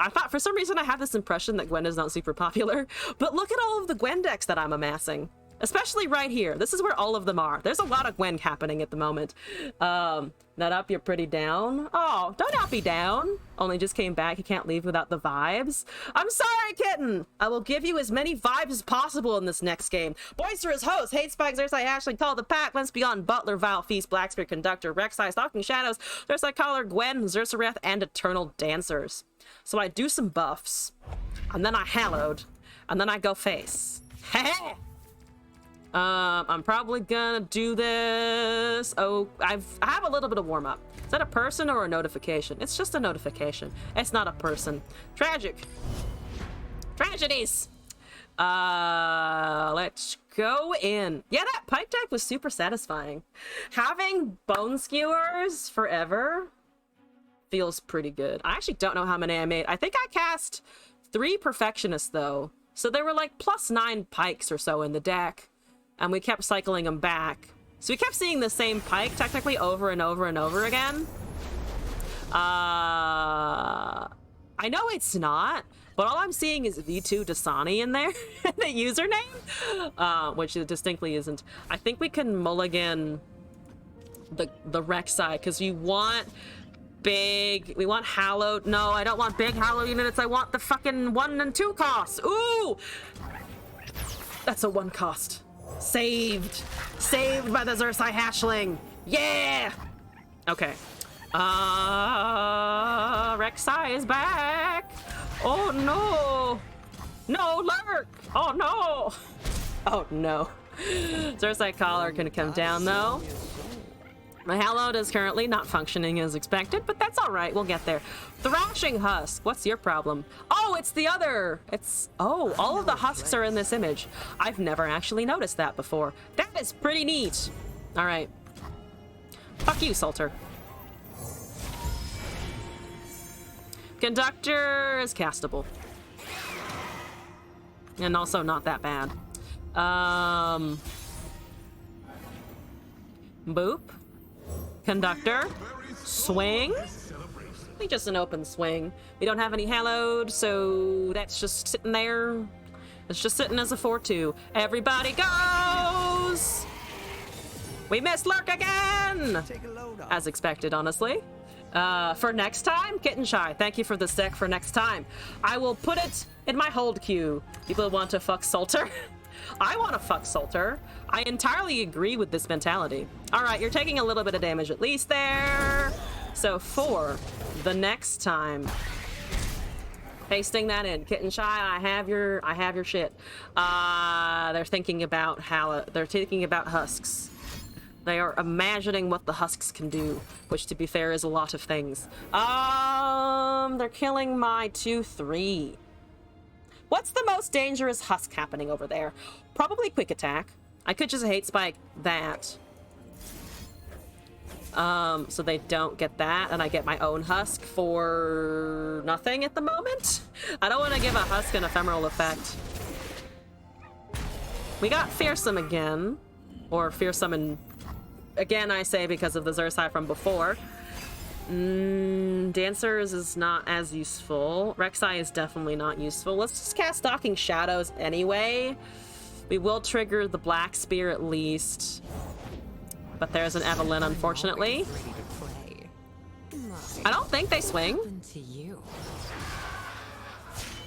thought for some reason I have this impression that Gwen is not super popular, but look at all of the Gwen decks that I'm amassing. Especially right here. This is where all of them are. There's a lot of Gwen happening at the moment. Not up, you're pretty down. Oh, don't not be down. Only just came back. You can't leave without the vibes. I'm sorry, kitten. I will give you as many vibes as possible in this next game. Boisterous host, Hate Spikes, Zersai, Ashley, Call the Pack, Lens Beyond, Butler, Vile, Feast, Blackspear, Conductor, Rek'Sai, Stalking Shadows, Zersai, Collar, Gwen, Zersareth, and Eternal Dancers. So I do some buffs, and then I hallowed, and then I go face. Hey! I'm probably gonna do this. Oh, I have a little bit of warm-up. Is that a person or a notification? It's just a notification. It's not a person. Tragic. Tragedies. Let's go in. Yeah, that Pike deck was super satisfying. Having Bone Skewers forever feels pretty good. I actually don't know how many I made. I think I cast 3 Perfectionists, though. So there were like +9 Pikes or so in the deck. And we kept cycling them back. So we kept seeing the same Pike technically over and over and over again. I know it's not, but all I'm seeing is V2 Dasani in there, the username, which it distinctly isn't. I think we can mulligan the Rek'Sai, because we want hallowed. No, I don't want big hallowed units. I want the fucking 1 and 2 costs. Ooh! That's a 1 cost. Saved by the Zersai Hatchling. Yeah. Okay. Rek'Sai is back. Oh no. No, lurk. Oh no. Oh no. Zersai Collar can come down though. My hallowed is currently not functioning as expected, but that's all right. We'll get there. Thrashing Husk. What's your problem? Oh, it's the other. Oh, all of the husks are in this image. I've never actually noticed that before. That is pretty neat. All right. Fuck you, Salter. Conductor is castable. And also not that bad. Boop. Conductor. Swing. Just an open swing. We don't have any hallowed, so that's just sitting there. It's just sitting as a 4-2. Everybody goes! We missed Lurk again! As expected, honestly. For next time, Kitten Shy, thank you for this deck for next time. I will put it in my hold queue. People want to fuck Salter. I want to fuck Salter. I entirely agree with this mentality. All right, you're taking a little bit of damage at least there. So for the next time, pasting that in, Kitten Shy, I have your shit. They're thinking about they're thinking about husks. They are imagining what the husks can do, which to be fair is a lot of things. They're killing my 2/3. What's the most dangerous husk happening over there? Probably quick attack. I could just hate spike that. So they don't get that, and I get my own husk for nothing at the moment. I don't want to give a husk an ephemeral effect. We got fearsome again, or fearsome and again I say because of the Zersai from before. Dancers is not as useful. Rek'Sai is definitely not useful. Let's just cast Stalking Shadows anyway. We will trigger the Black Spear at least. But there's an Evelyn, unfortunately. I don't think they swing.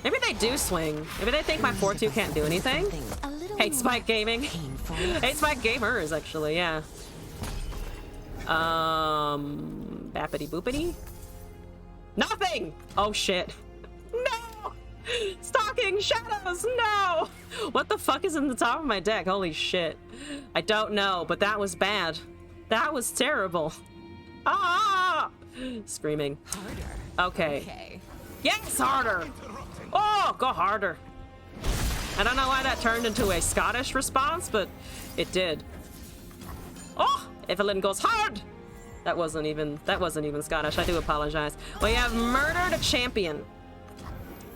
Maybe they do swing. Maybe they think my 4-2 can't do anything. A little Hate Spike Gaming. Hate Spike Gamers, actually, yeah. Bappity boopity. Nothing! Oh shit. No! Stalking shadows, no! What the fuck is in the top of my deck? Holy shit. I don't know, but that was bad. That was terrible. Ah! Screaming. Harder. Okay. Yes, harder! Oh, go harder. I don't know why that turned into a Scottish response, but it did. Oh, Evelyn goes hard! That wasn't even Scottish. I do apologize. We have murdered a champion.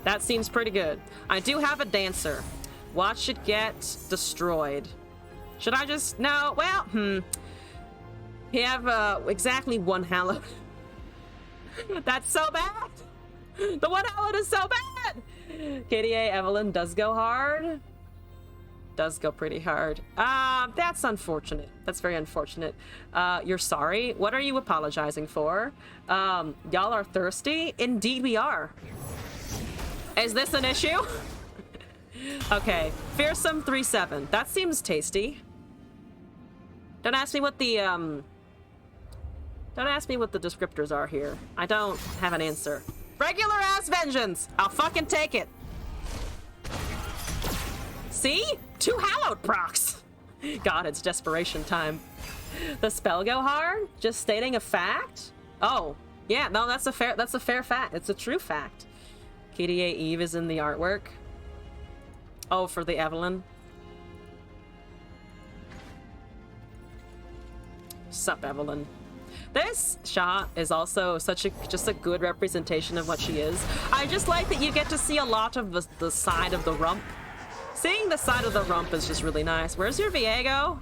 That seems pretty good. I do have a dancer. Watch it get destroyed. Should I just... No, well, We have exactly one hallowed. That's so bad! The one hallowed is so bad! KDA Evelyn does go hard. Does go pretty hard. That's unfortunate. That's very unfortunate. You're sorry? What are you apologizing for? Y'all are thirsty? Indeed we are. Is this an issue? Okay. Fearsome 3-7. That seems tasty. Don't ask me what the, Don't ask me what the descriptors are here. I don't have an answer. Regular ass vengeance! I'll fucking take it. See? 2 hallowed procs. God, it's desperation time. The spell go hard? Just stating a fact? Oh, yeah, no, that's a fair fact. It's a true fact. KDA Eve is in the artwork. Oh, for the Evelyn. Sup, Evelyn. This shot is also just a good representation of what she is. I just like that you get to see a lot of the side of the rump. Seeing the side of the rump is just really nice. Where's your Viego?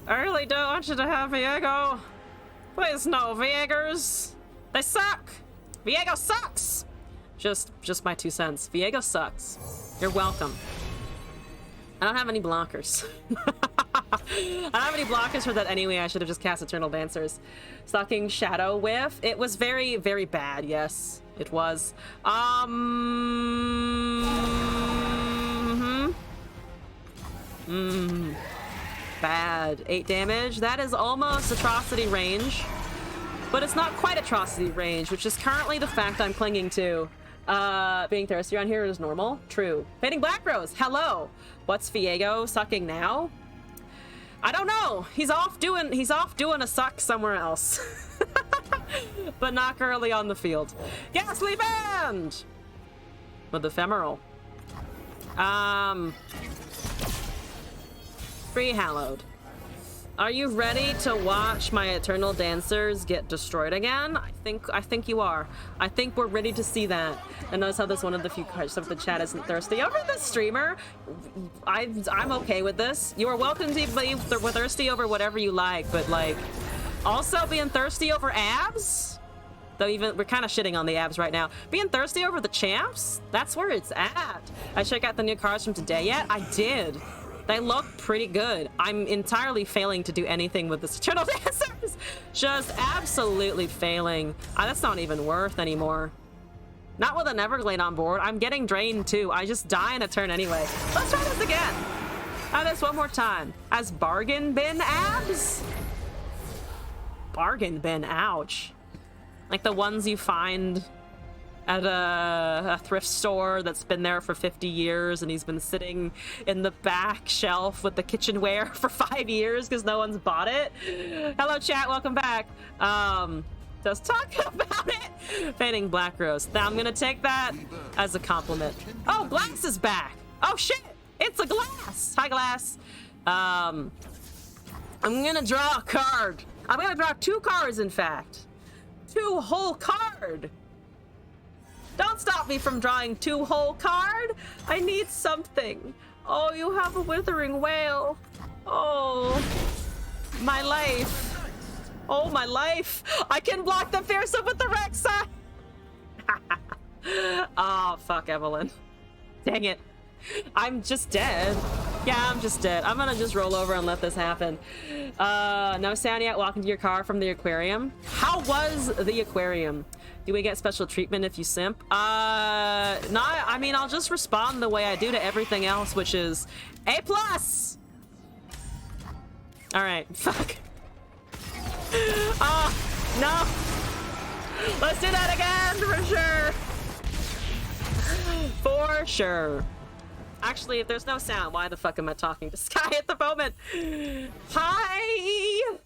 I really don't want you to have Viego. Please no, Viegers. They suck. Viego sucks. Just my 2 cents. Viego sucks. You're welcome. I don't have any blockers. I don't have any blockers for that anyway. I should have just cast Eternal Dancers. Stalking Shadow Whiff. It was very, very bad. Yes, it was. Bad. 8 damage. That is almost atrocity range. But it's not quite atrocity range, which is currently the fact I'm clinging to. Being thirsty around here is normal. True. Fading Black Rose. Hello. What's Viego sucking now? I don't know. He's off doing a suck somewhere else. But not currently on the field. Ghastly Band! With Ephemeral. Free Hallowed. Are you ready to watch my Eternal Dancers get destroyed again? I think you are. I think we're ready to see that. And notice how this one of the few questions of the chat isn't thirsty over the streamer. I'm okay with this. You are welcome to believe we're thirsty over whatever you like, but like, also being thirsty over abs? Though even we're kind of shitting on the abs right now. Being thirsty over the champs? That's where it's at. I check out the new cards from today yet? I did. They look pretty good. I'm entirely failing to do anything with this Eternal Dancers. Just absolutely failing. That's not even worth anymore. Not with an Everglade on board. I'm getting drained too. I just die in a turn anyway. Let's try this again. Try this one more time. As bargain bin abs? Bargain bin, ouch. Like the ones you find at a thrift store that's been there for 50 years and he's been sitting in the back shelf with the kitchenware for 5 years because no one's bought it. Hello chat, welcome back. Just talking about it. Fading Black Rose. Now I'm gonna take that as a compliment. Oh, Glass is back. Oh shit, it's a Glass. Hi Glass. I'm gonna draw a card. I'm gonna draw 2 cards in fact. 2 whole card. Don't stop me from drawing 2 whole card. I need something. Oh, you have a withering wail. Oh, my life. Oh, my life. I can block the fearsome with the Rexa. Oh, fuck, Evelyn. Dang it. I'm just dead. Yeah, I'm just dead. I'm gonna just roll over and let this happen. No sound yet. Walking to your car from the aquarium. How was the aquarium? Do we get special treatment if you simp? No, I mean, I'll just respond the way I do to everything else, which is A+. All right, fuck. Oh, no. Let's do that again, for sure. For sure. Actually, if there's no sound, why the fuck am I talking to Sky at the moment? Hi!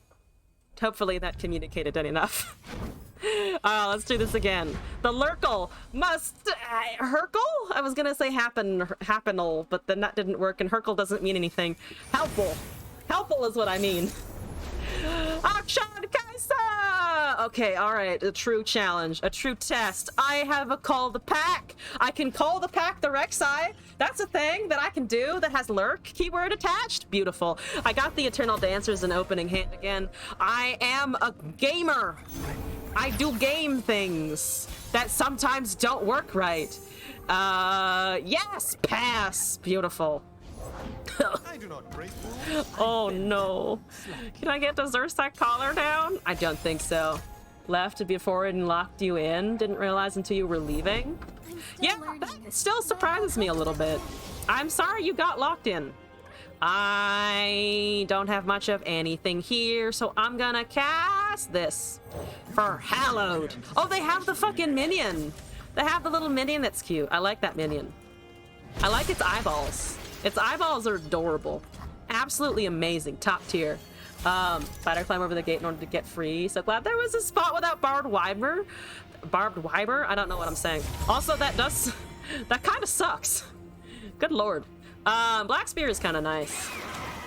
Hopefully that communicated enough. Let's do this again. The Lurkle must... Herkle? I was gonna say happenal, but then that didn't work, and Herkle doesn't mean anything. Helpful. Helpful is what I mean. Akshan Kaisa! Okay, alright, a true challenge, a true test. I have a call the pack. I can call the pack the Rek'Sai. That's a thing that I can do that has lurk keyword attached. Beautiful. I got the Eternal Dancers in opening hand again. I am a gamer. I do game things that sometimes don't work right. Yes, pass. Beautiful. I do not break rules. Oh no. Can I get the Xerxes collar down? I don't think so. Left before it locked you in? Didn't realize until you were leaving? Yeah, that still surprises me a little bit. I'm sorry you got locked in. I don't have much of anything here, so I'm gonna cast this for Hallowed. Oh, they have the fucking minion. They have the little minion that's cute. I like that minion. I like its eyeballs. Its eyeballs are adorable. Absolutely amazing. Top tier. Spider climb over the gate in order to get free. So glad there was a spot without barbed wire. Barbed wire? I don't know what I'm saying. Also, that kind of sucks. Good lord. Black Spear is kind of nice.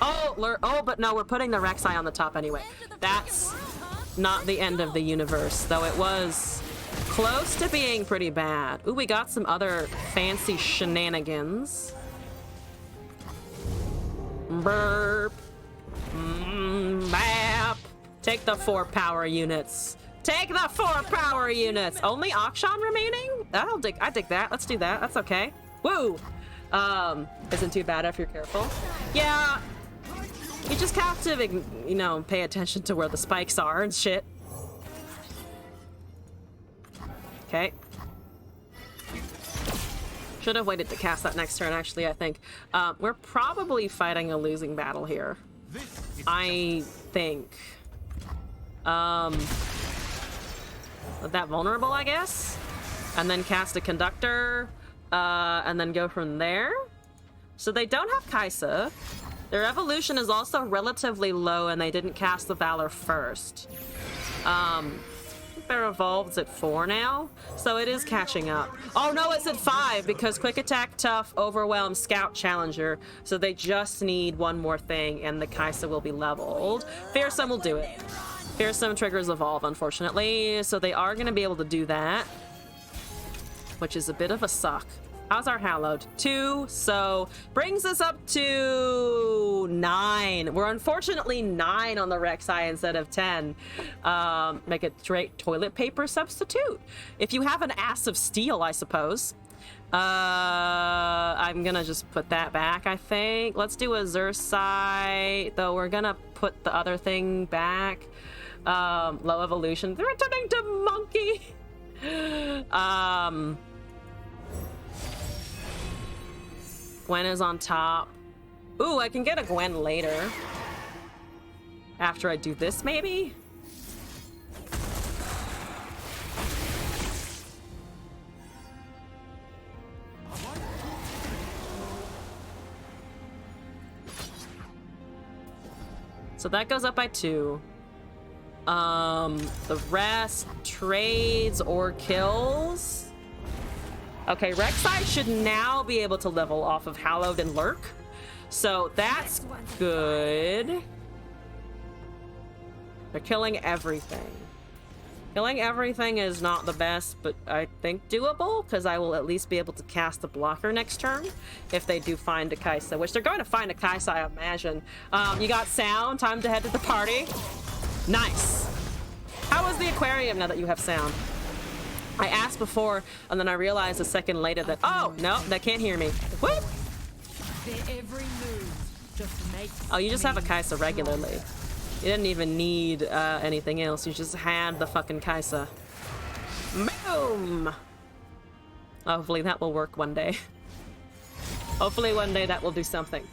Oh, but no, we're putting the Rek'Sai on the top anyway. That's not the end of the universe, though it was close to being pretty bad. Ooh, we got some other fancy shenanigans. Burp. Map. Take the 4 power units. Take the 4 power units. Only Akshan remaining? I dig that. Let's do that. That's okay. Woo. Isn't too bad if you're careful. Yeah. You just have to, you know, pay attention to where the spikes are and shit. Okay. Should have waited to cast that next turn, actually, I think. We're probably fighting a losing battle here. I think. That vulnerable, I guess? And then cast a Conductor, and then go from there. So they don't have Kaisa. Their evolution is also relatively low, and they didn't cast the Valor first. Their evolved's at 4 now, so it is catching up. Oh no, it's at 5 because Quick Attack, Tough, Overwhelm, Scout, Challenger. So they just need one more thing, and the Kaisa will be leveled. Fearsome will do it. Fearsome triggers Evolve, unfortunately, so they are going to be able to do that, which is a bit of a suck. How's our Hallowed? 2, so brings us up to 9. We're unfortunately 9 on the Rek'Sai instead of 10. Make a straight toilet paper substitute. If you have an Ass of Steel, I suppose. I'm gonna just put that back, I think. Let's do a Xerxes, though we're gonna put the other thing back. Low evolution. They're returning to monkey. Gwen is on top. Ooh, I can get a Gwen later. After I do this, maybe? So that goes up by 2. The rest trades or kills. Okay, Rek'Sai should now be able to level off of Hallowed and Lurk. So that's good. They're killing everything. Killing everything is not the best, but I think doable, because I will at least be able to cast the blocker next turn if they do find a Kaisa, which they're going to find a Kaisa, I imagine. You got sound, time to head to the party. Nice. How is the aquarium now that you have sound? I asked before, and then I realized a second later that, oh, no, they can't hear me. Whoop! Their every move Oh, you just have a Kaisa regularly. You didn't even need anything else. You just had the fucking Kaisa. Boom! Hopefully that will work one day. Hopefully one day that will do something.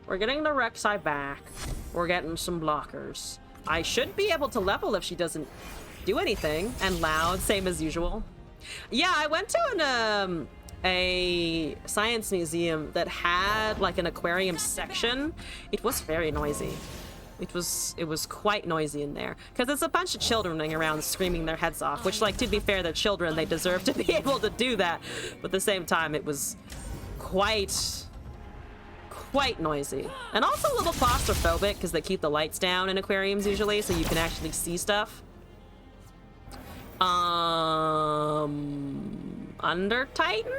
We're getting the Rek'Sai back. We're getting some blockers. I should be able to level if she doesn't do anything. And Loud, same as usual. Yeah, I went to a science museum that had like an aquarium section. It was very noisy. It was quite noisy in there because it's a bunch of children running around screaming their heads off, which, like, to be fair, they're children, they deserve to be able to do that, but at the same time it was quite noisy and also a little claustrophobic because they keep the lights down in aquariums usually so you can actually see stuff. Under Titan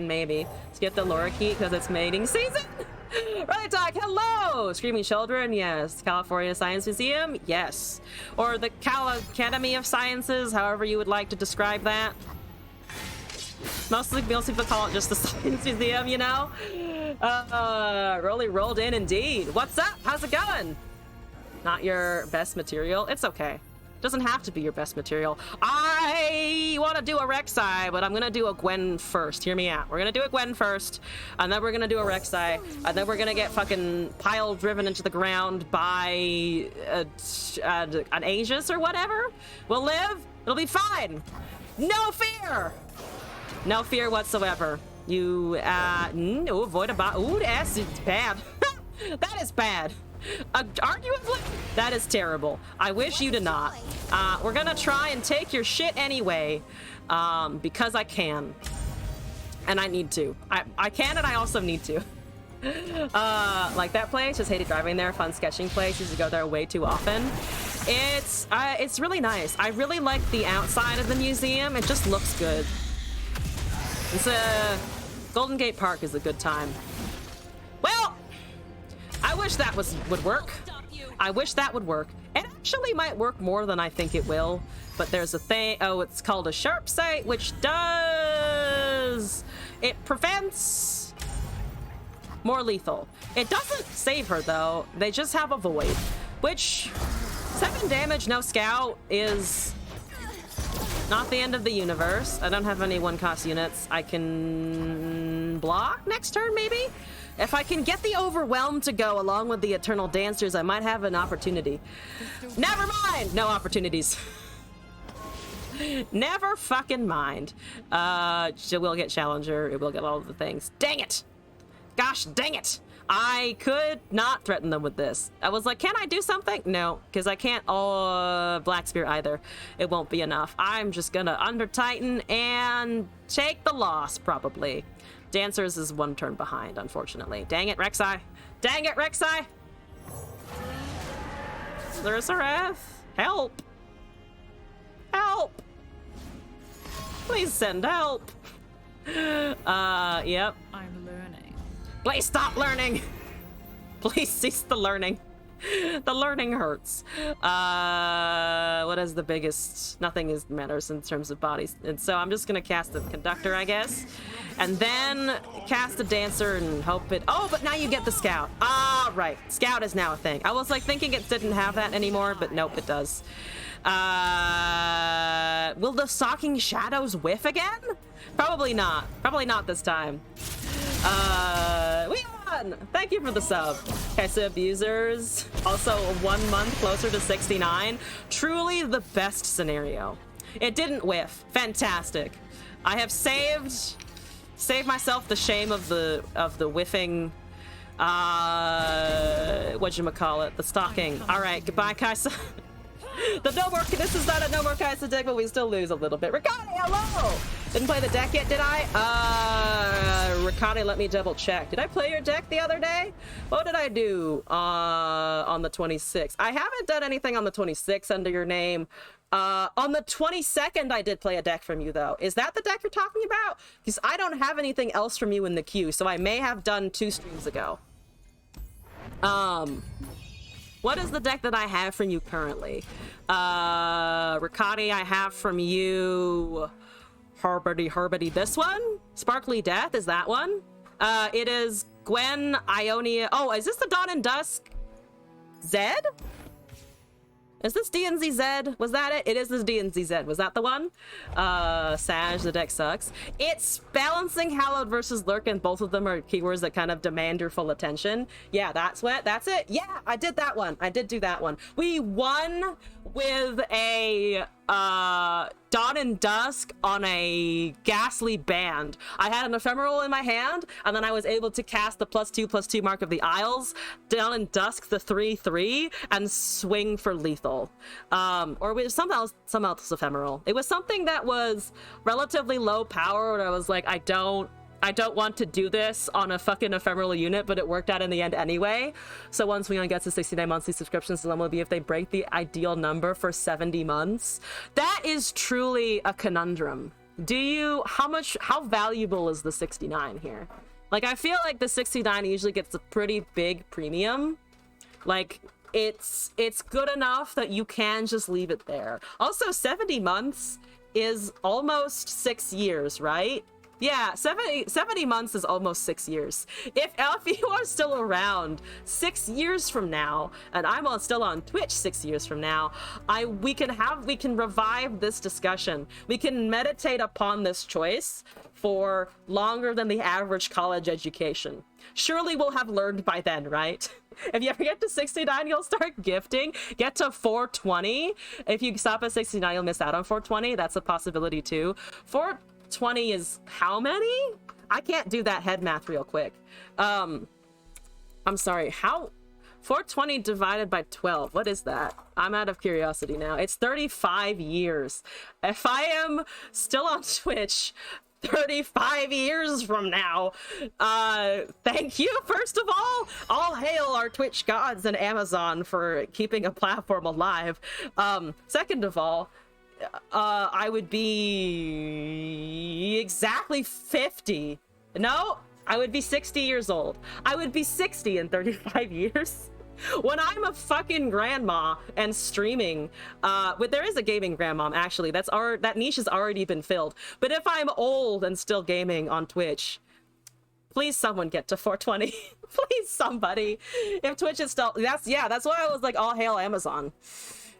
maybe. Let's get the lorikeet because it's mating season. Right, Doc, hello! Screaming Children, yes. California Science Museum, yes. Or the Cal Academy of Sciences, however you would like to describe that. Most people call it just the Science Museum, you know? Rolly rolled in indeed. What's up? How's it going? Not your best material? It's okay. Doesn't have to be your best material. I want to do a Rek'Sai, but I'm going to do a Gwen first. Hear me out. We're going to do a Gwen first, and then we're going to do a Rek'Sai, and then we're going to get fucking pile driven into the ground by an Aegis or whatever. We'll live. It'll be fine. No fear. No fear whatsoever. You, no, avoid a bot. Ooh, that's bad. That is bad. Arguably, that is terrible. I wish you to not. We're gonna try and take your shit anyway, because I can. And I need to. I can and I also need to. Like that place, just hated driving there. Fun sketching place, used to go there way too often. It's really nice. I really like the outside of the museum. It just looks good. It's Golden Gate Park is a good time. Well, I wish that would work. I wish that would work. It actually might work more than I think it will, but there's a thing. Oh, it's called a sharp sight, which does... It prevents more lethal. It doesn't save her, though. They just have a void, which 7 damage, no scout is not the end of the universe. I don't have any 1-cost units. I can block next turn, maybe? If I can get the Overwhelm to go along with the Eternal Dancers, I might have an opportunity. Never mind! No opportunities. Never fucking mind. She will get Challenger. It will get all of the things. Dang it! Gosh dang it! I could not threaten them with this. I was like, can I do something? No, because I can't Black Spear either. It won't be enough. I'm just gonna Under Titan and take the loss, probably. Dancers is 1 turn behind, unfortunately. Dang it, Rek'Sai. Dang it, Rek'Sai! There's a Wrath. Help! Help! Please send help. Yep. I'm learning. Please stop learning! Please cease the learning. The learning hurts. What is the biggest? Nothing matters in terms of bodies. And so I'm just gonna cast the Conductor, I guess. And then cast the Dancer and hope it... Oh, but now you get the Scout. Ah, right. Scout is now a thing. I was like thinking it didn't have that anymore, but nope, it does. Will the Stalking Shadows whiff again? Probably not. Probably not this time. We won! Thank you for the sub. Kaisa abusers. Also 1 month closer to 69. Truly the best scenario. It didn't whiff. Fantastic. I have saved myself the shame of the whiffing. Whatchamacallit? The stalking. Alright, goodbye, Kaisa. This is not a no more Kaisa deck, but we still lose a little bit. Riccati, hello! Didn't play the deck yet, did I? Riccati, let me double check. Did I play your deck the other day? What did I do on the 26th? I haven't done anything on the 26th under your name. On the 22nd, I did play a deck from you, though. Is that the deck you're talking about? Because I don't have anything else from you in the queue, so I may have done 2 streams ago. What is the deck that I have from you currently? Riccati, I have from you... Herbity. This one? Sparkly Death, is that one? It is Gwen, Ionia. Oh, is this the Dawn and Dusk? Zed? Is this DNZ Zed? Was that it? It is this DNZ Zed. Was that the one? Sag, the deck sucks. It's balancing Hallowed versus Lurkin. Both of them are keywords that kind of demand your full attention. Yeah, that's it. Yeah, I did that one. I did do that one. We won with a Dawn and Dusk on a Ghastly Band. I had an Ephemeral in my hand, and then I was able to cast the +2/+2 Mark of the Isles, Dawn and Dusk the 3/3, and swing for lethal. Or it was something else ephemeral. It was something that was relatively low power, and I was like, I don't want to do this on a fucking ephemeral unit, but it worked out in the end anyway. So once we gets to 69 monthly subscriptions, then will be if they break the ideal number for 70 months. That is truly a conundrum. How valuable is the 69 here? Like, I feel like the 69 usually gets a pretty big premium. Like, it's good enough that you can just leave it there. Also, 70 months is almost 6 years, right? Yeah, 70 months is almost 6 years. If you are still around 6 years from now, and I'm still on Twitch 6 years from now, we can revive this discussion. We can meditate upon this choice for longer than the average college education. Surely we'll have learned by then, right? If you ever get to 69, you'll start gifting. Get to 420. If you stop at 69, you'll miss out on 420. That's a possibility too. 420 is how many? I can't do that head math real quick. I'm sorry, how? 420 divided by 12, what is that? I'm out of curiosity now. It's 35 years. If I am still on Twitch 35 years from now, thank you, first of all hail our Twitch gods and Amazon for keeping a platform alive. Second of all, I would be exactly 50. No, I would be 60 years old. I would be 60 in 35 years. When I'm a fucking grandma and streaming, but there is a gaming grandmom, actually. That niche has already been filled. But if I'm old and still gaming on Twitch, please someone get to 420. Please somebody. If Twitch is still, that's why I was like, all hail Amazon.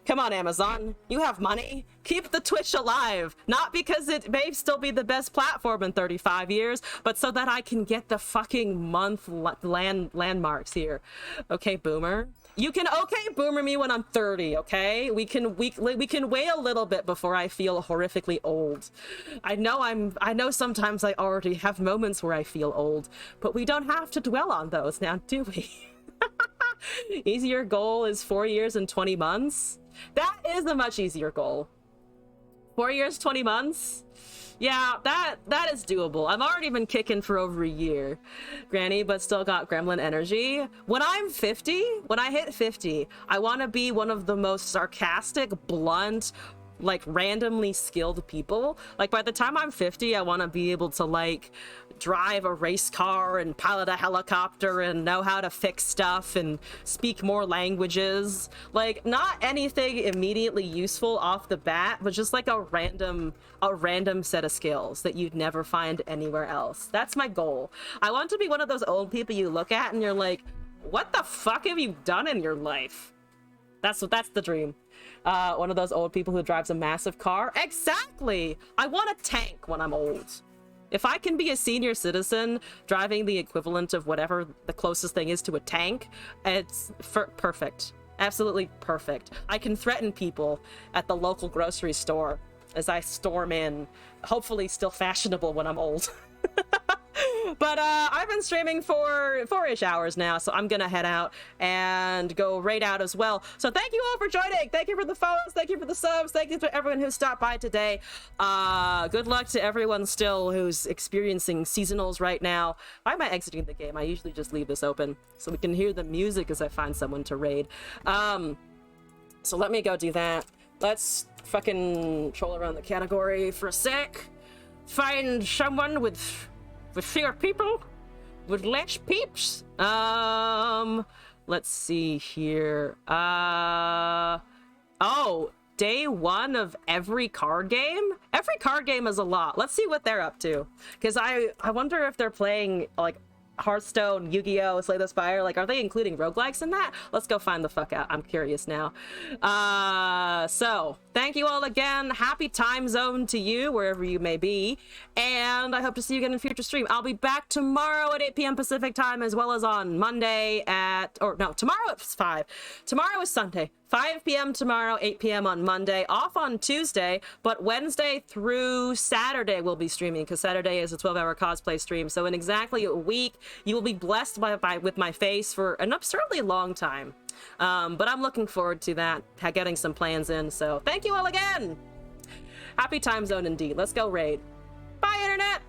Come on, Amazon. You have money. Keep the Twitch alive. Not because it may still be the best platform in 35 years, but so that I can get the fucking month landmarks here. Okay, Boomer. You can Boomer me when I'm 30, okay? We can wait a little bit before I feel horrifically old. I know sometimes I already have moments where I feel old, but we don't have to dwell on those now, do we? Easier goal is 4 years and 20 months. That is a much easier goal. 4 years, 20 months? Yeah, that is doable. I've already been kicking for over a year, Granny, but still got gremlin energy. When I hit 50, I want to be one of the most sarcastic, blunt, like randomly skilled people. Like by the time I'm 50, I want to be able to like drive a race car and pilot a helicopter and know how to fix stuff and speak more languages. Like not anything immediately useful off the bat, but just like a random set of skills that you'd never find anywhere else. That's my goal. I want to be one of those old people you look at and you're like, what the fuck have you done in your life? That's the dream. One of those old people who drives a massive car. Exactly! I want a tank when I'm old. If I can be a senior citizen driving the equivalent of whatever the closest thing is to a tank, it's perfect. Absolutely perfect. I can threaten people at the local grocery store as I storm in, hopefully still fashionable when I'm old. But I've been streaming for 4-ish hours now, so I'm gonna head out and go raid out as well. So thank you all for joining. Thank you for the follows. Thank you for the subs. Thank you to everyone who stopped by today. Good luck to everyone still who's experiencing seasonals right now. Why am I exiting the game? I usually just leave this open so we can hear the music as I find someone to raid. So let me go do that. Let's fucking troll around the category for a sec. Find someone with fewer people, with less peeps. Let's see here. Oh, day one of every card game? Every card game is a lot. Let's see what they're up to. Because I wonder if they're playing, like, Hearthstone, Yu-Gi-Oh!, Slay the Spire. Like, are they including roguelikes in that? Let's go find the fuck out. I'm curious now. So, thank you all again. Happy time zone to you, wherever you may be. And I hope to see you again in a future stream. I'll be back tomorrow at 8 p.m. Pacific time, as well as on Monday at... Or, no, tomorrow it's 5. Tomorrow is Sunday. 5 p.m. tomorrow, 8 p.m. on Monday, off on Tuesday, but Wednesday through Saturday we'll be streaming, because Saturday is a 12-hour cosplay stream. So in exactly a week, you will be blessed with my face for an absurdly long time. But I'm looking forward to that, getting some plans in. So thank you all again. Happy time zone indeed. Let's go raid. Bye, Internet.